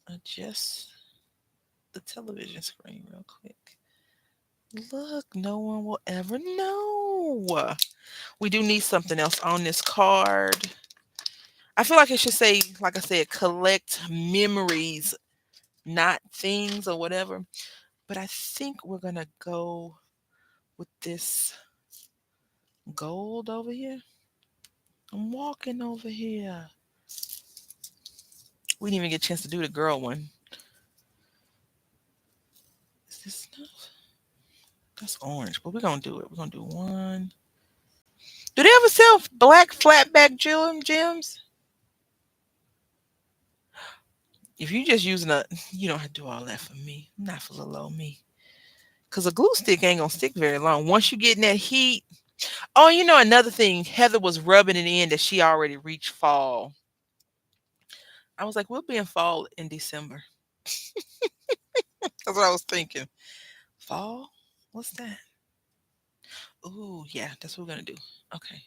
adjust the television screen real quick. Look, no one will ever know. We do need something else on this card. I feel like it should say, like I said, collect memories, not things or whatever. But I think we're going to go with this gold over here. I'm walking over here. We didn't even get a chance to do the girl one. Is this enough? That's orange, but we're going to do it. We're going to do one. Do they ever sell black flatback gems? If you're just using you don't have to do all that for me. Not for little old me. Because a glue stick ain't going to stick very long. Once you get in that heat. Oh, another thing. Heather was rubbing it in that she already reached fall. I was like, we'll be in fall in December. That's what I was thinking. Fall? What's that? Ooh, yeah, that's what we're going to do. Okay.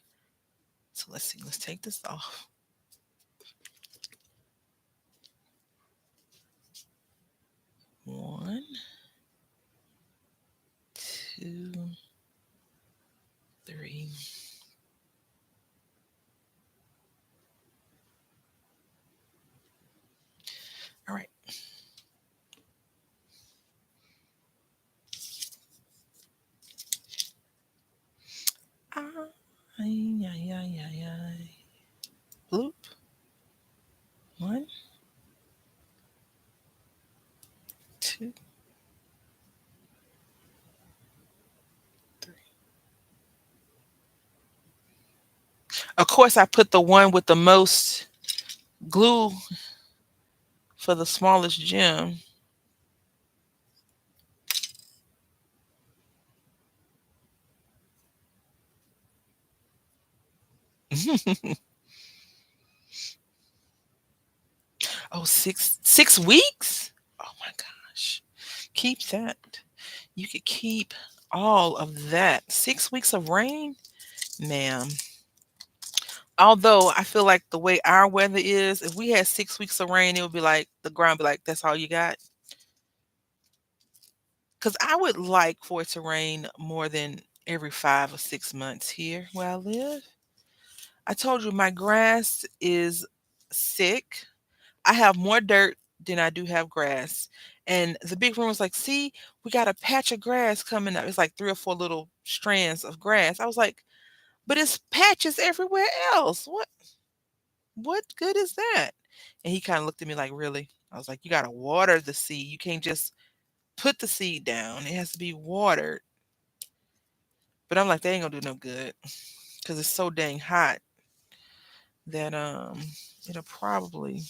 So let's see. Let's take this off. One, two, three. All right. Ah, ay, ay, ay, ay, ay. Bloop. One, Of course, I put the one with the most glue for the smallest gem. Oh, 6 weeks? Oh my gosh. Keep that. You could keep all of that. 6 weeks of rain? Ma'am. Although I feel like the way our weather is, if we had 6 weeks of rain, it would be like the ground be like, that's all you got. Because I would like for it to rain more than every 5 or 6 months here where I live. I told you my grass is sick. I have more dirt than I do have grass. And the big room was like, see, we got a patch of grass coming up. It's like three or four little strands of grass. I was like, but it's patches everywhere else. What good is that? And he kind of looked at me like, really? I was like, you gotta water the seed. You can't just put the seed down. It has to be watered. But I'm like, they ain't gonna do no good because it's so dang hot that it'll probably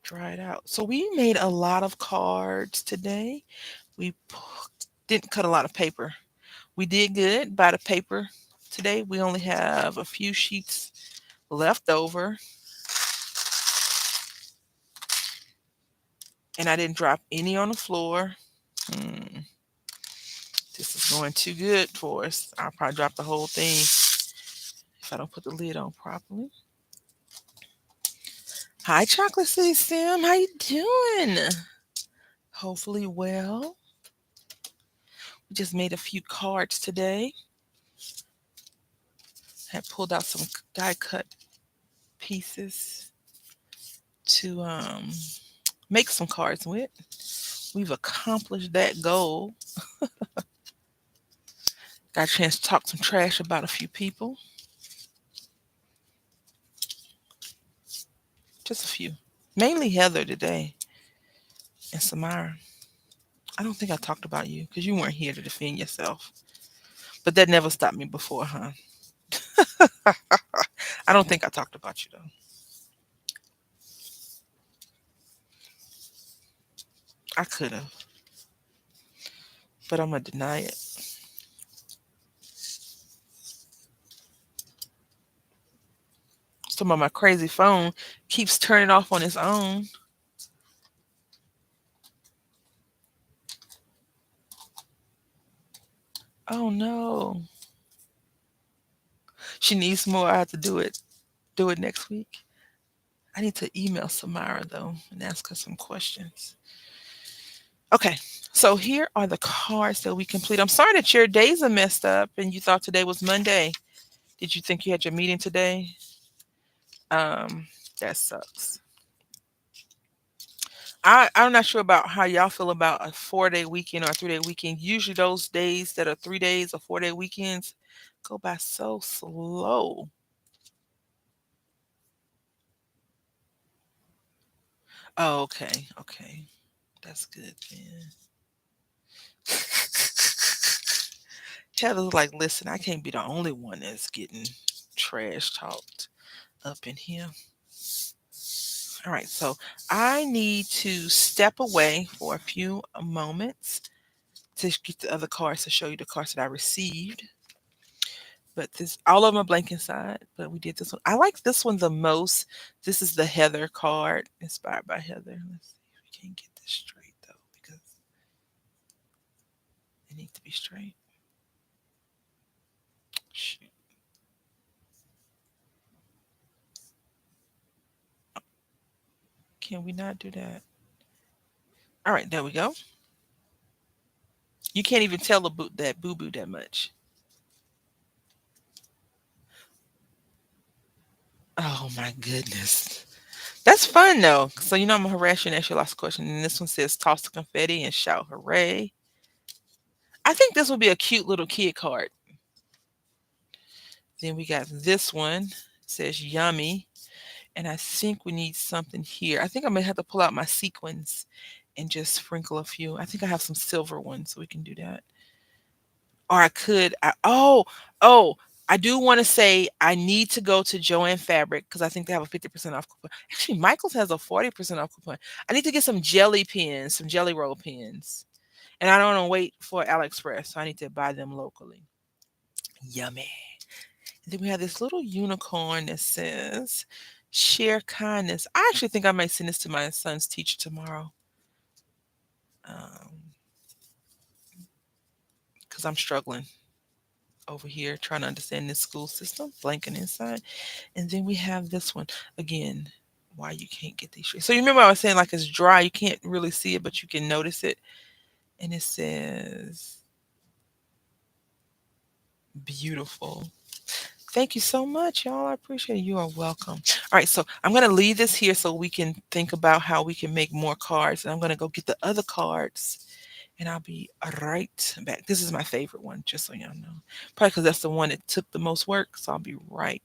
dry it out. So we made a lot of cards today. We didn't cut a lot of paper. We did good by the paper today. We only have a few sheets left over, and I didn't drop any on the floor. Hmm, this is going too good for us. I'll probably drop the whole thing if I don't put the lid on properly. Hi, Chocolate City Sam. How you doing? Hopefully well. We just made a few cards today. Had pulled out some die cut pieces to make some cards with. We've accomplished that goal. Got a chance to talk some trash about a few people. Just a few. Mainly Heather today and Samara. I don't think I talked about you because you weren't here to defend yourself. But that never stopped me before, huh? I don't think I talked about you though. I could have, but I'm gonna deny it. Some of my crazy phone keeps turning off on its own. Oh no. She needs more. I have to do it. Do it next week. I need to email Samara though and ask her some questions. Okay, so here are the cards that we complete. I'm sorry that your days are messed up and you thought today was Monday. Did you think you had your meeting today? Um, that sucks. I'm not sure about how y'all feel about a 4 day weekend or a 3 day weekend. Usually those days that are 3 days or 4 day weekends go by so slow. Oh, okay, okay. That's good then. Heather's like, listen, I can't be the only one that's getting trash talked up in here. All right, so I need to step away for a few moments to get the other cards to show you the cards that I received. But this, all of them are blank inside. But we did this one. I like this one the most. This is the Heather card, inspired by Heather. Let's see if we can get this straight though, because it needs to be straight. Shoot. Can we not do that? All right, there we go. You can't even tell that boo boo that much. Oh my goodness. That's fun though. So you know I'm gonna harass you and ask you last question. And this one says toss the confetti and shout hooray. I think this would be a cute little kid card. Then we got this one. It says yummy. And I think we need something here. I think I'm gonna have to pull out my sequins and just sprinkle a few. I think I have some silver ones, so we can do that. Or I could. Oh, I do want to say I need to go to Joann Fabric because I think they have a 50% off coupon. Actually, Michael's has a 40% off coupon. I need to get some jelly pens, some jelly roll pens. And I don't want to wait for AliExpress, so I need to buy them locally. Yummy. And then we have this little unicorn that says, share kindness. I actually think I might send this to my son's teacher tomorrow. Because I'm struggling over here trying to understand this school system, blanking inside. And then we have this one again. Why you can't get these shirts. So you remember I was saying like it's dry, you can't really see it, but you can notice it. And it says beautiful. Thank you so much, y'all. I appreciate it. You are welcome. All right, so I'm gonna leave this here so we can think about how we can make more cards. And I'm gonna go get the other cards and I'll be right back. This is my favorite one, just so y'all know. Probably because that's the one that took the most work. So I'll be right.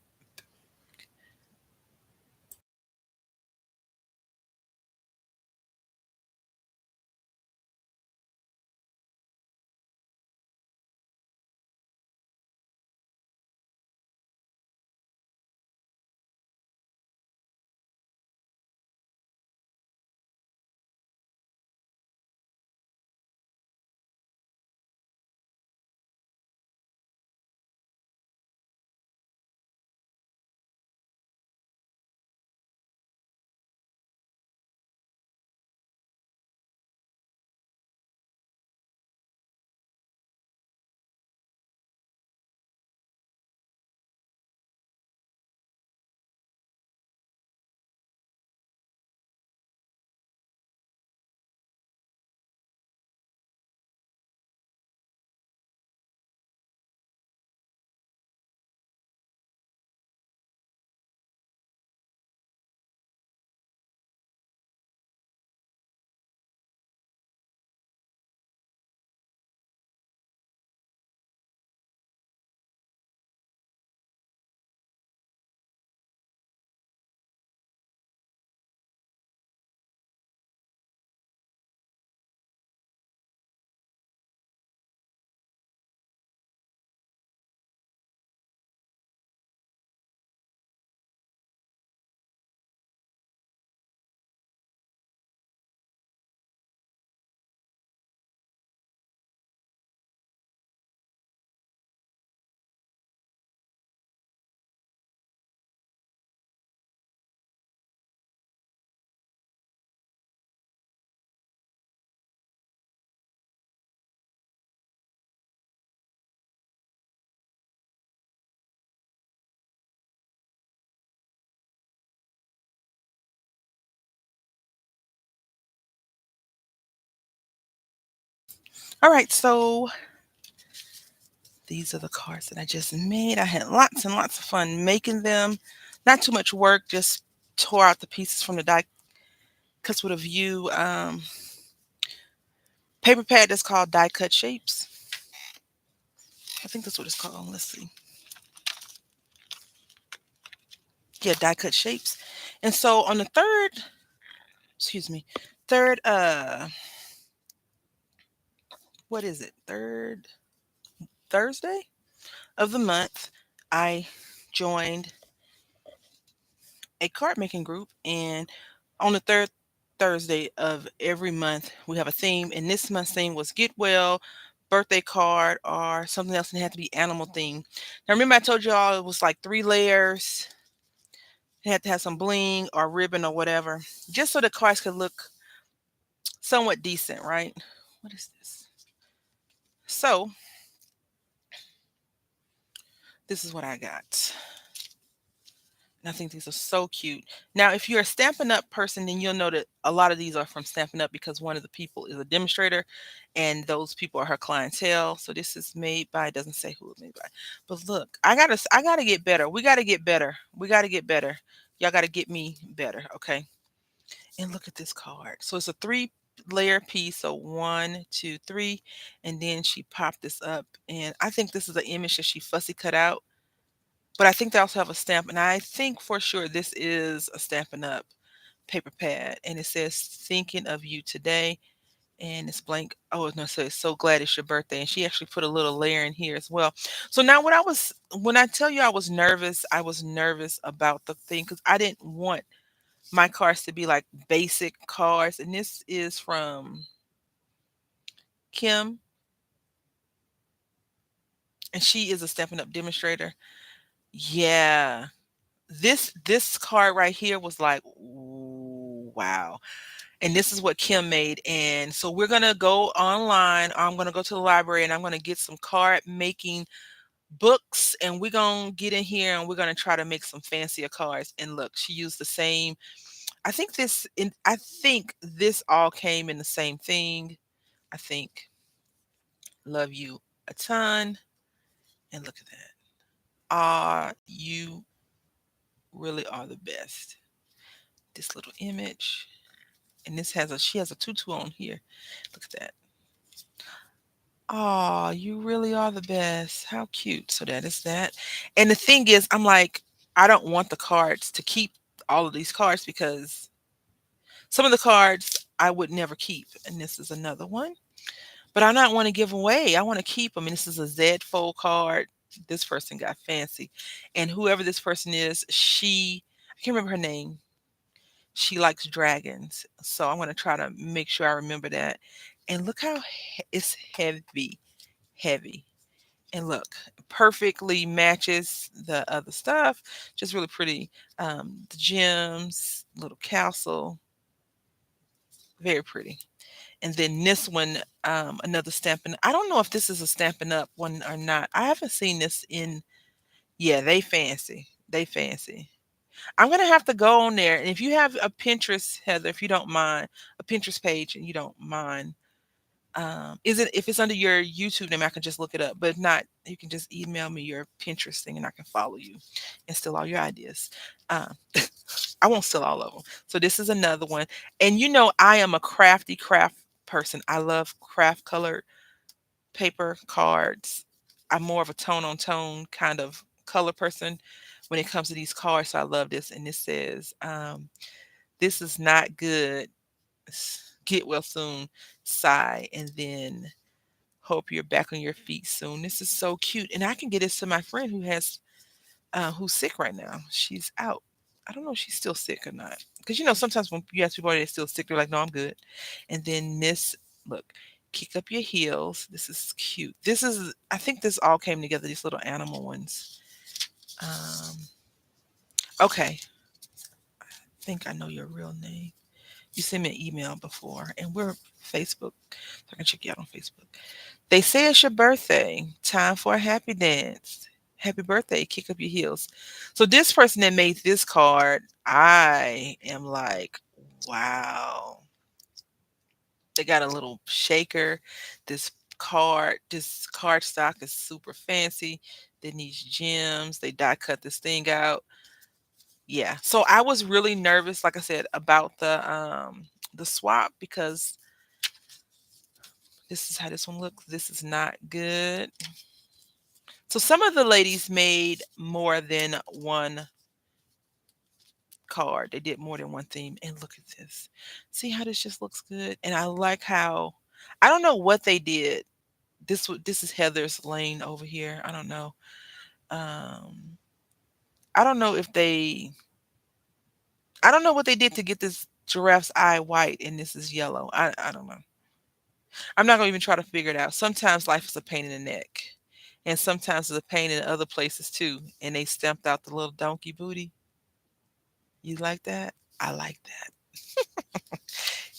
All right, so these are the cards that I just made. I had lots and lots of fun making them. Not too much work, just tore out the pieces from the die cuts with a view paper pad that's called die cut shapes. I think that's what it's called. Let's see. Yeah, die cut shapes. And so on the third, excuse me, third what is it? Third Thursday of the month, I joined a card making group, and on the third Thursday of every month we have a theme, and this month's theme was get well, birthday card, or something else, and it had to be animal theme. Now remember I told you all it was like 3 layers. It had to have some bling or ribbon or whatever, just so the cards could look somewhat decent, right? What is this? So this is what I got. And I think these are so cute. Now, if you're a Stampin' Up person, then you'll know that a lot of these are from Stampin' Up because one of the people is a demonstrator and those people are her clientele. So this is made by, it doesn't say who it's made by. But look, I gotta get better. We gotta get better. We gotta get better. Y'all gotta get me better, okay? And look at this card. So it's a 3 layer piece. So one, two, three. And then she popped this up. And I think this is an image that she fussy cut out. But I think they also have a stamp, and I think for sure this is a Stampin' Up paper pad, and it says "Thinking of you today." and it's blank. Oh no, so it's so glad it's your birthday. And she actually put a little layer in here as well. So now when I tell you I was nervous about the thing because I didn't want my cards to be like basic cards. And this is from Kim, and she is a Stepping Up demonstrator. Yeah. This card right here was like, ooh, wow. And this is what Kim made. And so we're gonna go online. I'm gonna go to the library and I'm gonna get some card making books, and we're gonna get in here and we're gonna try to make some fancier cards. And look, she used the same. I think this all came in the same thing. I think love you a ton. And look at that. Ah, you really are the best. This little image. And this has a she has a tutu on here. Look at that. Oh, you really are the best. How cute. So that is that. And the thing is, I'm like, I don't want the cards to keep all of these cards because some of the cards I would never keep. And this is another one. But I not want to give away. I want to keep them. And this is a Z fold card. This person got fancy. And whoever this person is, I can't remember her name. She likes dragons. So I'm going to try to make sure I remember that. And look how it's heavy, heavy. And look, perfectly matches the other stuff. Just really pretty. The gems, little castle, very pretty. And then this one, another Stampin' I don't know if this is a Stampin' Up one or not. I haven't seen this in yeah, they fancy. They fancy. I'm gonna have to go on there. And if you have a Pinterest, Heather, if you don't mind, a Pinterest page and you don't mind, is it if it's under your YouTube name, I can just look it up. But if not, you can just email me your Pinterest thing and I can follow you and steal all your ideas. Um, I won't steal all of them. So this is another one. And you know, I am a crafty craft person. I love craft colored paper cards. I'm more of a tone on tone kind of color person when it comes to these cards. So I love this. And this says, this is not good. Get well soon. Sigh. And then hope you're back on your feet soon. This is so cute. And I can get this to my friend who's sick right now. She's out. I don't know if she's still sick or not. Because you know, sometimes when you ask people are they still sick, they're like, no, I'm good. And then this, look, kick up your heels. This is cute. I think this all came together, these little animal ones. Um, okay. I think I know your real name. You sent me an email before, and we're Facebook. So I can check you out on Facebook. They say it's your birthday. Time for a happy dance. Happy birthday. Kick up your heels. So this person that made this card, I am like, wow. They got a little shaker. This card stock is super fancy. Then these gems, they die cut this thing out. Yeah. So I was really nervous, like I said, about the swap because this is how this one looks. This is not good. So some of the ladies made more than one card. They did more than one theme. And look at this. See how this just looks good? And I like how I don't know what they did. This is Heather's lane over here. I don't know. Um I don't know if they I don't know what they did to get this giraffe's eye white and this is yellow. I don't know. I'm not gonna even try to figure it out. Sometimes life is a pain in the neck. And sometimes it's a pain in other places too. And they stamped out the little donkey booty. You like that? I like that.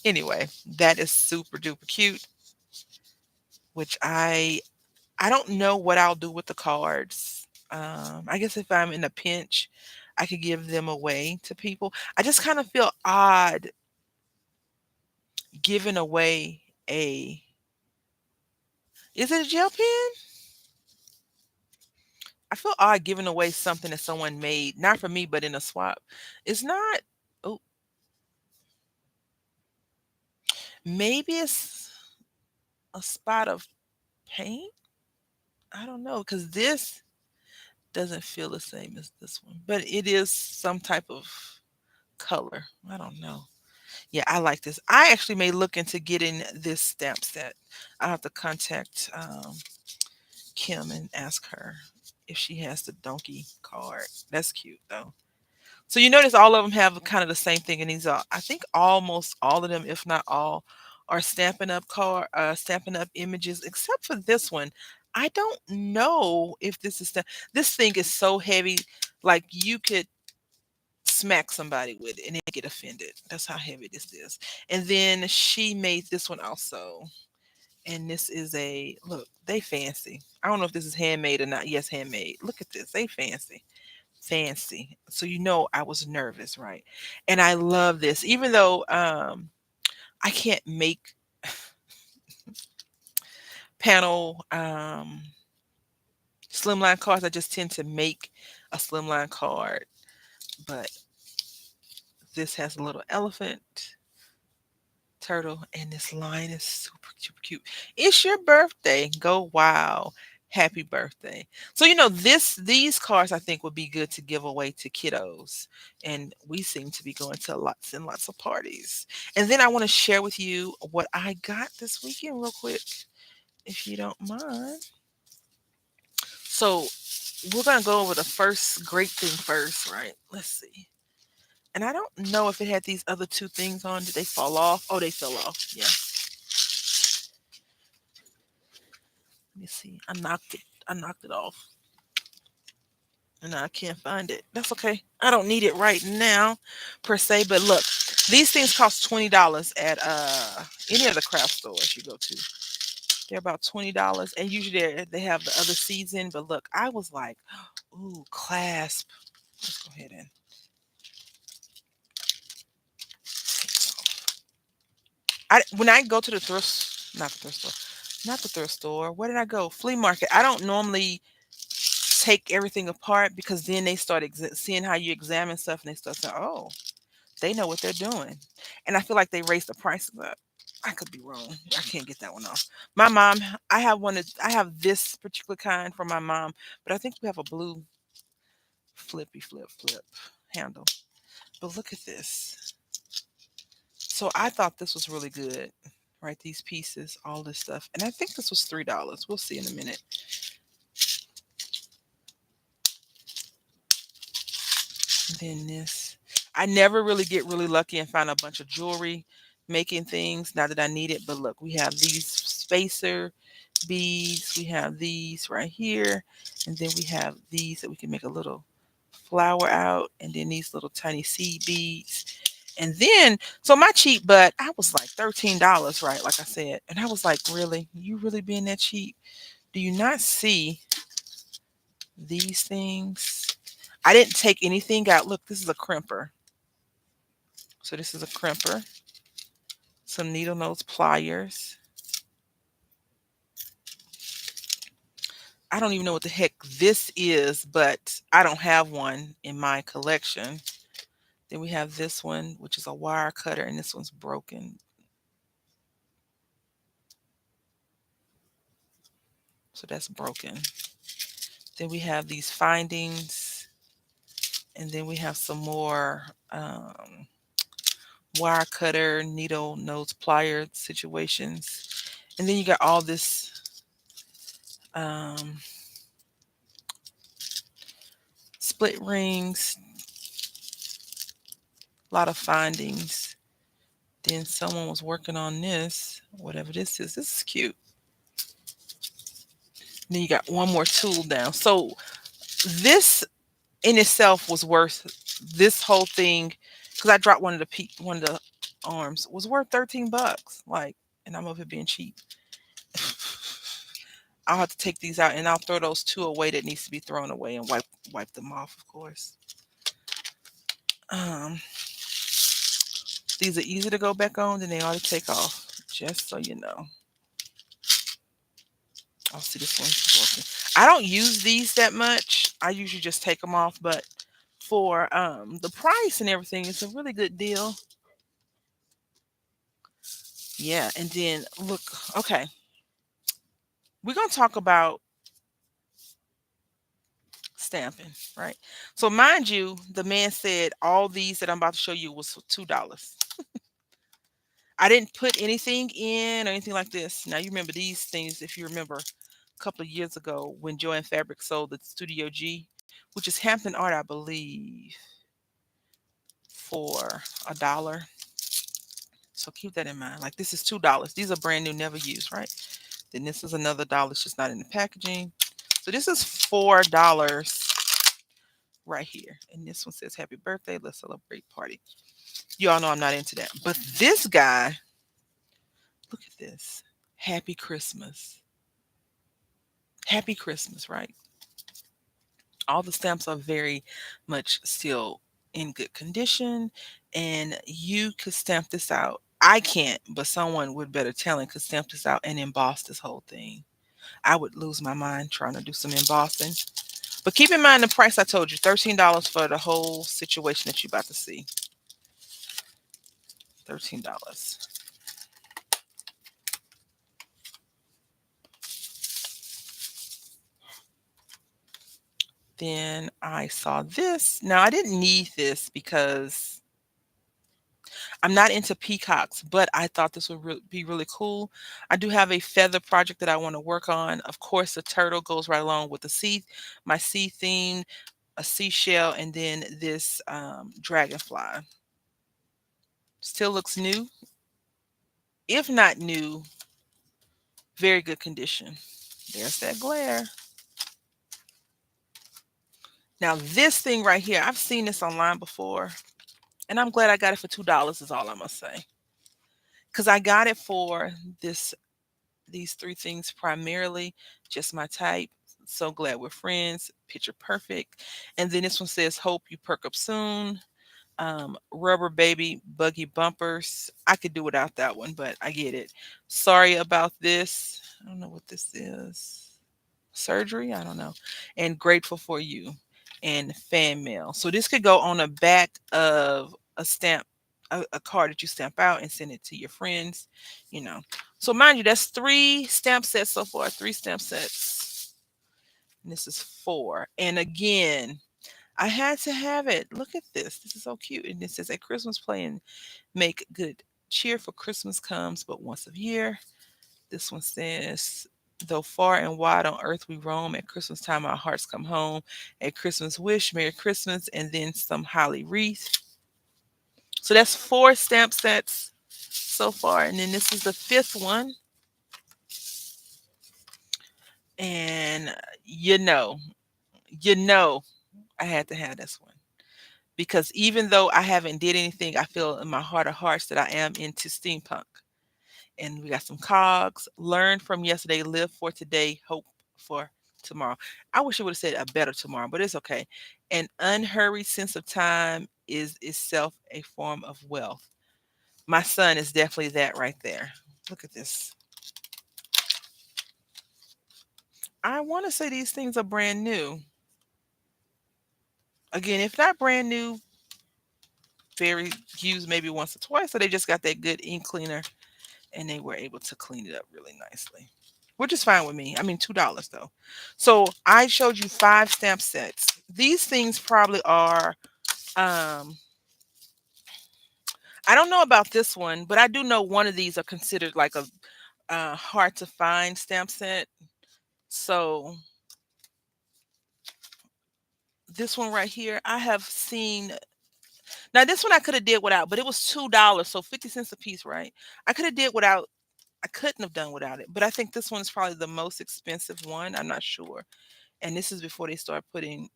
Anyway, that is super duper cute, which I don't know what I'll do with the cards. I guess if I'm in a pinch, I could give them away to people. I just kind of feel odd giving away a is it a gel pen? I feel odd giving away something that someone made, not for me, but in a swap. It's not oh, maybe it's a spot of paint. I don't know, because this doesn't feel the same as this one, but it is some type of color. I don't know. Yeah, I like this. I actually may look into getting this stamp set. I have to contact Kim and ask her if she has the donkey card. That's cute though. So you notice all of them have kind of the same thing, and these are, I think, almost all of them, if not all, are stamping up images, except for this one. I don't know if this is this thing is so heavy, like you could smack somebody with it and they get offended. That's how heavy this is. And then she made this one also. And this is a look, they fancy. I don't know if this is handmade or not. Yes, handmade. Look at this. They fancy. Fancy. So you know I was nervous, right? And I love this. Even though I can't make panel slimline cards, I just tend to make a slimline card. But this has a little elephant turtle, and this line is super, super cute. It's your birthday. Go wow. Happy birthday. So these cards I think would be good to give away to kiddos. And we seem to be going to lots and lots of parties. And then I want to share with you what I got this weekend real quick, if you don't mind. So we're gonna go over the first great thing first, right? Let's see. And I don't know if it had these other two things on. Did they fall off? Oh, they fell off. Yeah. Let me see. I knocked it off. And I can't find it. That's okay. I don't need it right now per se, but look, these things cost $20 at any of the craft stores you go to. They're about $20, and usually they have the other seeds in, but look, I was like, ooh, clasp. Let's go ahead and when I go to the thrift, not the thrift store, not the thrift store. Where did I go? Flea market. I don't normally take everything apart because then they start seeing how you examine stuff, and they start saying, "Oh, they know what they're doing," and I feel like they raised the prices up. I could be wrong. I can't get that one off. My mom, I have this particular kind for my mom, but I think we have a blue flip handle. But look at this. So I thought this was really good, right? These pieces, all this stuff, and I think this was $3. We'll see in a minute. And then this, I never really get really lucky and find a bunch of jewelry making things. Not that I need it, but look, we have these spacer beads. We have these right here, and then we have these that we can make a little flower out, and then these little tiny seed beads. And then, so my cheap butt, I was like $13, right? Like I said. And I was like, really? You really being that cheap? Do you not see these things? I didn't take anything out. Look, this is a crimper. So this is a crimper, some needle nose pliers. I don't even know what the heck this is, but I don't have one in my collection. Then we have this one, which is a wire cutter, and this one's broken. So that's broken. Then we have these findings, and then we have some more wire cutter, needle nose plier situations. And then you got all this um, split rings, a lot of findings. Then someone was working on this, whatever this is. This is cute. Then you got one more tool down. So this in itself was worth this whole thing because I dropped one of the arms was worth $13. Like, and I'm over here being cheap. I'll have to take these out and I'll throw those two away that needs to be thrown away and wipe them off, of course. Um, these are easy to go back on, then they ought to take off. Just so you know. I'll see this one's broken. I don't use these that much. I usually just take them off, but for the price and everything, it's a really good deal. Yeah, and then look, okay, we're gonna talk about stamping, right? So mind you, the man said all these that I'm about to show you was for $2. I didn't put anything in or anything like this. Now you remember these things if you remember a couple of years ago when Joy and Fabric sold the Studio G, which is Hampton Art, I believe, for $1. So keep that in mind. Like this is $2. These are brand new, never used, right? Then this is another dollar. It's just not in the packaging. So this is $4 right here. And this one says happy birthday. Let's celebrate party. You all know I'm not into that. But this guy, look at this. Happy Christmas. Happy Christmas, right? All the stamps are very much still in good condition. And you could stamp this out. I can't, but someone with better talent could stamp this out and emboss this whole thing. I would lose my mind trying to do some embossing. But keep in mind the price I told you, $13 for the whole situation that you're about to see. $13. Then I saw this. Now I didn't need this because I'm not into peacocks, but I thought this would be really cool. I do have a feather project that I want to work on. Of course, the turtle goes right along with the sea, my sea theme, a seashell, and then this dragonfly. Still looks new. If not new, very good condition. There's that glare. Now this thing right here, I've seen this online before, and I'm glad I got it for $2 is all I must say. Because I got it for these three things primarily, just my type. So glad we're friends, picture perfect. And then this one says, hope you perk up soon. Rubber baby buggy bumpers. I could do without that one, but I get it. Sorry about this. I don't know what this is. Surgery? I don't know. And grateful for you. And fan mail. So this could go on the back of a stamp, a card that you stamp out and send it to your friends, you know. So mind you, that's three stamp sets so far, three stamp sets. And this is four. And again, I had to have it. Look at this. This is so cute. And it says at Christmas play and make good cheer for Christmas comes but once a year. This one says, though far and wide on earth we roam, at Christmas time our hearts come home. At Christmas wish, Merry Christmas, and then some holly wreath. So that's four stamp sets so far. And then this is the fifth one. And you know, I had to have this one. Because even though I haven't did anything, I feel in my heart of hearts that I am into steampunk. And we got some cogs. Learn from yesterday, live for today, hope for tomorrow. I wish it would have said a better tomorrow, but it's okay. An unhurried sense of time is itself a form of wealth. My son is definitely that right there. Look at this. I want to say these things are brand new. Again, if not brand new, very used maybe once or twice, so they just got that good ink cleaner and they were able to clean it up really nicely, which is fine with me. I mean, $2 though. So I showed you five stamp sets. These things probably are, um, I don't know about this one, but I do know one of these are considered like a hard to find stamp set. So this one right here, I have seen. Now this one I could have did without, but it was $2, so 50 cents a piece, right? I could have did without. I couldn't have done without it, but I think this one is probably the most expensive one. I'm not sure. And this is before they start putting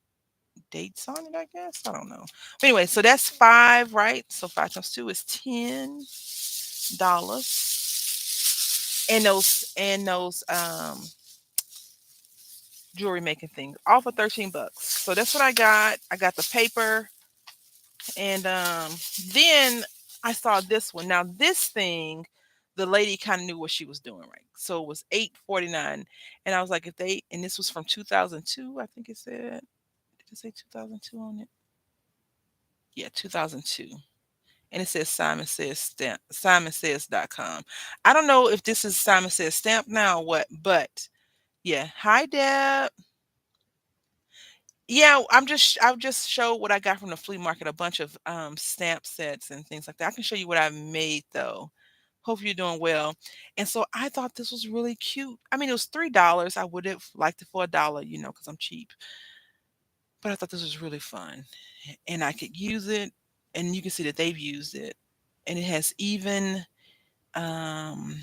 dates on it, I guess. I don't know. But anyway, so that's five, right? So five times two is $10. And those jewelry making things, all for 13 bucks. So that's what I got. I got the paper, and then I saw this one. Now this thing, the lady kind of knew what she was doing, right? So it was 8.49, and I was like, if they, and this was from 2002, I think it said. Did it say 2002 on it? Yeah, 2002. And it says Simon Says Stamp, SimonSays.com. I don't know if this is Simon Says Stamp now or what, but yeah. Hi, Deb. Yeah, I've just showed what I got from the flea market, a bunch of stamp sets and things like that. I can show you what I made though. Hope you're doing well. And so I thought this was really cute. I mean, it was $3. I would have liked it for a dollar, because I'm cheap. But I thought this was really fun. And I could use it. And you can see that they've used it. And it has even um,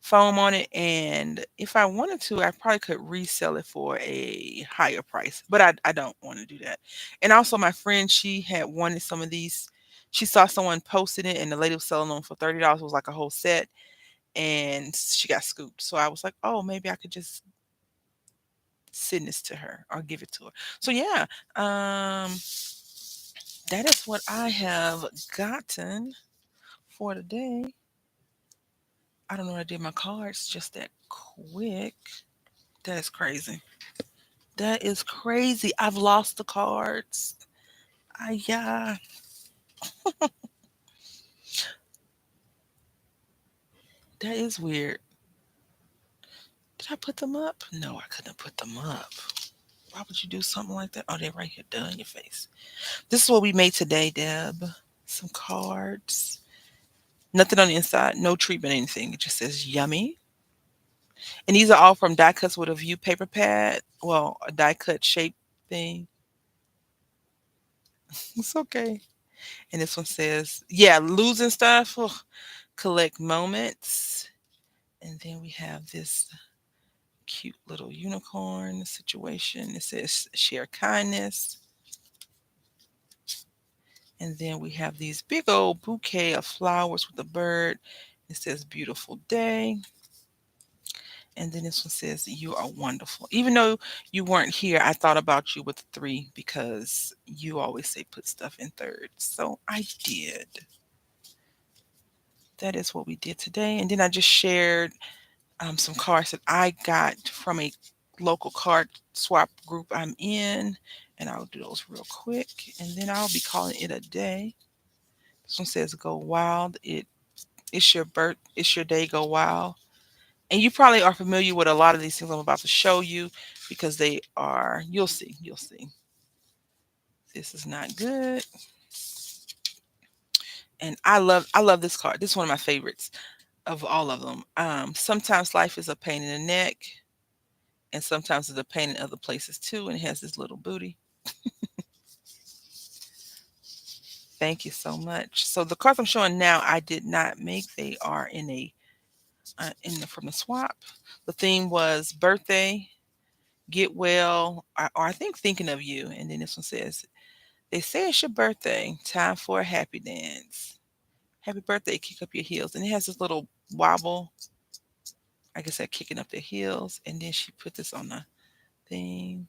foam on it. And if I wanted to, I probably could resell it for a higher price. But I don't want to do that. And also, my friend, she had wanted some of these. She saw someone posting it, and the lady was selling them for $30. It was like a whole set, and she got scooped. So I was like, oh, maybe I could just send this to her or give it to her. So yeah, that is what I have gotten for today. I don't know what I did my cards just that quick. That is crazy. That is crazy. I've lost the cards. I yeah. That is weird. Did I put them up? No, I couldn't put them up. Why would you do something like that? Oh, they're right here, done in your face. This is what we made today, Deb. Some cards. Nothing on the inside, no treatment, anything. It just says yummy. And these are all from die cuts with a view paper pad. Well, a die cut shape thing. It's okay. And this one says, yeah, losing stuff. Ugh, collect moments. And then we have this cute little unicorn situation. It says share kindness. And then we have these big old bouquet of flowers with a bird. It says beautiful day. And then this one says, you are wonderful. Even though you weren't here, I thought about you with three because you always say put stuff in thirds. So I did. That is what we did today. And then I just shared some cards that I got from a local card swap group I'm in. And I'll do those real quick. And then I'll be calling it a day. This one says go wild. It's your birth, it's your day, go wild. And you probably are familiar with a lot of these things I'm about to show you because they are, you'll see, you'll see. This is not good. And I love this card. This is one of my favorites of all of them. Sometimes life is a pain in the neck, and sometimes it's a pain in other places too. And it has this little booty. Thank you so much. So the cards I'm showing now, I did not make. They are from the swap. The theme was birthday, get well, or I think thinking of you. And then this one says, they say it's your birthday, time for a happy dance. Happy birthday, kick up your heels. And it has this little wobble, like I said, kicking up their heels. And then she put this on the thing.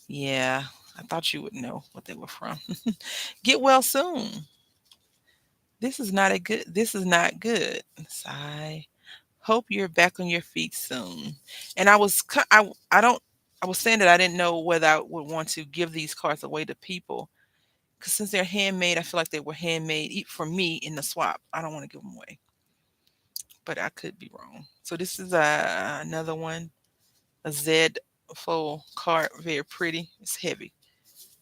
Yeah, I thought you would know what they were from. Get well soon. This is not good. Sigh. Hope you're back on your feet soon. And I don't, I was saying that I didn't know whether I would want to give these cards away to people because since they're handmade, I feel like they were handmade for me in the swap. I don't want to give them away, but I could be wrong. So this is another one, a Z full card, very pretty. It's heavy.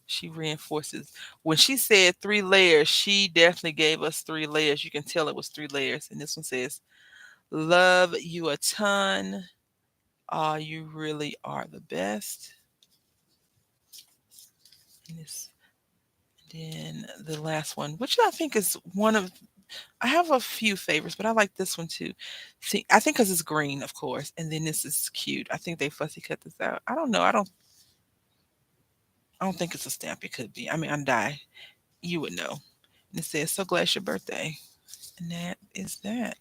She reinforces. When she said three layers, she definitely gave us three layers. You can tell it was three layers. And this one says, love you a ton. Oh, you really are the best. And this, then the last one, which I think is one of, I have a few favorites, but I like this one too. See, I think because it's green, of course, and then this is cute. I think they fussy cut this out. I don't know. I don't think it's a stamp. It could be. I mean, I'm die. You would know. And it says, "So glad it's your birthday," and that is that.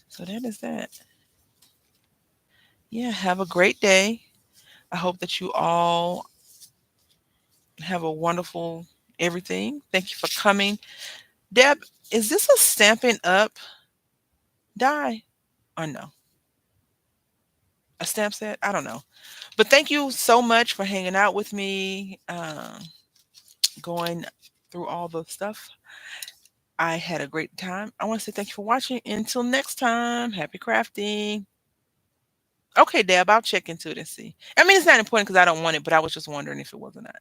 So that is that. Yeah. Have a great day. I hope that you all have a wonderful everything. Thank you for coming, Deb. Is this a Stampin' Up die or no? A stamp set? I don't know. But thank you so much for hanging out with me, going through all the stuff. I had a great time. I want to say thank you for watching. Until next time, happy crafting. Okay, Deb, I'll check into it and see. I mean, it's not important because I don't want it, but I was just wondering if it was or not.